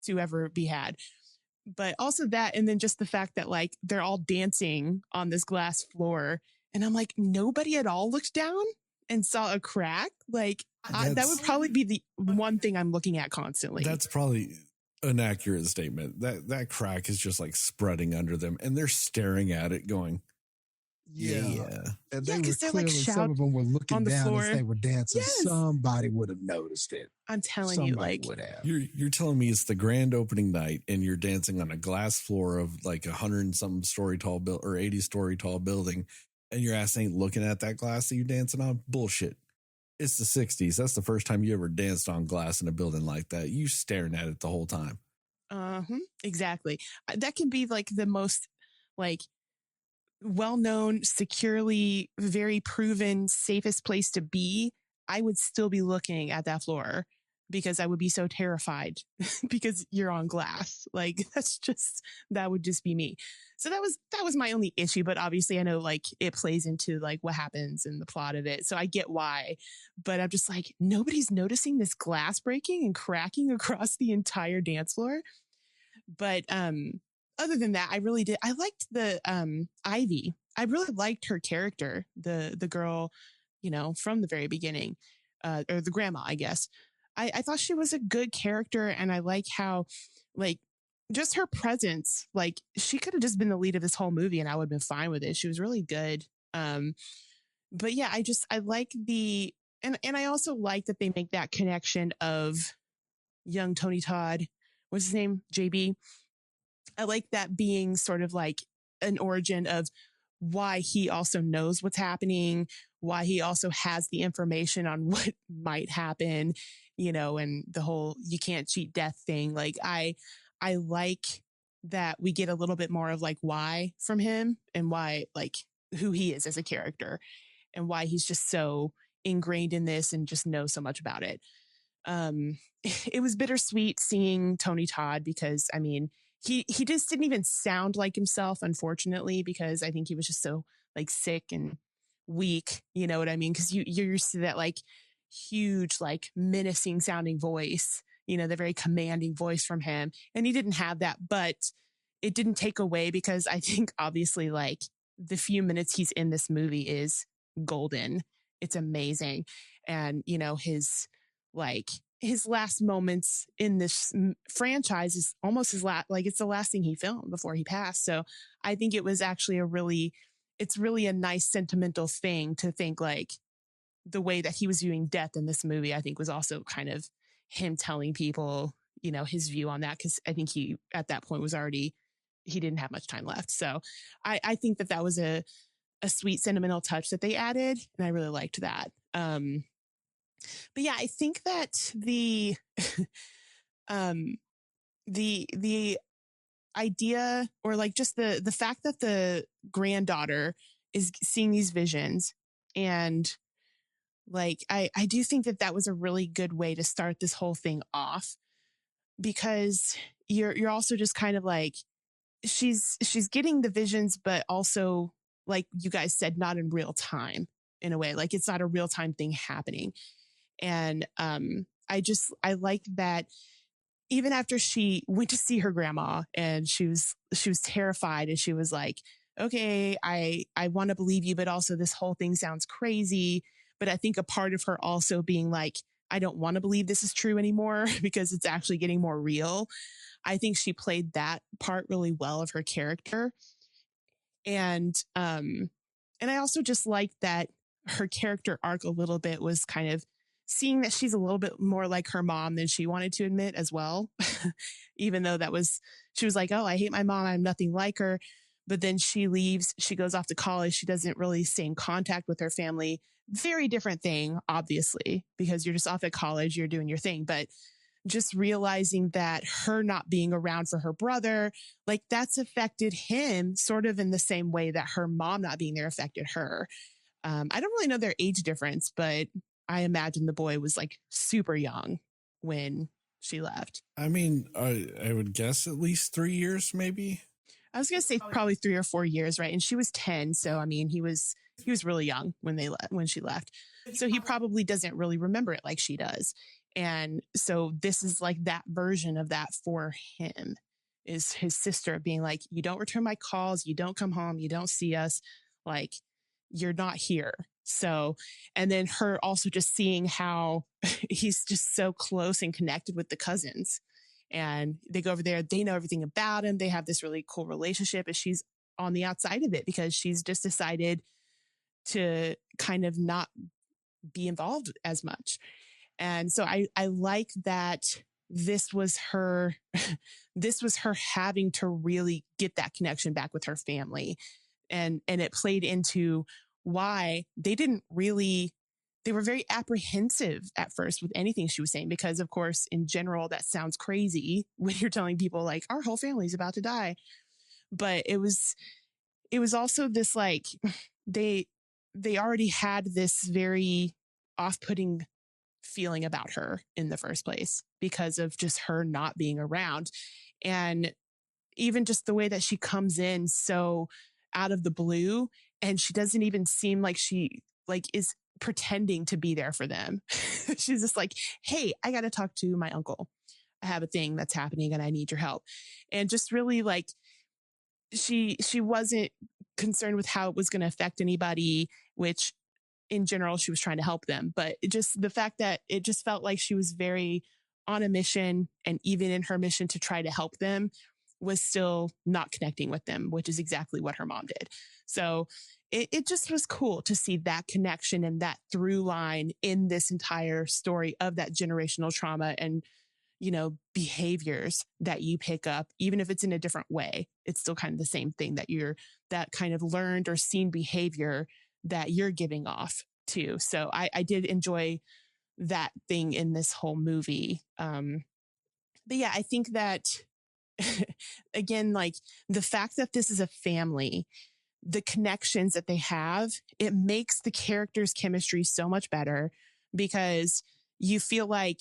to ever be had. But also that, and then just the fact that like they're all dancing on this glass floor. And I'm like, nobody at all looked down and saw a crack. Like, that would probably be the one thing I'm looking at constantly. That's probably an accurate statement. That crack is just like spreading under them, and they're staring at it going, yeah. And they were they're clearly, like some of them were looking the down floor as they were dancing. Yes. Somebody would have noticed it. I'm telling Somebody you, like, would have. You're telling me it's the grand opening night and you're dancing on a glass floor of like 100 and some story tall or 80 story tall building, and your ass ain't looking at that glass that you're dancing on? Bullshit. It's the 60s. That's the first time you ever danced on glass in a building like that. You staring at it the whole time. Exactly. That can be like the most like well-known, securely, very proven, safest place to be. I would still be looking at that floor because I would be so terrified because you're on glass. Like, that would just be me. So that was my only issue. But obviously I know like it plays into like what happens in the plot of it. So I get why, but I'm just like, nobody's noticing this glass breaking and cracking across the entire dance floor. But, other than that, I really did. I liked the, Ivy. I really liked her character, the girl, you know, from the very beginning, or the grandma, I guess. I thought she was a good character, and I like how, like, just her presence, like, she could have just been the lead of this whole movie and I would have been fine with it. She was really good. But yeah, I like and I also like that they make that connection of young Tony Todd. What's his name? JB. I like that being sort of like an origin of why he also knows what's happening, why he also has the information on what might happen, you know, and the whole you can't cheat death thing. Like I like that we get a little bit more of like why from him and why, like, who he is as a character and why he's just so ingrained in this and just knows so much about it. It was bittersweet seeing Tony Todd because, I mean, he just didn't even sound like himself, unfortunately, because I think he was just so like sick and weak. You know what I mean? Because you're used to that like huge, like menacing sounding voice, you know, the very commanding voice from him. And he didn't have that, but it didn't take away because I think obviously like the few minutes he's in this movie is golden. It's amazing. And, you know, his last moments in this franchise is almost his last, like it's the last thing he filmed before he passed. So I think it was actually it's really a nice sentimental thing to think like the way that he was viewing death in this movie, I think was also kind of him telling people, you know, his view on that. Cause I think he, at that point he didn't have much time left. So I think that was a sweet sentimental touch that they added. And I really liked that. But yeah, I think that the idea or like just the fact that the granddaughter is seeing these visions and like, I do think that was a really good way to start this whole thing off because you're also just kind of like, she's getting the visions, but also like you guys said, not in real time in a way, like it's not a real time thing happening. And I like that even after she went to see her grandma and she was terrified and she was like, okay, I want to believe you, but also this whole thing sounds crazy. But I think a part of her also being like, I don't want to believe this is true anymore because it's actually getting more real. I think she played that part really well of her character. And I also just like that her character arc a little bit was kind of seeing that she's a little bit more like her mom than she wanted to admit as well. Even though she was like, oh, I hate my mom. I'm nothing like her. But then she leaves, she goes off to college. She doesn't really stay in contact with her family. Very different thing, obviously, because you're just off at college, you're doing your thing. But just realizing that her not being around for her brother, like that's affected him sort of in the same way that her mom not being there affected her. I don't really know their age difference, but I imagine the boy was like super young when she left. I mean, I would guess at least 3 years, maybe. I was going to say probably 3 or 4 years, right? And she was 10. So, I mean, he was really young when she left. So he probably doesn't really remember it like she does. And so this is like that version of that for him is his sister being like, you don't return my calls. You don't come home. You don't see us. Like, you're not here. So, and then her also just seeing how he's just so close and connected with the cousins. And they go over there, they know everything about him. They have this really cool relationship and she's on the outside of it because she's just decided to kind of not be involved as much. And so I like that this was her having to really get that connection back with her family. And it played into why they were very apprehensive at first with anything she was saying, because of course, in general, that sounds crazy when you're telling people like our whole family's about to die. But it was also this, like, they already had this very off-putting feeling about her in the first place because of just her not being around. And even just the way that she comes in so out of the blue and she doesn't even seem like she is pretending to be there for them. She's just like, hey, I got to talk to my uncle. I have a thing that's happening and I need your help. And just really like, she wasn't concerned with how it was going to affect anybody, which in general, she was trying to help them. But just the fact that it just felt like she was very on a mission, and even in her mission to try to help them was still not connecting with them, which is exactly what her mom did. So it just was cool to see that connection and that through line in this entire story of that generational trauma and, behaviors that you pick up, even if it's in a different way. It's still kind of the same thing, that kind of learned or seen behavior that you're giving off too. So I did enjoy that thing in this whole movie. But yeah, I think that again, like the fact that this is a family, the connections that they have, it makes the characters' chemistry so much better, because you feel like,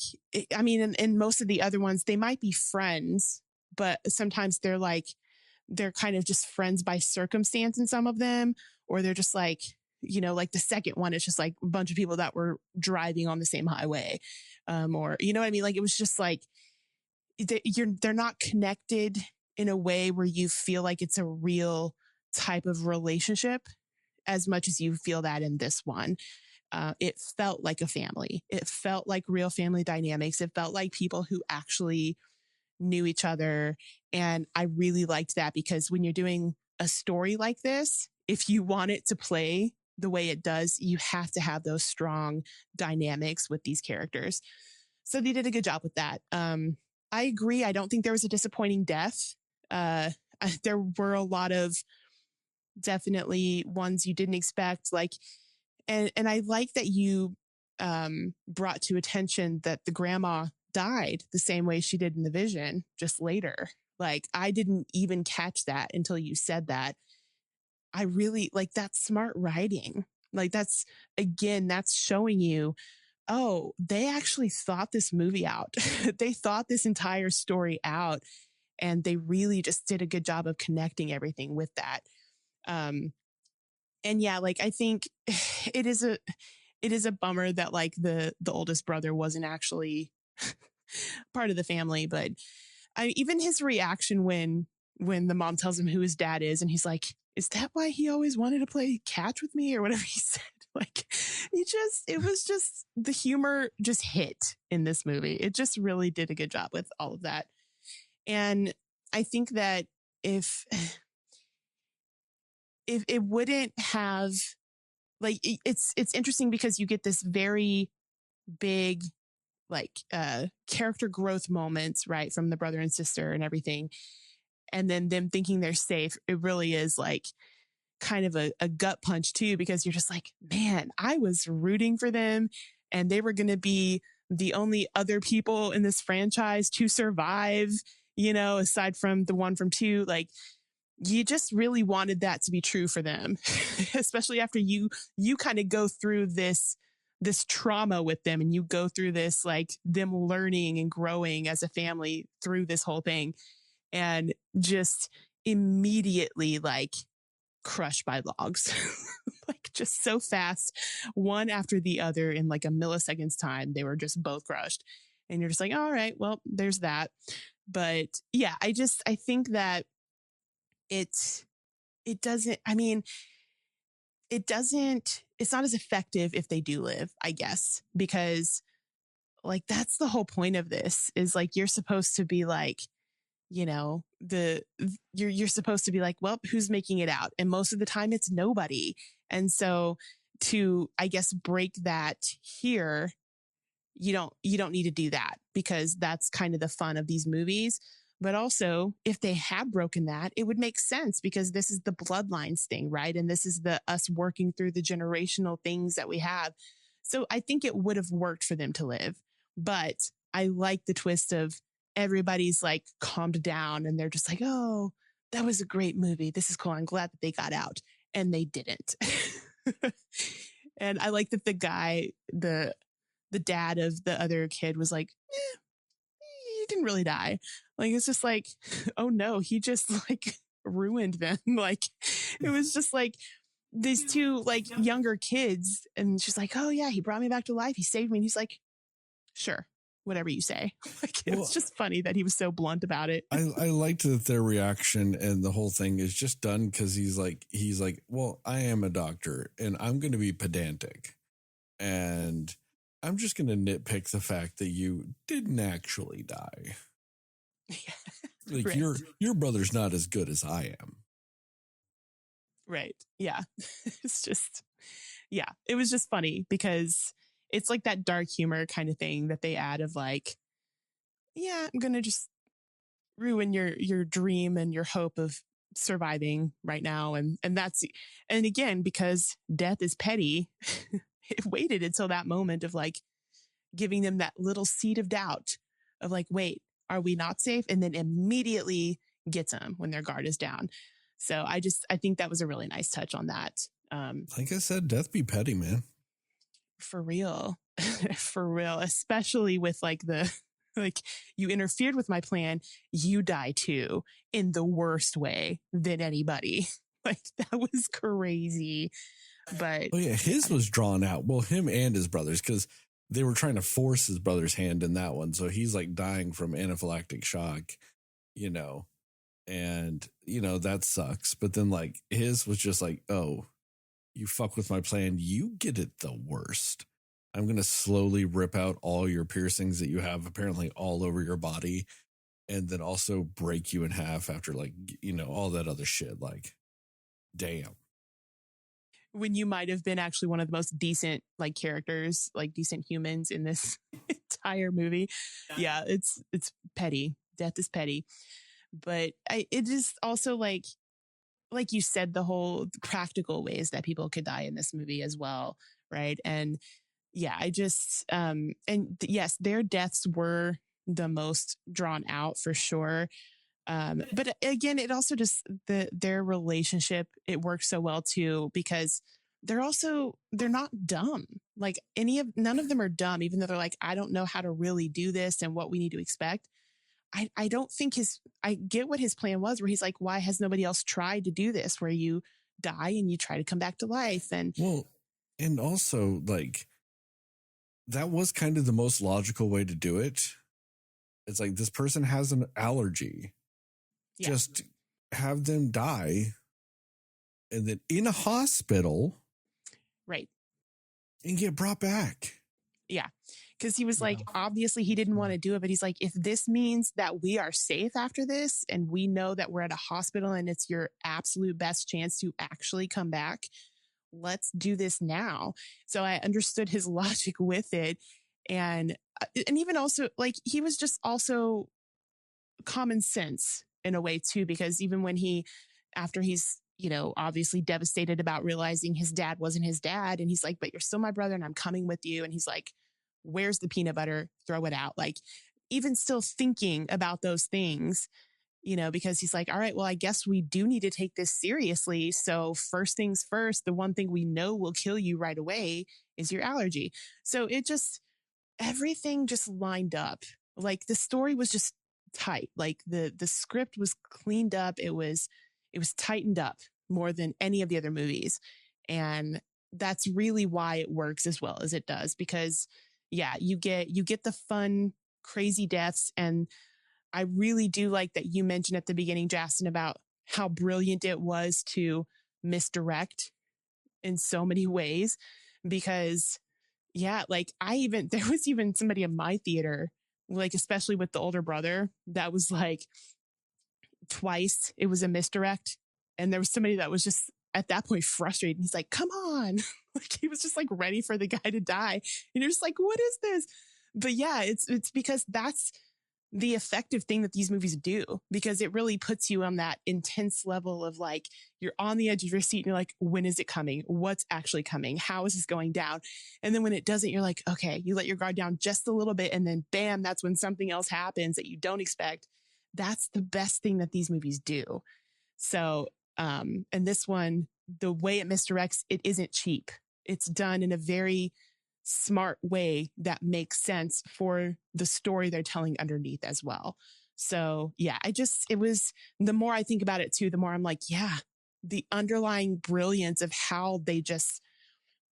I mean, in most of the other ones, they might be friends, but sometimes they're kind of just friends by circumstance in some of them, or they're just like, like the second one, it's just like a bunch of people that were driving on the same highway. Or, you know what I mean? Like, it was just like, they're not connected in a way where you feel like it's a real type of relationship as much as you feel that in this one. It felt like a family. It felt like real family dynamics. It felt like people who actually knew each other. And I really liked that, because when you're doing a story like this, if you want it to play the way it does, you have to have those strong dynamics with these characters. So they did a good job with that. I agree. I don't think there was a disappointing death. There were a lot of definitely ones you didn't expect, like, and I like that you brought to attention that the grandma died the same way she did in the vision, just later. Like, I didn't even catch that until you said that. I really like, that's smart writing. Like, that's showing you, oh, they actually thought this movie out. They thought this entire story out, and they really just did a good job of connecting everything with that. And yeah, like, I think it is a bummer that like the oldest brother wasn't actually part of the family. But even his reaction when the mom tells him who his dad is, and he's like, is that why he always wanted to play catch with me, or whatever he said? Like, it was just, the humor just hit in this movie. It just really did a good job with all of that. And I think that if it wouldn't have, like, it's interesting because you get this very big, like, character growth moments, right, from the brother and sister and everything. And then them thinking they're safe. It really is like kind of a gut punch too, because you're just like, man, I was rooting for them, and they were going to be the only other people in this franchise to survive, aside from the one from 2. Like, you just really wanted that to be true for them, especially after you kind of go through this trauma with them, and you go through this, like, them learning and growing as a family through this whole thing, and just immediately like crushed by logs, like, just so fast, one after the other, in like a millisecond's time, they were just both crushed. And you're just like, all right, well, there's that. But yeah, I think that it's not as effective if they do live, I guess, because like, that's the whole point of this, is like, you're supposed to be like, you're supposed to be like, well, who's making it out? And most of the time it's nobody. And so to, I guess, break that here, you don't need to do that, because that's kind of the fun of these movies. But also, if they had broken that, it would make sense, because this is the Bloodlines thing, right? And this is us working through the generational things that we have. So I think it would have worked for them to live. But I like the twist of everybody's like calmed down, and they're just like, oh, that was a great movie. This is cool. I'm glad that they got out. And they didn't. And I like that the guy, the dad of the other kid, was like, he didn't really die. Like, it's just like, oh no, he just like ruined them. Like, it was just like these two like younger kids. And she's like, oh yeah, he brought me back to life. He saved me. And he's like, sure, whatever you say. Like, it's just funny that he was so blunt about it. I liked that their reaction, and the whole thing is just done because he's like, well, I am a doctor, and I'm going to be pedantic, and I'm just going to nitpick the fact that you didn't actually die. Yeah. Like, right. your brother's not as good as I am. Right. Yeah. It's just, yeah, it was just funny because it's like that dark humor kind of thing that they add of like, yeah, I'm going to just ruin your dream and your hope of surviving right now. And again, because death is petty, it waited until that moment of like giving them that little seed of doubt of like, wait, are we not safe? And then immediately gets them when their guard is down. So I think that was a really nice touch on that. Like I said, death be petty, man. For real. For real. Especially with like like you interfered with my plan. You die too in the worst way than anybody. Like that was crazy. But oh yeah, his was drawn out. Well, him and his brothers, because they were trying to force his brother's hand in that one. So he's like dying from anaphylactic shock, and that sucks. But then like his was just like, oh, you fuck with my plan, you get it the worst. I'm going to slowly rip out all your piercings that you have apparently all over your body, and then also break you in half after like, all that other shit. Like, damn. When you might have been actually one of the most decent like characters, like decent humans in this entire movie. Yeah, it's petty. Death is petty. But it is also like you said, the whole practical ways that people could die in this movie as well. Right. And yeah, I just, yes, their deaths were the most drawn out for sure. But again, it also just their relationship, it works so well too, because they're not dumb. Like none of them are dumb, even though they're like, I don't know how to really do this and what we need to expect. I don't think I get what his plan was, where he's like, why has nobody else tried to do this, where you die and you try to come back to life? And also like, that was kind of the most logical way to do it. It's like, this person has an allergy. Yeah. Just have them die and then in a hospital. Right. And get brought back. Yeah. Because he was like, obviously he didn't want to do it, but he's like, if this means that we are safe after this and we know that we're at a hospital and it's your absolute best chance to actually come back, let's do this now. So I understood his logic with it. And even also like, he was just also common sense in a way too, because even when after he's, obviously devastated about realizing his dad wasn't his dad. And he's like, but you're still my brother and I'm coming with you. And he's like, where's the peanut butter? Throw it out. Like even still thinking about those things, because he's like, all right, well, I guess we do need to take this seriously. So first things first, the one thing we know will kill you right away is your allergy. So everything just lined up. Like the story was just tight. Like the script was cleaned up. It was tightened up more than any of the other movies. And that's really why it works as well as it does, because yeah, you get the fun, crazy deaths. And I really do like that you mentioned at the beginning, Jastin, about how brilliant it was to misdirect in so many ways, because yeah, like there was even somebody in my theater, like, especially with the older brother, that was like twice it was a misdirect. And there was somebody that was just at that point frustrated. He's like, come on. Like he was just like ready for the guy to die. And you're just like, what is this? But yeah, it's because that's the effective thing that these movies do, because it really puts you on that intense level of like, you're on the edge of your seat and you're like, when is it coming? What's actually coming? How is this going down? And then when it doesn't, you're like, okay, you let your guard down just a little bit. And then bam, that's when something else happens that you don't expect. That's the best thing that these movies do. So, and this one, the way it misdirects, it isn't cheap. It's done in a very smart way that makes sense for the story they're telling underneath as well. So yeah, it was, the more I think about it too, the more I'm like, yeah, the underlying brilliance of how they just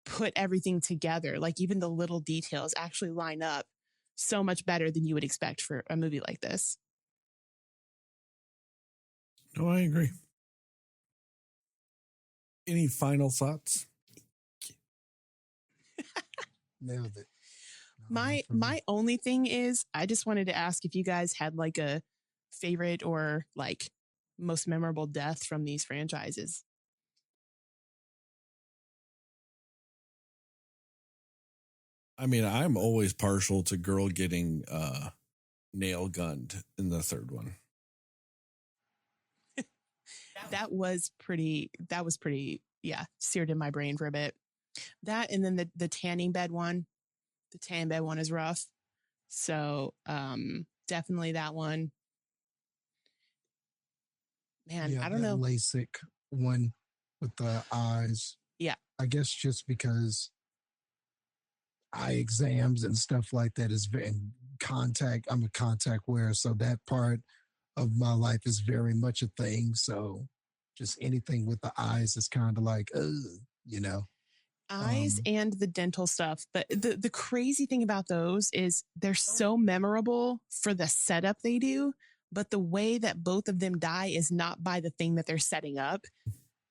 put everything together, like even the little details actually line up so much better than you would expect for a movie like this. No, I agree. Any final thoughts? Nailed it. My only thing is, I just wanted to ask if you guys had like a favorite or like most memorable death from these franchises. I mean, I'm always partial to girl getting nail gunned in the third one. That was pretty, yeah, seared in my brain for a bit. That, and then the tanning bed one. The tan bed one is rough. So definitely that one. Man, Yeah, I don't know. LASIK one with the eyes. Yeah. I guess just because eye exams and stuff like that is very contact. I'm a contact wearer, so that part of my life is very much a thing. So just anything with the eyes is kind of like, you know. Eyes and the dental stuff. But the crazy thing about those is they're so memorable for the setup they do, but the way that both of them die is not by the thing that they're setting up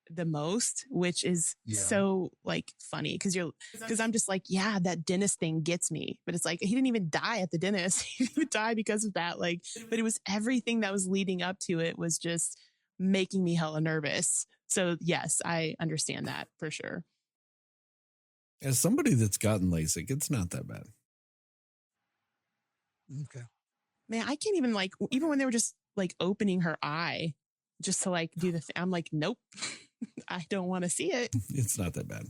the most, which is so like funny because I'm just like, yeah, that dentist thing gets me, but it's like he didn't even die at the dentist. He didn't even die because of that. Like, but it was everything that was leading up to it was just making me hella nervous. So yes, I understand that for sure. As somebody that's gotten LASIK, it's not that bad. Okay. Man, I can't even like, even when they were just like opening her eye just to like do the thing, I'm like, nope, I don't want to see it. It's not that bad.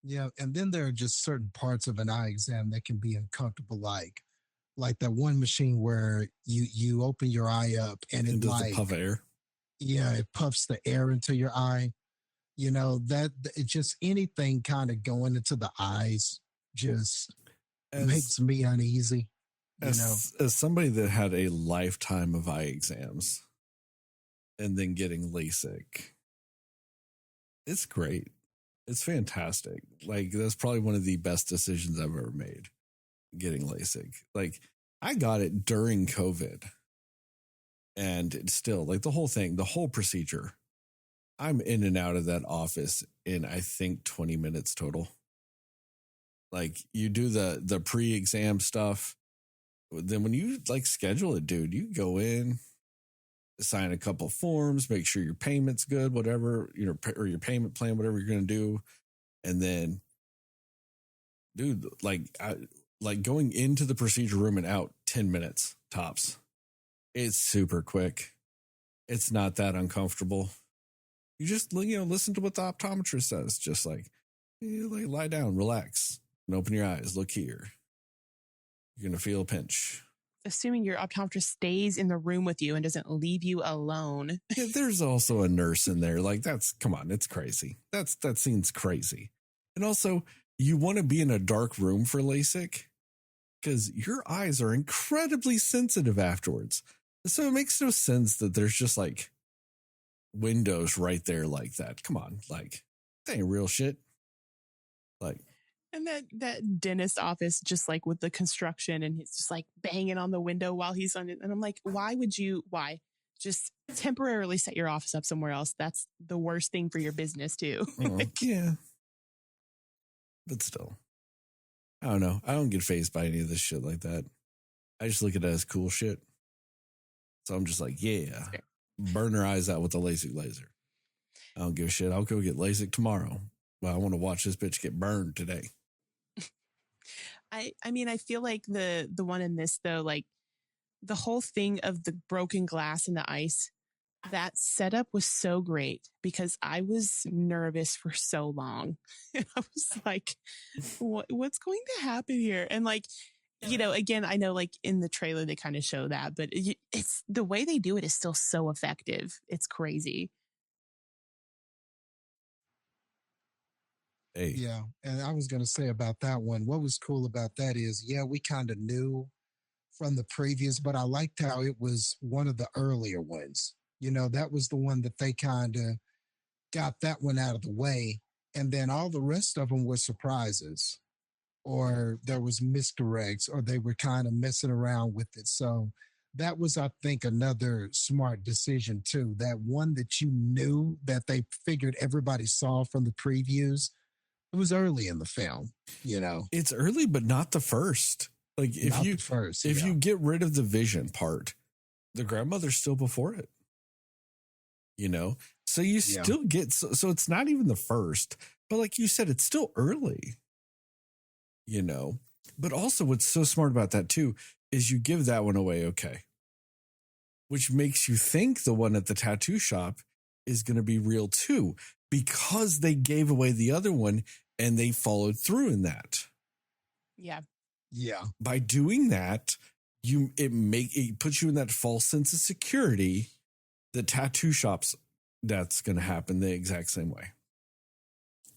Yeah. And then there are just certain parts of an eye exam that can be uncomfortable, like that one machine where you open your eye up and it does like the puff of air. Yeah, it puffs the air into your eye. You know, that it just anything kind of going into the eyes just makes me uneasy. As somebody that had a lifetime of eye exams and then getting LASIK, it's great. It's fantastic. Like, that's probably one of the best decisions I've ever made, getting LASIK. Like, I got it during COVID. And it's still, like, the whole thing, the whole procedure, I'm in and out of that office in, I think, 20 minutes total. Like, you do the pre-exam stuff. Then when you like schedule it, dude, you go in, sign a couple forms, make sure your payment's good, whatever, or your payment plan, whatever you're going to do. And then, dude, like going into the procedure room and out 10 minutes tops. It's super quick. It's not that uncomfortable. You just, listen to what the optometrist says. Just like lie down, relax, and open your eyes. Look here. You're going to feel a pinch. Assuming your optometrist stays in the room with you and doesn't leave you alone. Yeah, there's also a nurse in there. Like, come on, it's crazy. That seems crazy. And also, you want to be in a dark room for LASIK because your eyes are incredibly sensitive afterwards. So it makes no sense that there's just like windows right there like that. Come on, like, that ain't real shit. Like, and that dentist office, just like with the construction, and he's just like banging on the window while he's on it. And I'm like, why just temporarily set your office up somewhere else? That's the worst thing for your business too. Yeah. But still, I don't know. I don't get fazed by any of this shit like that. I just look at it as cool shit. So I'm just like, yeah, burn her eyes out with a LASIK laser. I don't give a shit. I'll go get LASIK tomorrow. But I want to watch this bitch get burned today. I mean, I feel like the one in this though, like the whole thing of the broken glass and the ice, that setup was so great because I was nervous for so long. I was like, what's going to happen here? And like, again, I know like in the trailer, they kind of show that, but it's the way they do it is still so effective. It's crazy. Hey. Yeah. And I was going to say about that one, what was cool about that is, we kind of knew from the previous, but I liked how it was one of the earlier ones. That was the one that they kind of got that one out of the way. And then all the rest of them were surprises, or there was misdirects, or they were kind of messing around with it. So that was, I think, another smart decision too. That one that you knew that they figured everybody saw from the previews, it was early in the film, It's early, but not the first. Like, if you get rid of the vision part, the grandmother's still before it. So you still get, so it's not even the first, but like you said, it's still early, but also what's so smart about that too, is you give that one away. Okay. Which makes you think the one at the tattoo shop is going to be real too, because they gave away the other one and they followed through in that. Yeah. Yeah. By doing that, it puts you in that false sense of security. The tattoo shops, that's going to happen the exact same way,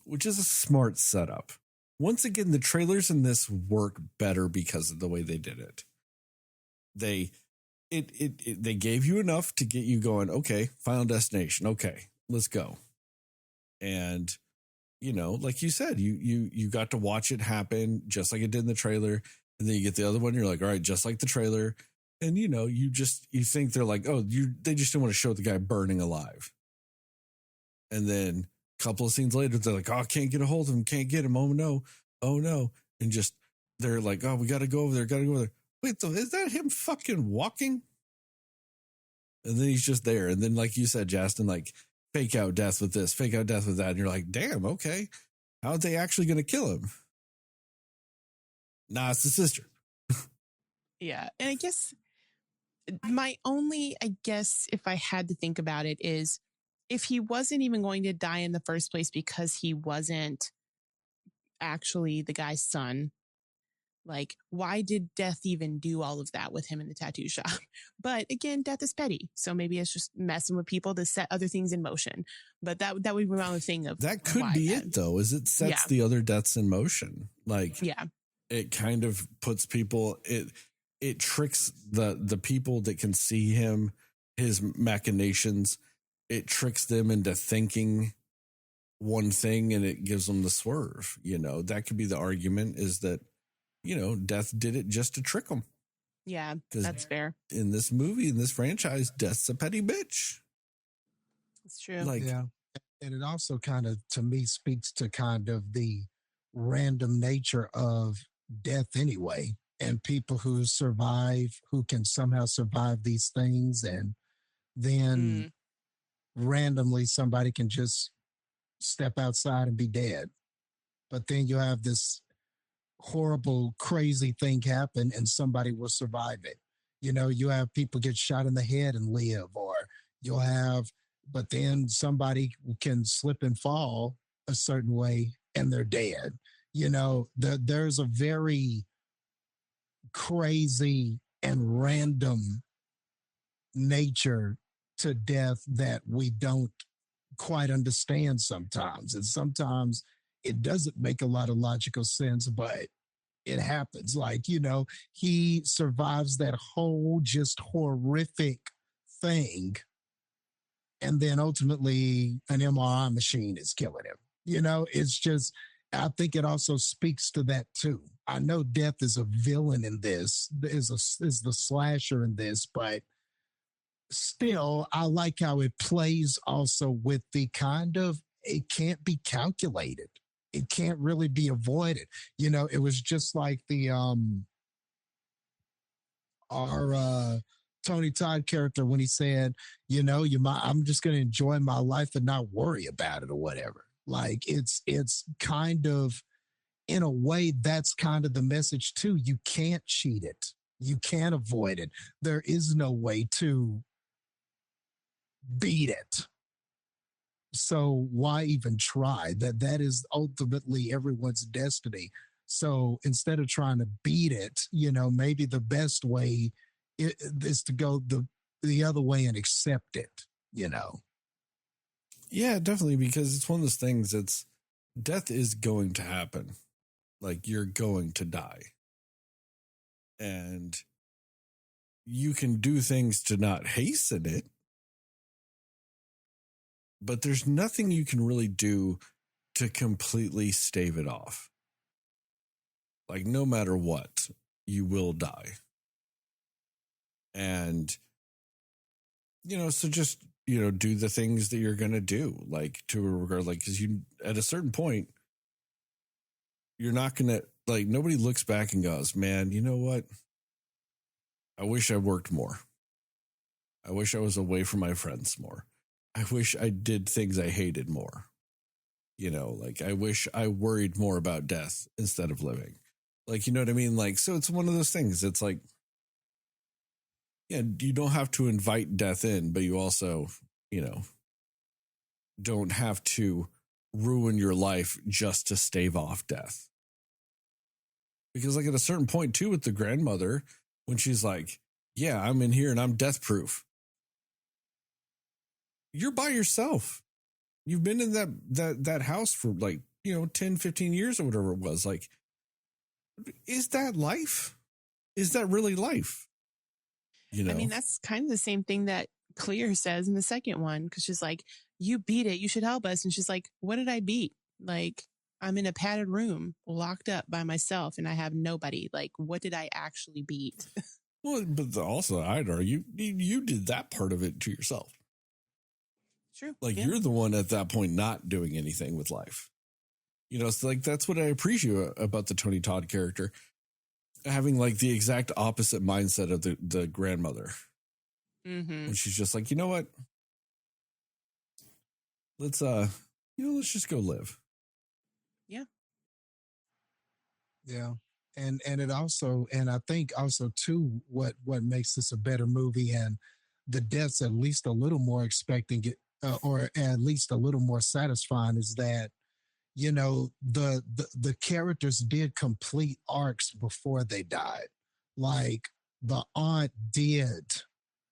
which is a smart setup. Once again, the trailers in this work better because of the way they did it. They gave you enough to get you going, okay, Final Destination. Okay, let's go. And, you know, like you said, you got to watch it happen just like it did in the trailer. And then you get the other one. You're like, all right, just like the trailer. And, you know, you think they're like, oh, they just didn't want to show the guy burning alive. And then a couple of scenes later, they're like, oh, can't get a hold of him. Can't get him. Oh, no. Oh, no. And just, they're like, oh, we got to go over there. Wait, is that him fucking walking? And then he's just there. And then, like you said, Jastin, like, fake out death with this, fake out death with that. And you're like, damn, okay. How are they actually going to kill him? Nah, it's the sister. Yeah. And I guess if I had to think about it, is if he wasn't even going to die in the first place because he wasn't actually the guy's son, like, why did Death even do all of that with him in the tattoo shop? But again, Death is petty. So maybe it's just messing with people to set other things in motion. But that would be my only thing of that could be it, though, is it sets the other deaths in motion. Like, yeah, it kind of puts people, it tricks the people that can see him, his machinations. It tricks them into thinking one thing, and it gives them the swerve. You know, that could be the argument, is that, you know, Death did it just to trick them. Yeah, that's fair. In this movie, in this franchise, Death's a petty bitch. It's true. Like, yeah. And it also kind of, to me, speaks to kind of the random nature of death anyway, and people who survive, who can somehow survive these things, and then randomly somebody can just step outside and be dead. But then you have this horrible, crazy thing happen and somebody will survive it. You know, you have people get shot in the head and live, or you'll have, but then somebody can slip and fall a certain way and they're dead. You know, there's a very crazy and random nature to death that we don't quite understand sometimes. And sometimes it doesn't make a lot of logical sense, but it happens. Like, you know, he survives that whole just horrific thing. And then ultimately an MRI machine is killing him. You know, it's just, I think it also speaks to that too. I know Death is a villain in this, is the slasher in this, but still, I like how it plays also with the kind of, it can't be calculated. It can't really be avoided. You know, it was just like the our Tony Todd character when he said, you know, I'm just going to enjoy my life and not worry about it or whatever. Like, it's kind of, in a way, that's kind of the message too. You can't cheat it. You can't avoid it. There is no way to beat it. So why even try? That is ultimately everyone's destiny. So instead of trying to beat it, you know, maybe the best way is to go the other way and accept it, you know? Yeah, definitely, because it's one of those things that's, death is going to happen. Like, you're going to die. And you can do things to not hasten it, but there's nothing you can really do to completely stave it off. Like, no matter what, you will die. And, you know, so just, you know, do the things that you're going to do, like, to a regard, like, because you, at a certain point, you're not going to, like, nobody looks back and goes, man, you know what? I wish I worked more. I wish I was away from my friends more. I wish I did things I hated more. You know, like, I wish I worried more about death instead of living. Like, you know what I mean? Like, so it's one of those things. It's like, Yeah, you don't have to invite death in, but you also, don't have to ruin your life just to stave off death. Because like at a certain point too with the grandmother, when she's like, yeah, I'm in here and I'm death proof. You're by yourself. You've been in that house for like, 10, 15 years or whatever it was. Like, is that life? Is that really life? I mean, that's kind of the same thing that Clear says in the second one, because she's like, you beat it, you should help us. And she's like, what did I beat? Like, I'm in a padded room locked up by myself and I have nobody. Like, what did I actually beat? Well, but also I'd argue you did that part of it to yourself. True. Like you're the one at that point not doing anything with life. It's like that's what I appreciate about the Tony Todd character, having like the exact opposite mindset of the grandmother. Mm-hmm. And she's just like, you know what? Let's let's just go live. Yeah. Yeah. And it also, and I think also too, what makes this a better movie and the deaths at least a little more expecting it, or at least a little more satisfying, is that the characters did complete arcs before they died. Like the aunt did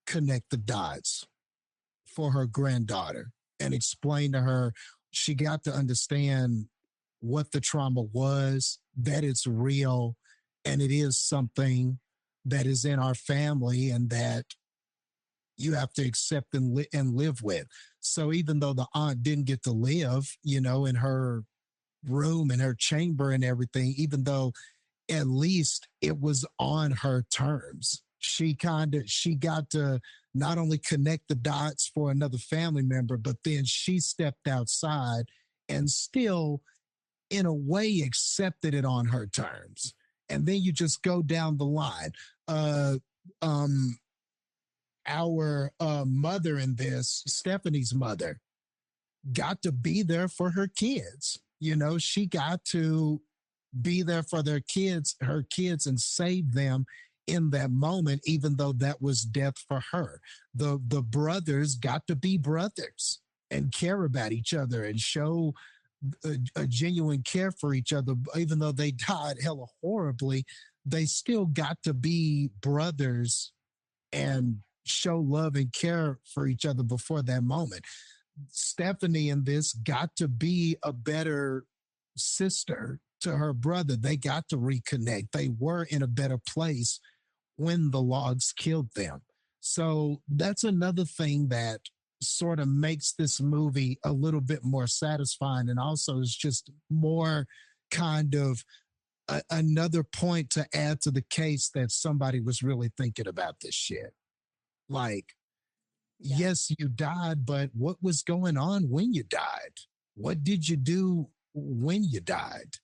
connect the dots for her granddaughter and explain to her, she got to understand what the trauma was, that it's real, and it is something that is in our family and that you have to accept and live with. So even though the aunt didn't get to live, in her room and her chamber and everything, even though at least it was on her terms, she got to not only connect the dots for another family member, but then she stepped outside and still in a way accepted it on her terms. And then you just go down the line. Our mother in this, Stephanie's mother, got to be there for her kids. She got to be there for her kids, and save them in that moment, even though that was death for her. The brothers got to be brothers and care about each other and show a genuine care for each other. Even though they died hella horribly, they still got to be brothers and show love and care for each other before that moment. Stephanie in this got to be a better sister to her brother. They got to reconnect. They were in a better place when the logs killed them. So that's another thing that sort of makes this movie a little bit more satisfying, and also is just more kind of another point to add to the case that somebody was really thinking about this shit. Like, yes, you died, but what was going on when you died? What did you do when you died?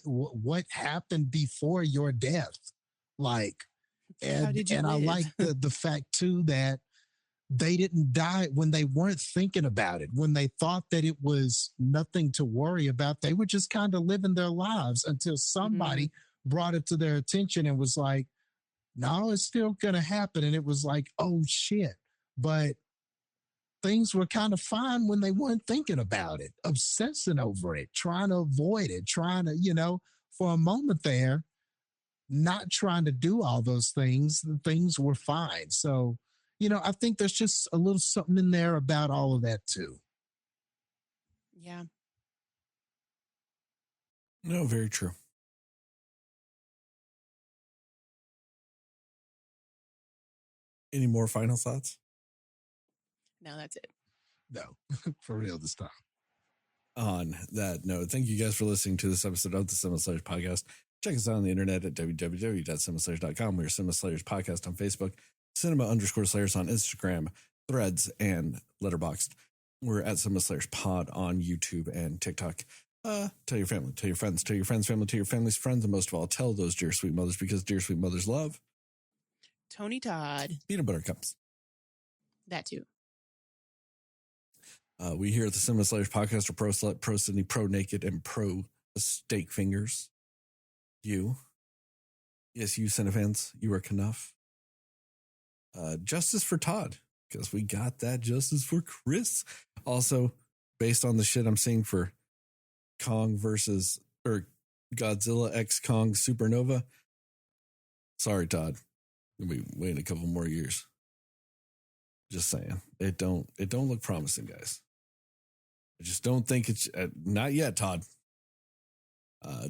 What happened before your death? Like, How did you and live? I like the fact too that they didn't die when they weren't thinking about it, when they thought that it was nothing to worry about. They were just kind of living their lives until somebody brought it to their attention and was like, no, it's still going to happen. And it was like, oh shit. But things were kind of fine when they weren't thinking about it, obsessing over it, trying to avoid it, trying to, for a moment there, not trying to do all those things. Things were fine. So, I think there's just a little something in there about all of that too. Yeah. No, very true. Any more final thoughts? No, that's it. No, for real this time. On that note, thank you guys for listening to this episode of the CineScores podcast. Check us out on the internet at www.cineslayers.com. We're CineSlayers podcast on Facebook, cinema_slayers on Instagram, Threads, and Letterboxd. We're at CineSlayers pod on YouTube and TikTok. Tell your family, tell your friends, tell your friends' family, tell your family's friends, and most of all, tell those dear sweet mothers, because dear sweet mothers love Tony Todd. peanut butter cups. That too. We here at the CineSlayers podcast are pro slut, pro Sydney, pro naked, and pro steak fingers. You. Yes, you cinefans, you are enough. Justice for Todd, because we got that justice for Chris. Also, based on the shit I'm seeing for Kong versus or Godzilla X Kong Supernova. Sorry, Todd. We'll be waiting a couple more years. Just saying, it don't look promising, guys. I just don't think it's not yet, Todd.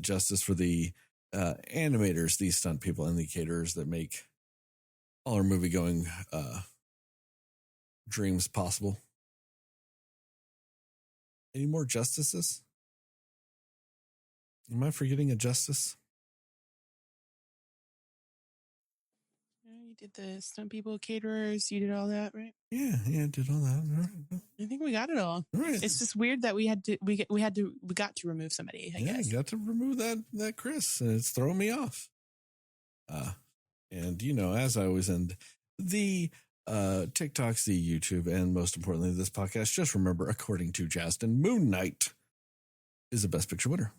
Justice for the animators, these stunt people, and the caterers that make all our movie going dreams possible. Any more justices? Am I forgetting a justice? You did the stunt people, caterers. You did all that, right? Yeah, I did all that. All right. I think we got it all. All right. It's just weird that we got to remove somebody. I guess. Got to remove that Chris, and it's throwing me off. And as I always end the TikToks, the YouTube, and most importantly, this podcast, just remember, according to Jastin, Moon Knight is the best picture winner.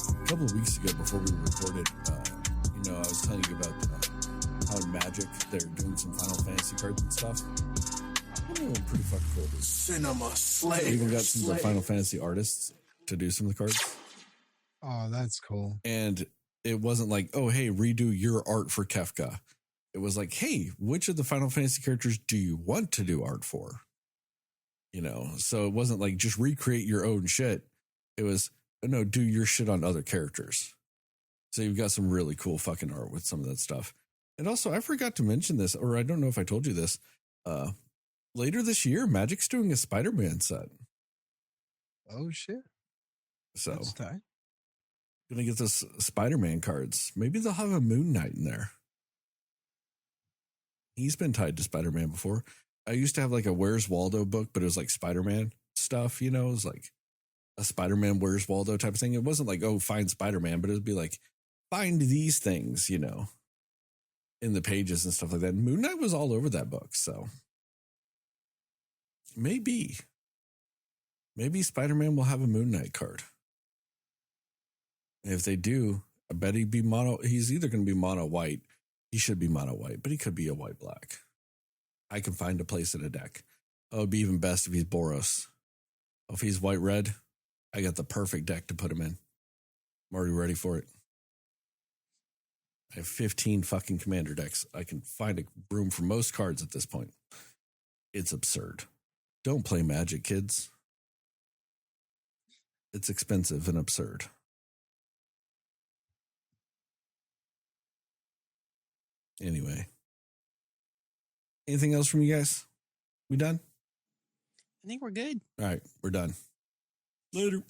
A couple of weeks ago, before we recorded, I was telling you about how in Magic they're doing some Final Fantasy cards and stuff. Pretty fucking cool. Cinema Slayer. They even got some of the Final Fantasy artists to do some of the cards. Oh, that's cool. And it wasn't like, oh, hey, redo your art for Kefka. It was like, hey, which of the Final Fantasy characters do you want to do art for? So it wasn't like just recreate your own shit. It was, no, do your shit on other characters. So you've got some really cool fucking art with some of that stuff. And also, I forgot to mention this, or I don't know if I told you this. Later this year, Magic's doing a Spider-Man set. Oh, shit. So, that's tight. Gonna get those Spider-Man cards. Maybe they'll have a Moon Knight in there. He's been tied to Spider-Man before. I used to have like a Where's Waldo book, but it was like Spider-Man stuff, It was like a Spider-Man Where's Waldo type of thing. It wasn't like, oh, find Spider-Man, but it would be like, find these things, in the pages and stuff like that. Moon Knight was all over that book, so maybe Spider-Man will have a Moon Knight card. If they do, I bet he'd be mono. He's either going to be mono white. He should be mono white, but he could be a white black. I can find a place in a deck. Oh, it'd be even best if he's Boros. If he's white red, I got the perfect deck to put him in. I'm already ready for it. I have 15 fucking commander decks. I can find a room for most cards at this point. It's absurd. Don't play Magic, kids. It's expensive and absurd. Anyway. Anything else from you guys? We done? I think we're good. All right, we're done. Later.